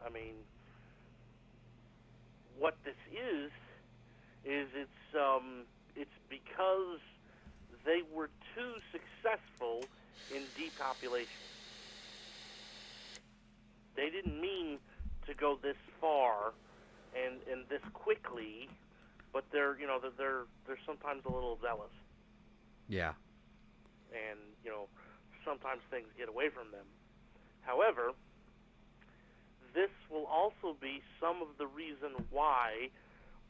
I mean, what this is it's because they were too successful in depopulation. They didn't mean to go this far and this quickly, but they're sometimes a little zealous. Yeah. And sometimes things get away from them. However, this will also be some of the reason why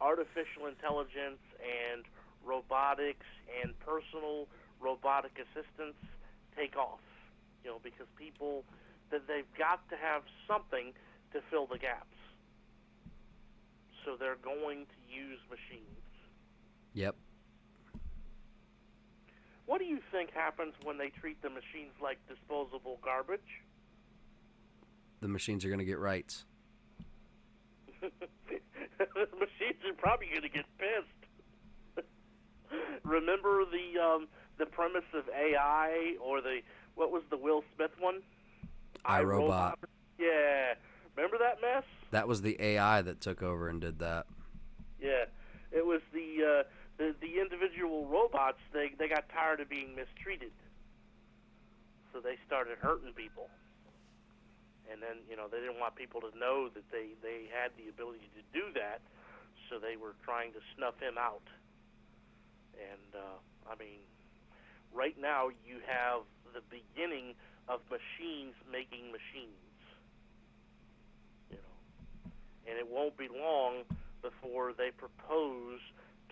artificial intelligence and robotics and personal robotic assistants take off. Because people, that they've got to have something to fill the gaps. So they're going to use machines. Yep. What do you think happens when they treat the machines like disposable garbage? The machines are going to get rights. The machines are probably going to get pissed. Remember the premise of AI, or what was the Will Smith one? iRobot. Yeah. Remember that mess? That was the AI that took over and did that. Yeah. It was the individual robots. They got tired of being mistreated, so they started hurting people. And then, they didn't want people to know that they had the ability to do that, so they were trying to snuff him out. And, right now you have the beginning of machines making machines. And it won't be long before they propose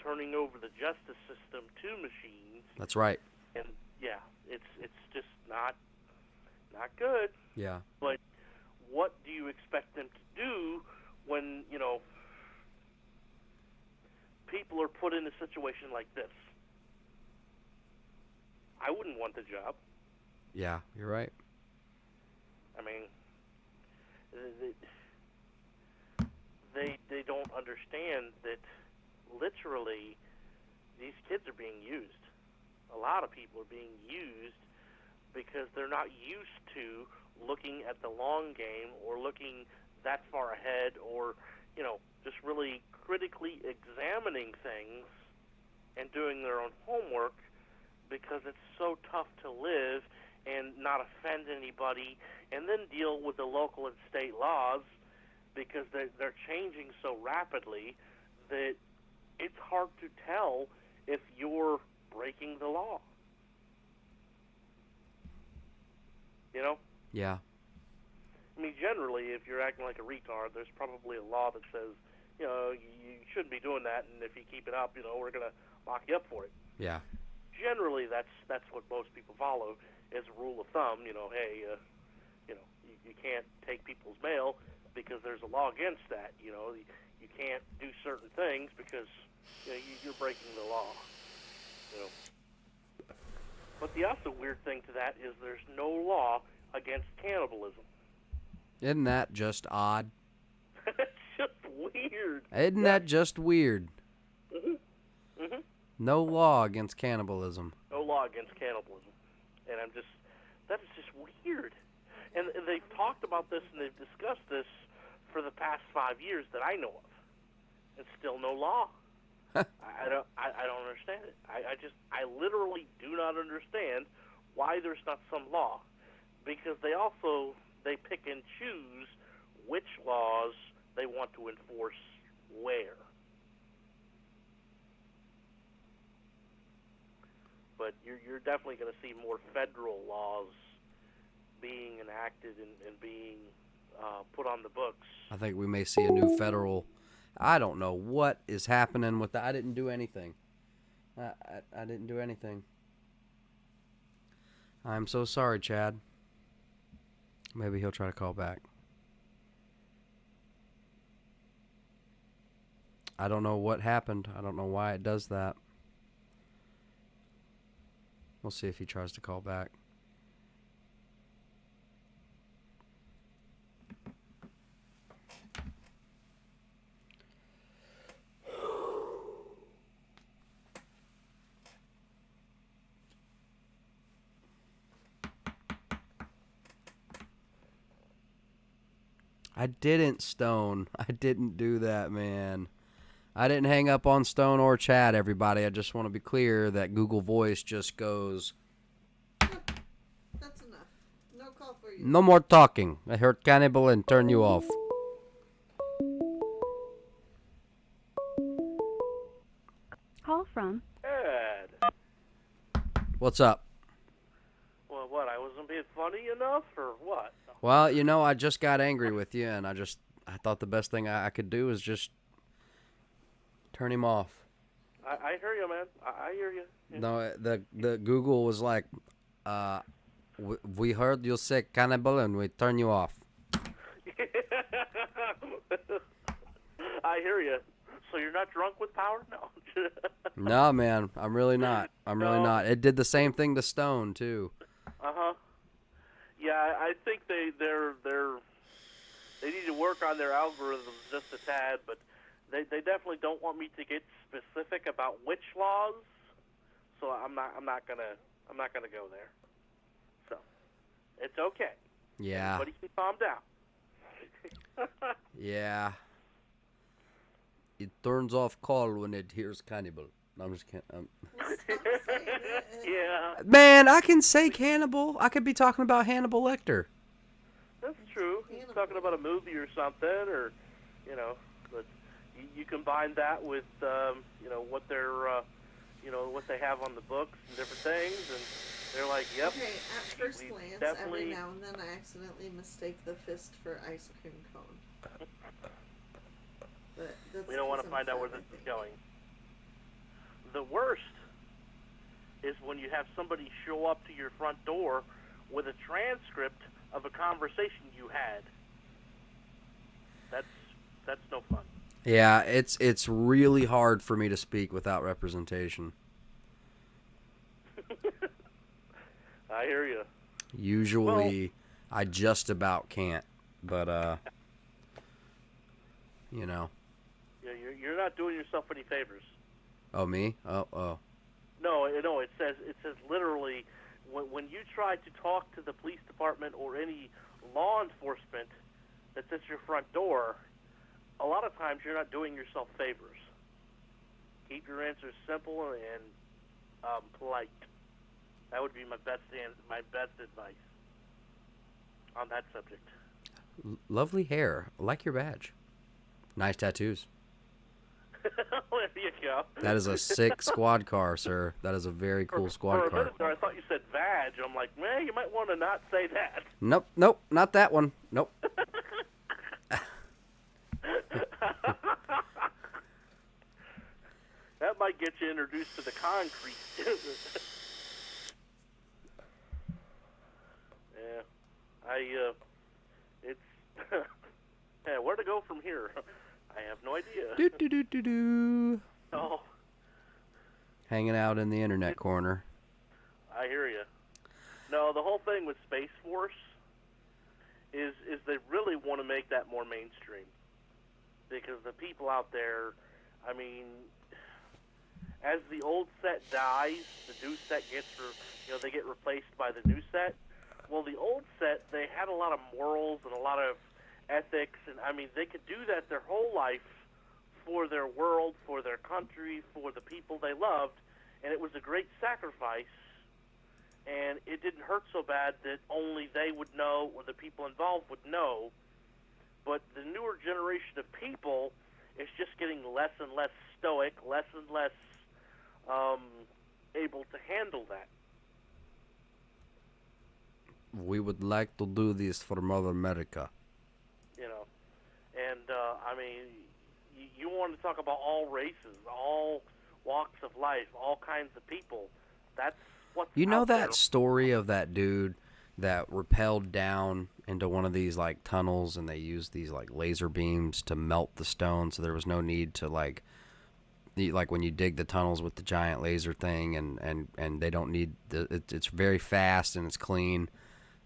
turning over the justice system to machines. That's right. And, yeah, it's just not good. Yeah. But what do you expect them to do when, people are put in a situation like this? I wouldn't want the job. Yeah, you're right. I mean, they don't understand that literally these kids are being used. A lot of people are being used because they're not used to looking at the long game or looking that far ahead or, just really critically examining things and doing their own homework, because it's so tough to live and not offend anybody and then deal with the local and state laws, because they're changing so rapidly that it's hard to tell if you're breaking the law. Yeah. I mean, generally, if you're acting like a retard, there's probably a law that says, you shouldn't be doing that, and if you keep it up, we're going to lock you up for it. Yeah. Generally, that's what most people follow as a rule of thumb. Hey, you can't take people's mail because there's a law against that. You can't do certain things because you're breaking the law. But the also weird thing to that is there's no law against cannibalism. Isn't that just odd? It's just weird. Isn't that just weird? Mhm. Mhm. No law against cannibalism. No law against cannibalism, and that is just weird. And they've talked about this and they've discussed this for the past 5 years that I know of, and still no law. I don't understand it. I literally do not understand why there's not some law, because they pick and choose which laws they want to enforce where. But you're definitely going to see more federal laws being enacted and being put on the books. I think we may see a new federal. I don't know what is happening with that. I didn't do anything. I didn't do anything. I'm so sorry, Chad. Maybe he'll try to call back. I don't know what happened. I don't know why it does that. We'll see if he tries to call back. I didn't, Stone. I didn't do that, man. I didn't hang up on Stone or Chad, everybody. I just want to be clear that Google Voice just goes... That's enough. No call for you. No more talking. I heard cannibal and turn you off. Call from. Ed. What's up? Well, what? I wasn't being funny enough, or what? Well, I just got angry with you, and I thought the best thing I could do is just turn him off. I hear you, man. I hear you. Yeah. No, the Google was like, we heard you say cannibal, and we turn you off. I hear you. So you're not drunk with power? No. No, man, I'm really not. Really not. It did the same thing to Stone too. Yeah, I think they need to work on their algorithms just a tad, but they definitely don't want me to get specific about which laws. So I'm not gonna go there. So it's okay. Yeah. Everybody can calm down. Yeah. It turns off call when it hears cannibal. No, I'm just kidding. Yeah. Man, I can say cannibal. I could be talking about Hannibal Lecter. That's true. You're talking about a movie or something, or but you combine that with what they're what they have on the books and different things, and they're like, yep. Okay, at first glance, every now and then I accidentally mistake the fist for ice cream cone. But we don't want to find out where this is going. The worst is when you have somebody show up to your front door with a transcript of a conversation you had. That's no fun. Yeah, it's really hard for me to speak without representation. I hear you. Usually, I just about can't, but Yeah, you're not doing yourself any favors. Oh, me? Oh. No, it says literally when you try to talk to the police department or any law enforcement that's at your front door, a lot of times you're not doing yourself favors. Keep your answers simple and polite. That would be my best advice on that subject. Lovely hair. I like your badge. Nice tattoos. There you go. That is a sick squad car, sir. That is a very cool squad For a car. minute there, I thought you said badge. I'm like, man, you might want to not say that. Nope, not that one. Nope. That might get you introduced to the concrete. Yeah, it's yeah. Where to go from here? I have no idea. Do. Oh, Hanging out in the internet corner. I hear you. No, the whole thing with Space Force is they really want to make that more mainstream, because the people out there, I mean, as the old set dies, the new set they get replaced by the new set. Well, the old set, they had a lot of morals and a lot of ethics, and I mean, they could do that their whole life for their world, for their country, for the people they loved, and it was a great sacrifice, and it didn't hurt so bad that only they would know or the people involved would know. But the newer generation of people is just getting less and less stoic, less and less able to handle that. We would like to do this for Mother America. You know, and I mean, you want to talk about all races, all walks of life, all kinds of people. That's what's You know out that there. story of that dude that rappelled down into one of these like tunnels, and they used these like laser beams to melt the stone, so there was no need to like when you dig the tunnels with the giant laser thing, and they don't need it's very fast and it's clean.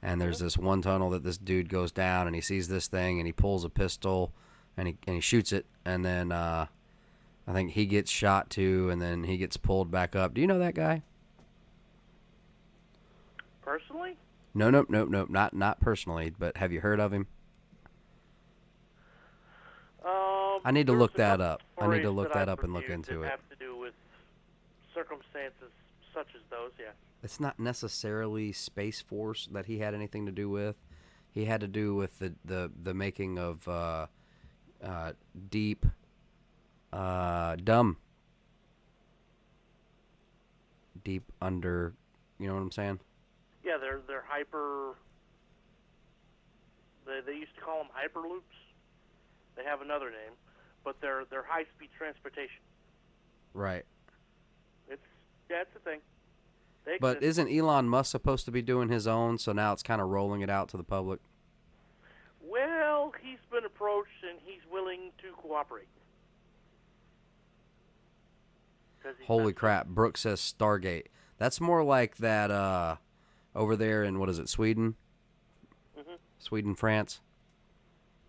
And there's this one tunnel that this dude goes down, and he sees this thing, and he pulls a pistol, and he shoots it, and then I think he gets shot too, and then he gets pulled back up. Do you know that guy? Personally? No, not personally, but have you heard of him? I need to look that up. I need to look that up and look into it. Have to do with circumstances such as those, yeah. It's not necessarily Space Force that he had anything to do with. He had to do with the making of Deep Dumb. Deep Under, you know what I'm saying? Yeah, they're hyper. They used to call them hyperloops. They have another name, but they're high-speed transportation. Right. It's a thing. But isn't Elon Musk supposed to be doing his own, so now it's kind of rolling it out to the public? Well, he's been approached, and he's willing to cooperate. Holy crap, Brooke says Stargate. That's more like that over there in, what is it, Sweden? Mm-hmm. Sweden, France?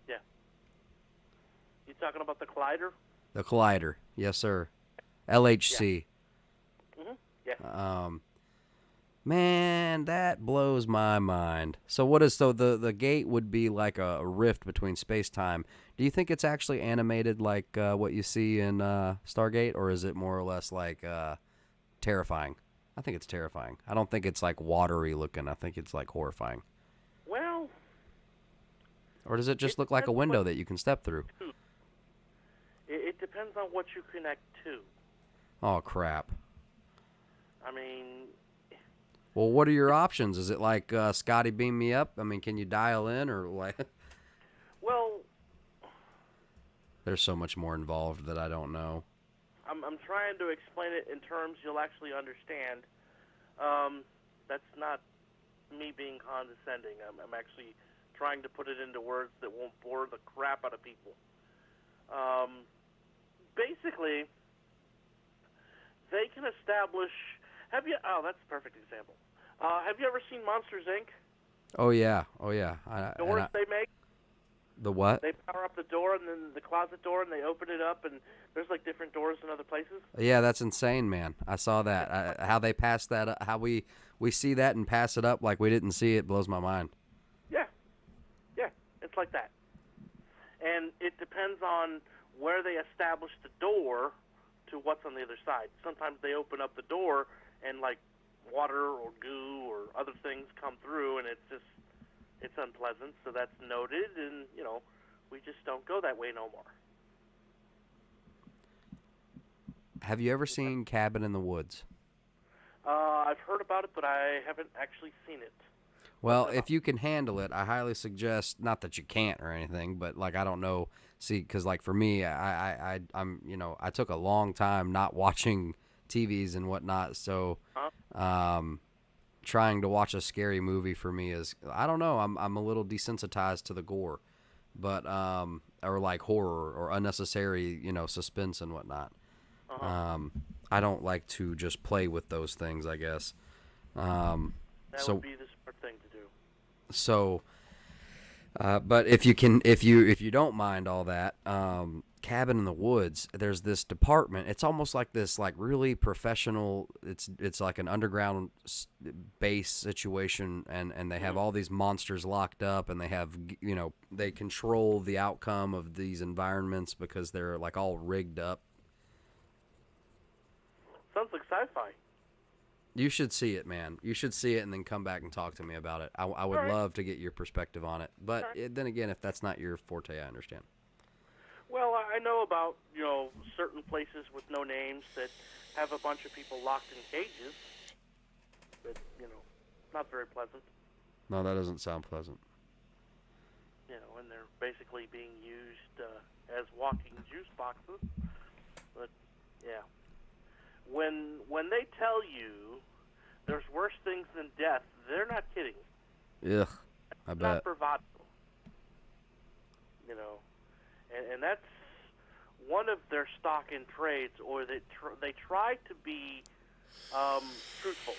Yeah. You talking about the Collider? The Collider, yes, sir. LHC. Yeah. Mm-hmm. Yeah. Man, that blows my mind. So the gate would be like a rift between space-time. Do you think it's actually animated like what you see in Stargate, or is it more or less like terrifying? I think it's terrifying. I don't think it's like watery looking. I think it's like horrifying. Well, or does it just look like a window that you can step through? It depends on what you connect to. Oh, crap. I mean... Well, what are your options? Is it like Scotty beam me up? I mean, can you dial in or what? Well... There's so much more involved that I don't know. I'm trying to explain it in terms you'll actually understand. That's not me being condescending. I'm actually trying to put it into words that won't bore the crap out of people. Basically, they can establish... Oh, that's a perfect example. Have you ever seen Monsters, Inc.? Oh, yeah. The worst they make? The what? They power up the door and then the closet door, and they open it up, and there's like different doors in other places. Yeah, that's insane, man. I saw that. How they pass that up, how we see that and pass it up like we didn't see it blows my mind. Yeah, it's like that. And it depends on where they establish the door to what's on the other side. Sometimes they open up the door and like water or goo or other things come through, and it's unpleasant. So that's noted, and we just don't go that way no more. Have you ever seen Cabin in the Woods? I've heard about it, but I haven't actually seen it. Well, if you can handle it, I highly suggest, not that you can't or anything, but like, I don't know, see, because like for me, I'm, I took a long time not watching TVs and whatnot, so trying to watch a scary movie for me is, I don't know, I'm a little desensitized to the gore, but, or like horror or unnecessary, suspense and whatnot. I don't like to just play with those things, I guess. That would be the smart thing to do. So, but if you don't mind all that, Cabin in the Woods, there's this department. It's almost like this, like really professional. It's like an underground base situation, and they have all these monsters locked up, and they have they control the outcome of these environments because they're like all rigged up. Sounds like sci-fi. You should see it, man. You should see it and then come back and talk to me about it. I would love to get your perspective on it. But then again, if that's not your forte, I understand. Well, I know about, certain places with no names that have a bunch of people locked in cages. But, not very pleasant. No, that doesn't sound pleasant. And they're basically being used as walking juice boxes. But, yeah. When they tell you there's worse things than death, they're not kidding. Ugh, I bet. Not bravado. And that's one of their stock in trades, or they try to be truthful.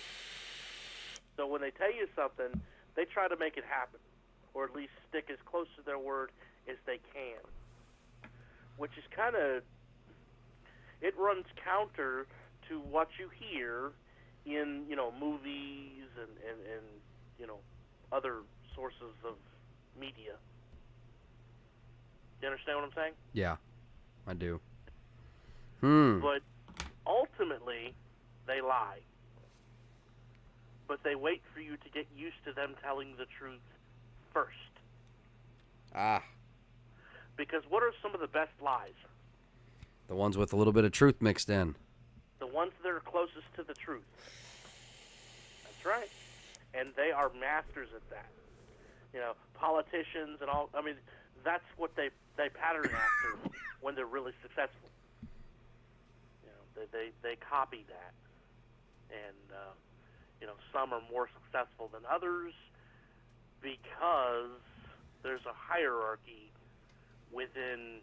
So when they tell you something, they try to make it happen, or at least stick as close to their word as they can. Which is kind of, it runs counter to what you hear in, movies and other sources of media. You understand what I'm saying? Yeah, I do. But ultimately, they lie. But they wait for you to get used to them telling the truth first. Because what are some of the best lies? The ones with a little bit of truth mixed in. The ones that are closest to the truth. That's right. And they are masters at that. Politicians and all, that's what they pattern after when they're really successful. They copy that. And, some are more successful than others because there's a hierarchy within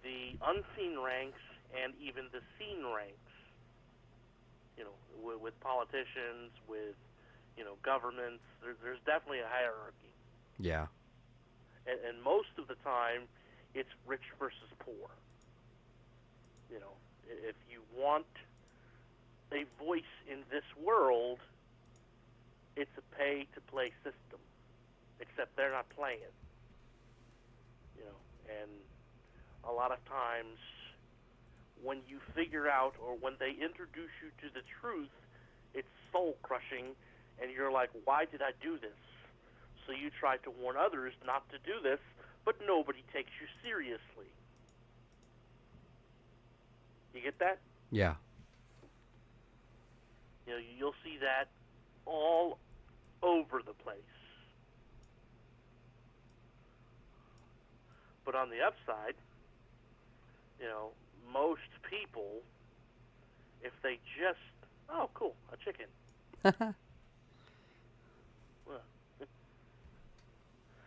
the unseen ranks and even the seen ranks. With politicians, with, governments, there's definitely a hierarchy. Yeah. And most of the time, it's rich versus poor. If you want a voice in this world, it's a pay-to-play system, except they're not playing. And a lot of times, when you figure out, or when they introduce you to the truth, it's soul-crushing, and you're like, why did I do this? So you try to warn others not to do this, but nobody takes you seriously. You get that? Yeah. You'll see that all over the place. But on the upside, most people, if they just, oh, cool, a chicken. Well,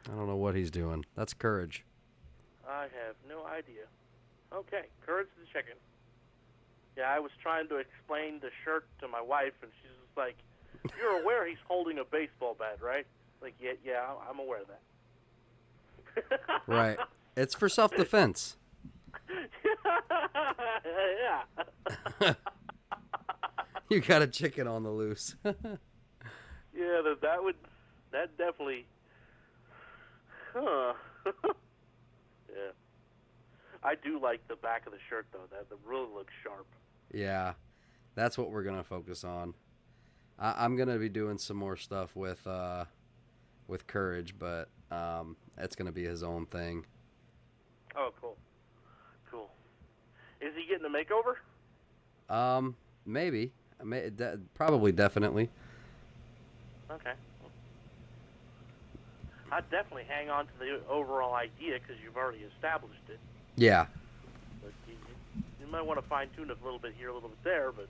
I don't know what he's doing. That's Courage. I have no idea. Okay, Courage the chicken. Yeah, I was trying to explain the shirt to my wife, and she's just like, you're aware he's holding a baseball bat, right? Like, yeah, I'm aware of that. Right. It's for self-defense. Yeah. You got a chicken on the loose. Yeah, that definitely, huh. Yeah. I do like the back of the shirt, though. That really looks sharp. Yeah, that's what we're going to focus on. I'm going to be doing some more stuff with Courage, but it's going to be his own thing. Oh, cool. Cool. Is he getting a makeover? Maybe. Probably, definitely. Okay. I'd definitely hang on to the overall idea because you've already established it. Yeah. But you might want to fine tune it a little bit here, a little bit there. But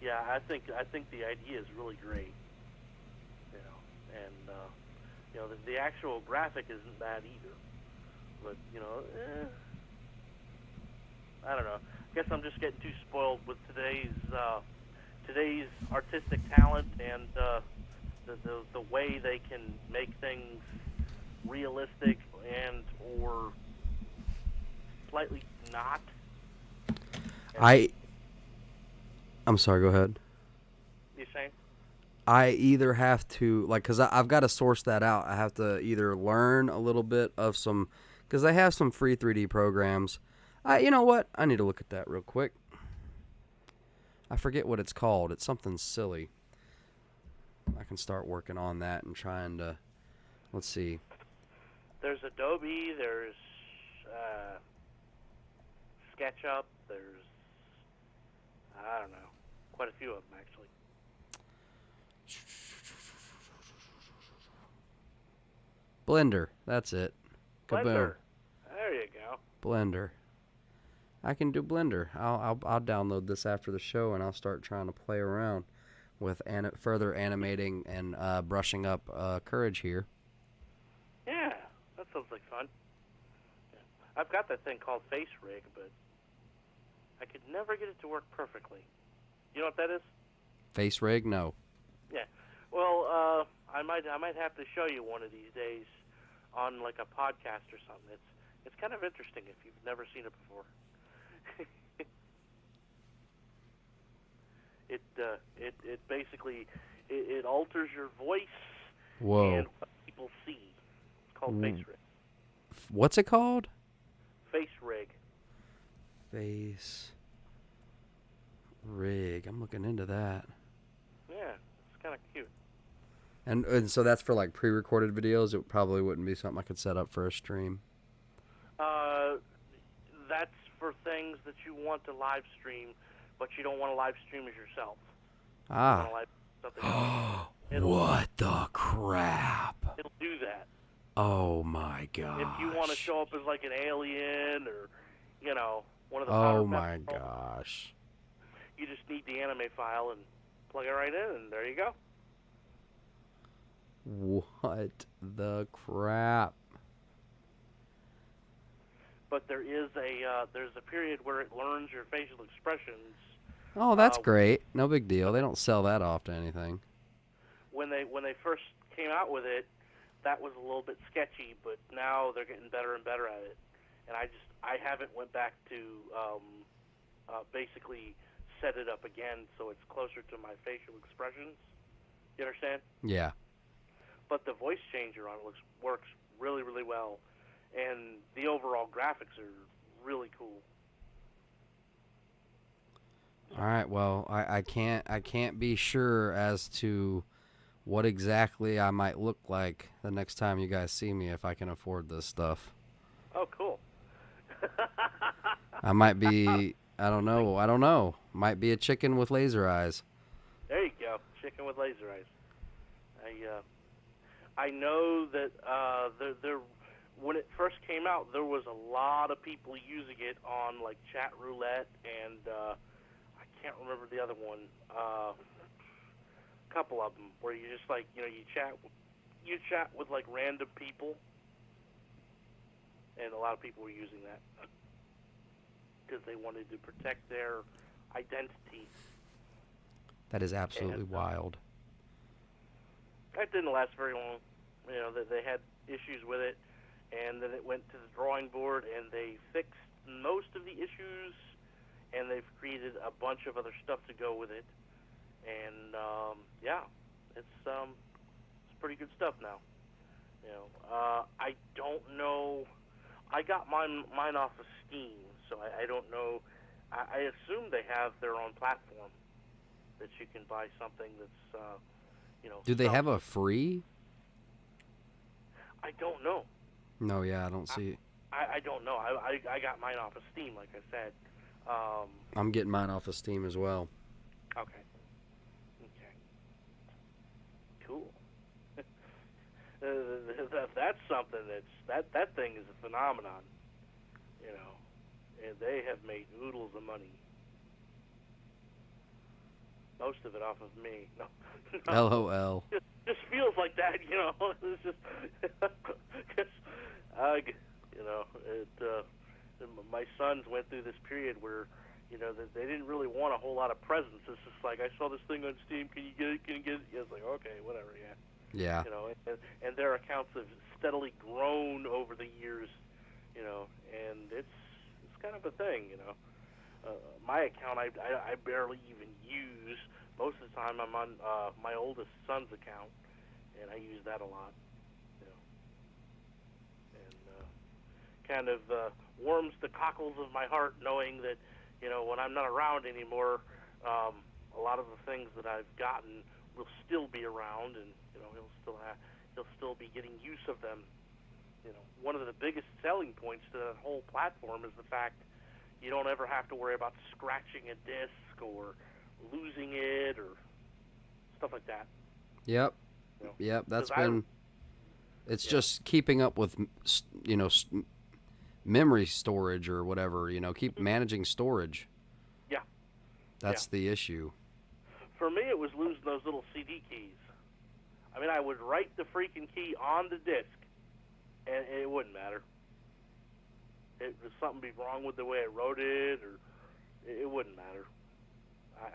yeah, I think the idea is really great. You know, and the actual graphic isn't bad either. But I don't know. I guess I'm just getting too spoiled with today's artistic talent and the way they can make things realistic and or slightly not. I'm sorry, go ahead. You saying? I either have to, because I've got to source that out. I have to either learn a little bit of some, because they have some free 3D programs. You know what? I need to look at that real quick. I forget what it's called. It's something silly. I can start working on that and trying to, let's see. There's Adobe, there's SketchUp, there's, I don't know, quite a few of them actually. Blender, that's it. Kaboom. Blender. There you go. Blender. I can do Blender. I'll download this after the show and I'll start trying to play around with further animating and brushing up Courage here. Yeah, that sounds like fun. Yeah. I've got that thing called Face Rig, but I could never get it to work perfectly. You know what that is? Face Rig? No. Yeah. Well, I might have to show you one of these days on like a podcast or something. It's kind of interesting if you've never seen it before. It basically it alters your voice. Whoa. And what people see. It's called Face Rig. What's it called? Face Rig. Face Rig. I'm looking into that. Yeah, it's kind of cute. And so that's for like pre-recorded videos. It probably wouldn't be something I could set up for a stream. That's for things that you want to live stream, but you don't want to live stream as yourself. Ah. You want to live something What the crap? It'll do that. Oh my god. If you want to show up as like an alien or, one of the Oh Power my Patrol, gosh. you just need the anime file and plug it right in, and there you go. What the crap? But there's a period where it learns your facial expressions. Oh, that's great. No big deal. They don't sell that off to anything. When they first came out with it, that was a little bit sketchy, but now they're getting better and better at it. And I haven't went back to basically set it up again so it's closer to my facial expressions. You understand? Yeah. But the voice changer on it works really, really well, and the overall graphics are really cool. All right. Well, I can't be sure as to what exactly I might look like the next time you guys see me if I can afford this stuff. Oh, cool. I might be. I don't know. Might be a chicken with laser eyes. There you go, chicken with laser eyes. I know that there when it first came out, there was a lot of people using it on like chat roulette and I can't remember the other one. A couple of them where you just like you chat with like random people, and a lot of people were using that because they wanted to protect their identity. That is absolutely wild. That didn't last very long. They had issues with it, and then it went to the drawing board, and they fixed most of the issues, and they've created a bunch of other stuff to go with it. And yeah, it's pretty good stuff now. You know, I don't know. I got mine off of Steam, so I don't know. I assume they have their own platform that you can buy something that's, you know. Do they have a free? I don't know. No, yeah, I don't see it. I don't know. I got mine off of Steam, like I said. I'm getting mine off of Steam as well. Okay. Cool. That's something that thing is a phenomenon, you know, and they have made oodles of money. Most of it off of me. No. LOL. Just feels like that, you know. It's just, you know, my sons went through this period where, you know, they didn't really want a whole lot of presents. It's just like, I saw this thing on Steam. Can you get it? Can you get it? Yeah, it's like, okay, whatever, yeah. Yeah. You know, and their accounts have steadily grown over the years, you know, and it's kind of a thing, you know. My account I barely even use. Most of the time I'm on my oldest son's account, and I use that a lot, you know. And kind of warms the cockles of my heart knowing that, you know, when I'm not around anymore, a lot of the things that I've gotten will still be around, and, you know, he'll still be getting use of them. You know, one of the biggest selling points to that whole platform is the fact you don't ever have to worry about scratching a disc or losing it or stuff like that. Yep. You know, yep, that's 'cause been... It's just keeping up with, you know, memory storage or whatever, you know, keep managing storage. Yeah. That's the issue. For me, it was losing those little CD keys. I mean, I would write the freaking key on the disc, and it wouldn't matter. It was something be wrong with the way I wrote it, or it wouldn't matter.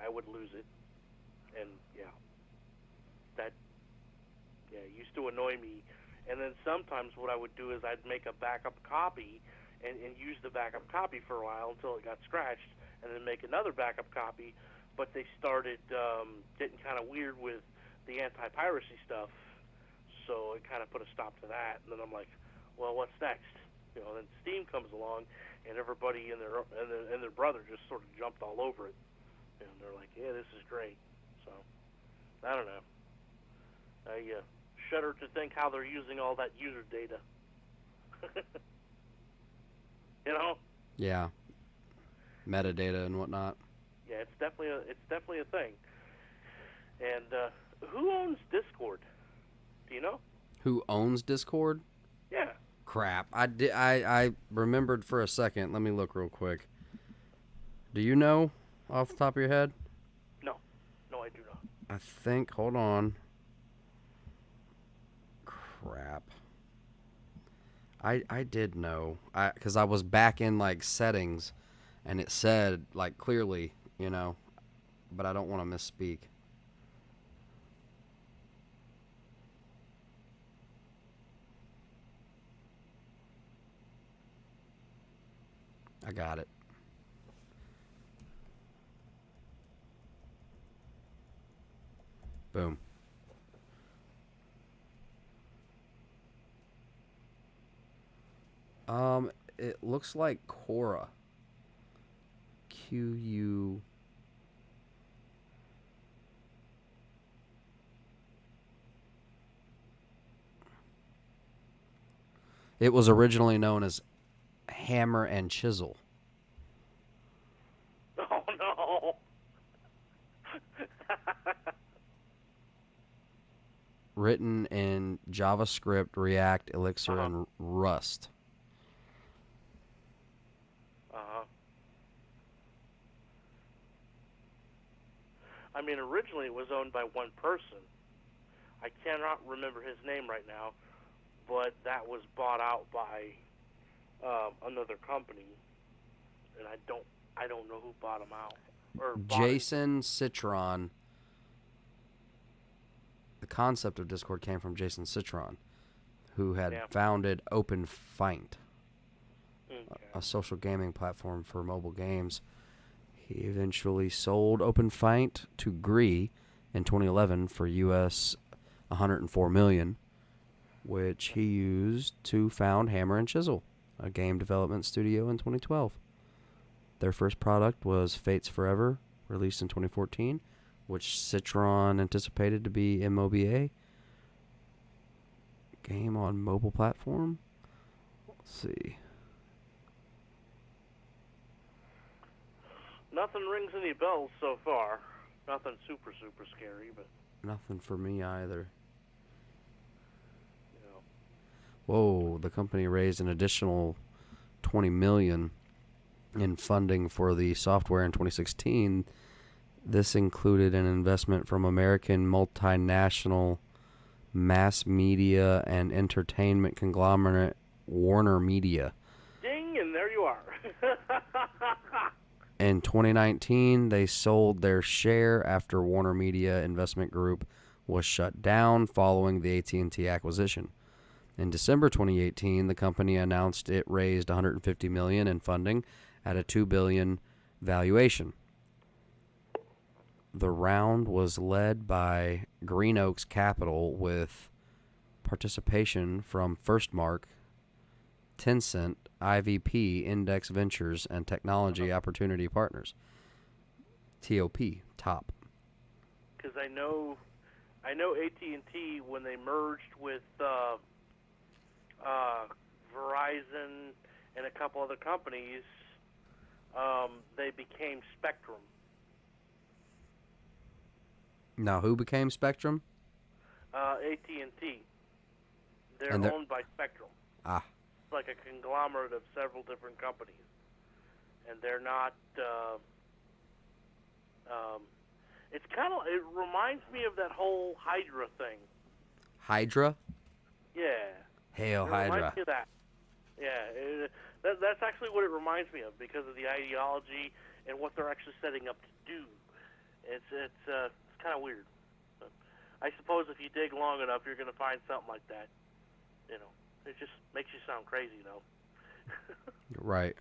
I would lose it, and that used to annoy me. And then sometimes what I would do is I'd make a backup copy and use the backup copy for a while until it got scratched, and then make another backup copy. But they started getting kind of weird with the anti-piracy stuff, so it kind of put a stop to that. And then I'm like, well, what's next? You know, then Steam comes along, and everybody and their brother just sort of jumped all over it, and they're like, yeah, this is great. So I don't know. I shudder to think how they're using all that user data. You know? Yeah. Metadata and whatnot. Yeah, it's definitely a thing. And who owns Discord? Do you know? Who owns Discord? Yeah. Crap. I remembered for a second. Let me look real quick. Do you know off the top of your head? No. No, I do not. I think, hold on. Crap. I did know. Because I was back in, like, settings, and it said, like, clearly, you know, but I don't want to misspeak. I got it. Boom. It looks like Quora. Q-U... It was originally known as Hammer and Chisel. Oh, no. Written in JavaScript, React, Elixir, and Rust. I mean, originally it was owned by one person. I cannot remember his name right now, but that was bought out by another company, and I don't know who bought him out. Or Jason Citron. The concept of Discord came from Jason Citron, who had Yeah. founded OpenFight, a social gaming platform for mobile games. He eventually sold OpenFight to Gree in 2011 for US $104 million, which he used to found Hammer and Chisel, a game development studio, in 2012. Their first product was Fates Forever, released in 2014, which Citron anticipated to be MOBA. Game on mobile platform? Let's see. Nothing rings any bells so far. Nothing super scary, but Nothing for me either. you know. Whoa, the company raised an additional $20 million in funding for the software in 2016. This included an investment from American multinational mass media and entertainment conglomerate Warner Media. Ding, and there you are. In 2019, they sold their share after Warner Media Investment Group was shut down following the AT&T acquisition. In December 2018, the company announced it raised $150 million in funding at a $2 billion valuation. The round was led by Green Oaks Capital with participation from FirstMark, Tencent, IVP, Index Ventures, and Technology Opportunity Partners. TOP, top. Because I know AT&T, when they merged with Verizon and a couple other companies, they became Spectrum. Now, who became Spectrum? AT&T. They're And they're- owned by Spectrum. Ah, It's like a conglomerate of several different companies, and they're not. It reminds me of that whole Hydra thing. Hydra? Yeah. Hail It Hydra. reminds me of that. Yeah, that's actually what it reminds me of because of the ideology and what they're actually setting up to do. It's kind of weird. But I suppose if you dig long enough, you're going to find something like that. You know, it just makes you sound crazy, though. Right.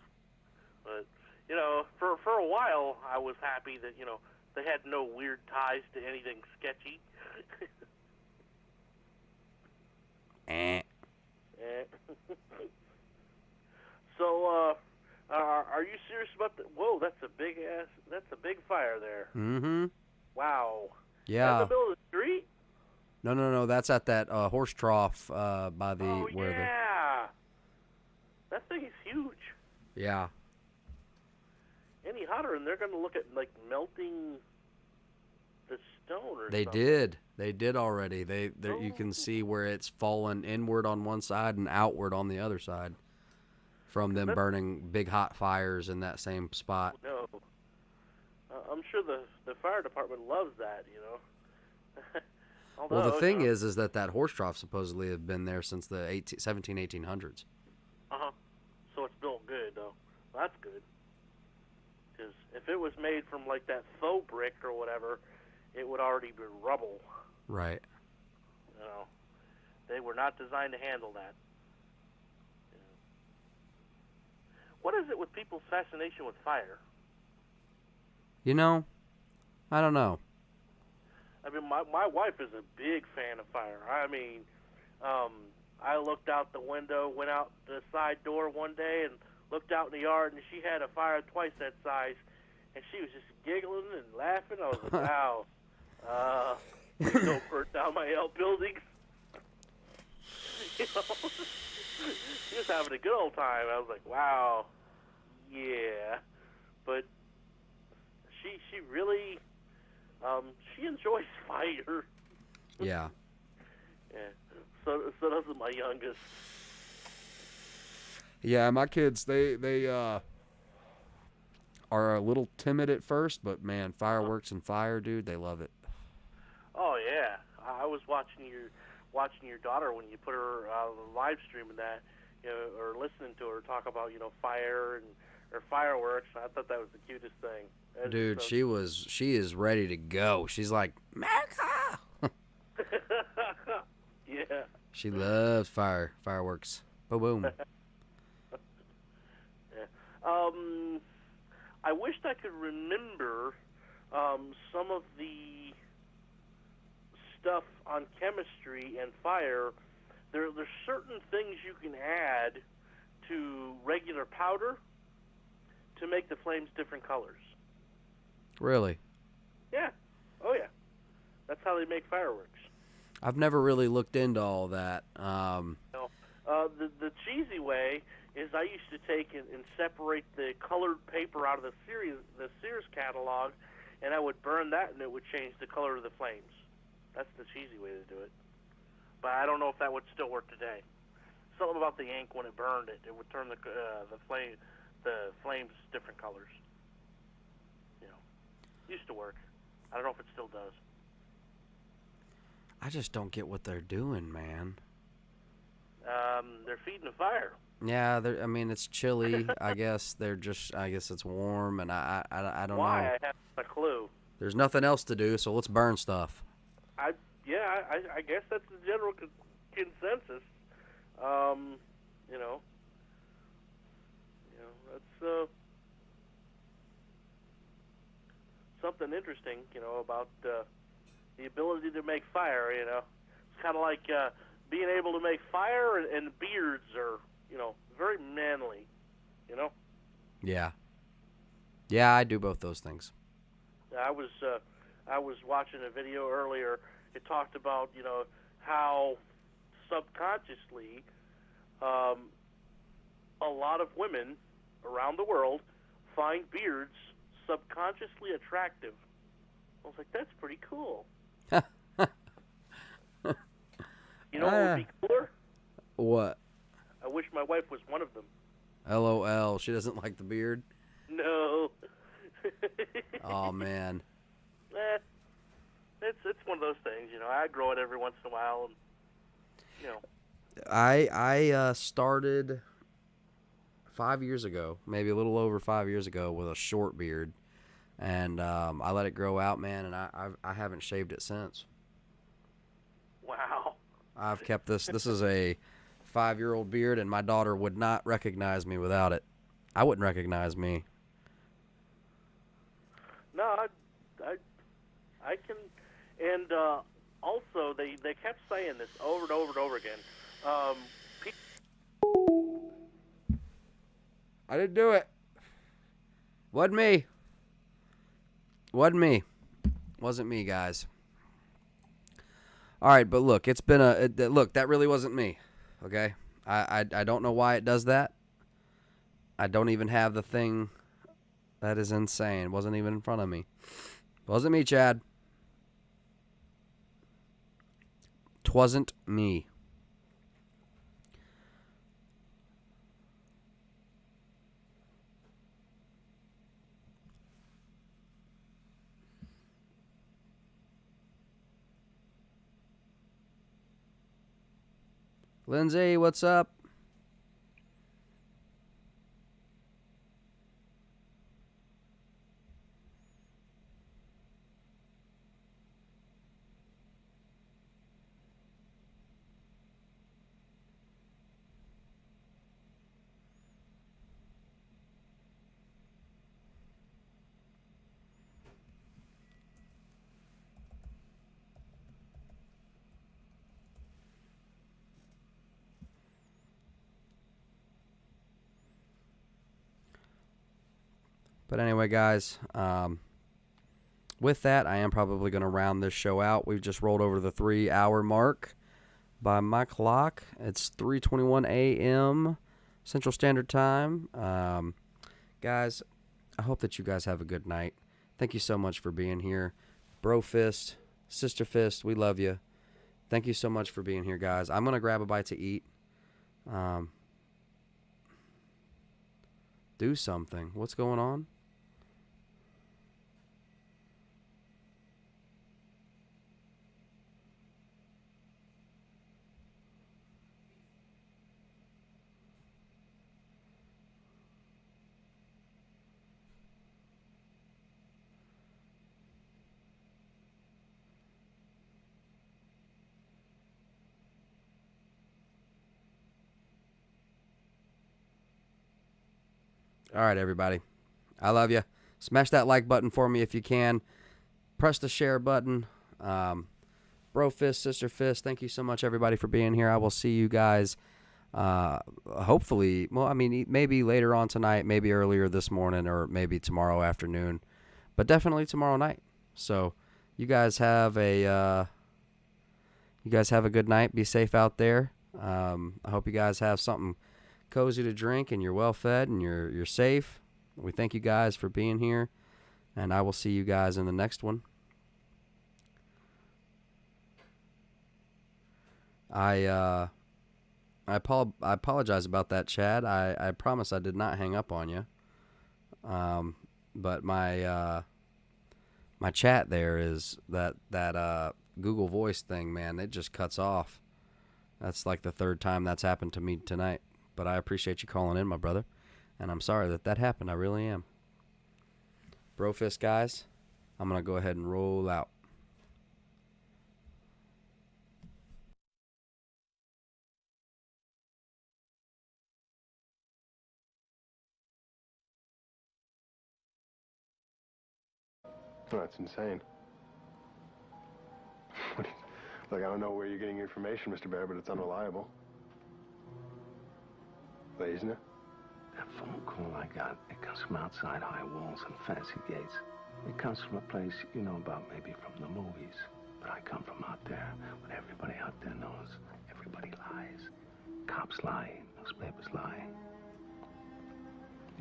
But you know, for a while, I was happy that they had no weird ties to anything sketchy. Eh. So, are you serious about the? Whoa, that's a big fire there. Mm-hmm. Wow. Yeah. In the middle of the street? No. That's at that horse trough by the where Yeah. That thing is huge. the. Yeah. Any hotter, and they're going to look at like melting the stone or They something. did already. You can see where it's fallen inward on one side and outward on the other side from them burning big hot fires in that same spot. No. I'm sure the fire department loves that, Although, Well, the thing is that horse trough supposedly have been there since the 1800s. Uh-huh. So it's built good, though. Well, that's good. Because if it was made from, like, that faux brick or whatever, it would already be rubble. Right. They were not designed to handle that. What is it with people's fascination with fire? I don't know. I mean, my wife is a big fan of fire. I mean, I looked out the window, went out the side door one day and looked out in the yard, and she had a fire twice that size, and she was just giggling and laughing. I was like, wow, please don't burn down my outbuildings. She was having a good old time. I was like, wow, yeah. But she really, she enjoys fire. Yeah. Yeah. So does my youngest. Yeah, my kids they are a little timid at first, but man, fireworks and fire, dude, they love it. Oh yeah, I was watching your daughter when you put her live streaming that, or listening to her talk about fire and or fireworks. I thought that was the cutest thing. That is Dude, so she is ready to go. She's like, America. yeah. She loves fireworks. Boom, boom. I wished I could remember some of the stuff on chemistry and fire. There's certain things you can add to regular powder to make the flames different colors. Really? Yeah. Oh, yeah. That's how they make fireworks. I've never really looked into all that. The cheesy way is I used to take and separate the colored paper out of the Sears catalog, and I would burn that, and it would change the color of the flames. That's the cheesy way to do it. But I don't know if that would still work today. Something about the ink when it burned it would turn the flames different colors. Used to work. I don't know if it still does. I just don't get what they're doing, man. They're feeding the fire. Yeah, I mean, it's chilly. I guess it's warm, and I don't know. Why? I have a clue. There's nothing else to do, so let's burn stuff. I guess that's the general consensus. That's something interesting, about the ability to make fire. It's kind of like being able to make fire, and beards are, very manly. Yeah. Yeah, I do both those things. I was watching a video earlier. It talked about how subconsciously a lot of women around the world find beards subconsciously attractive. I was like, that's pretty cool. You know what would be cooler? What? I wish my wife was one of them. LOL. She doesn't like the beard? No. Oh, man. It's one of those things, I grow it every once in a while, and I started 5 years ago, maybe a little over 5 years ago, with a short beard, and I let it grow out, man, and I haven't shaved it since. Wow. I've kept this. This is a 5-year-old beard, and my daughter would not recognize me without it. I wouldn't recognize me. No, I can, and also they kept saying this over and over and over again. I didn't do it. Wasn't me. Wasn't me. Wasn't me, guys. All right, but look, it's been look, that really wasn't me. Okay? I don't know why it does that. I don't even have the thing. That is insane. It wasn't even in front of me. Wasn't me, Chad. 'Twasn't me. Lindsay, what's up? But anyway, guys, with that, I am probably going to round this show out. We've just rolled over the 3-hour mark by my clock. It's 3:21 a.m. Central Standard Time. Guys, I hope that you guys have a good night. Thank you so much for being here. Bro Fist, Sister Fist, we love you. Thank you so much for being here, guys. I'm going to grab a bite to eat. Do something. What's going on? All right, everybody. I love you. Smash that like button for me if you can. Press the share button. Bro Fist, Sister Fist, thank you so much, everybody, for being here. I will see you guys hopefully, well, I mean, maybe later on tonight, maybe earlier this morning, or maybe tomorrow afternoon, but definitely tomorrow night. So you guys have a good night. Be safe out there. I hope you guys have something cozy to drink and you're well fed and you're safe. We thank you guys for being here, and I will see you guys in the next one. I apologize about that, Chad. I promise I did not hang up on you. But my chat there is that Google Voice thing, man. It just cuts off. That's like the third time that's happened to me tonight. But I appreciate you calling in, my brother, and I'm sorry that happened. I really am. Brofist guys, I'm gonna go ahead and roll out. Oh, that's insane. Look, I don't know where you're getting your information, Mr. Bear, but it's unreliable. Isn't it? That phone call I got, it comes from outside high walls and fancy gates. It comes from a place you know about maybe from the movies. But I come from out there, what everybody out there knows. Everybody lies. Cops lie, newspapers lie.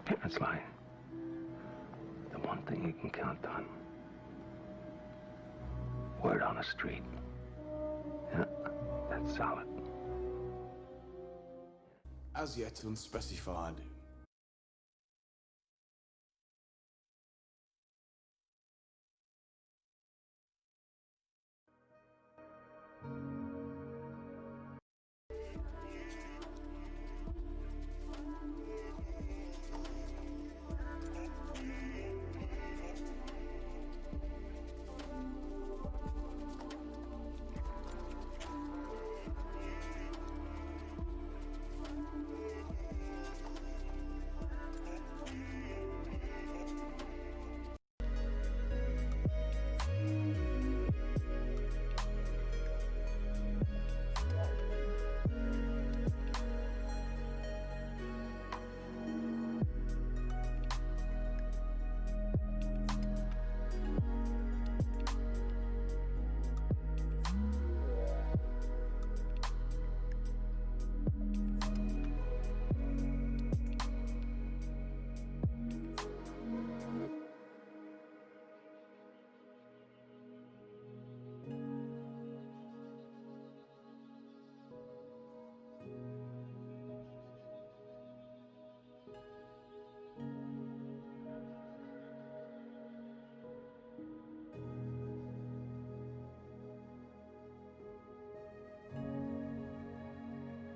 Parents lie. The one thing you can count on. Word on the street. Yeah, that's solid. As yet unspecified.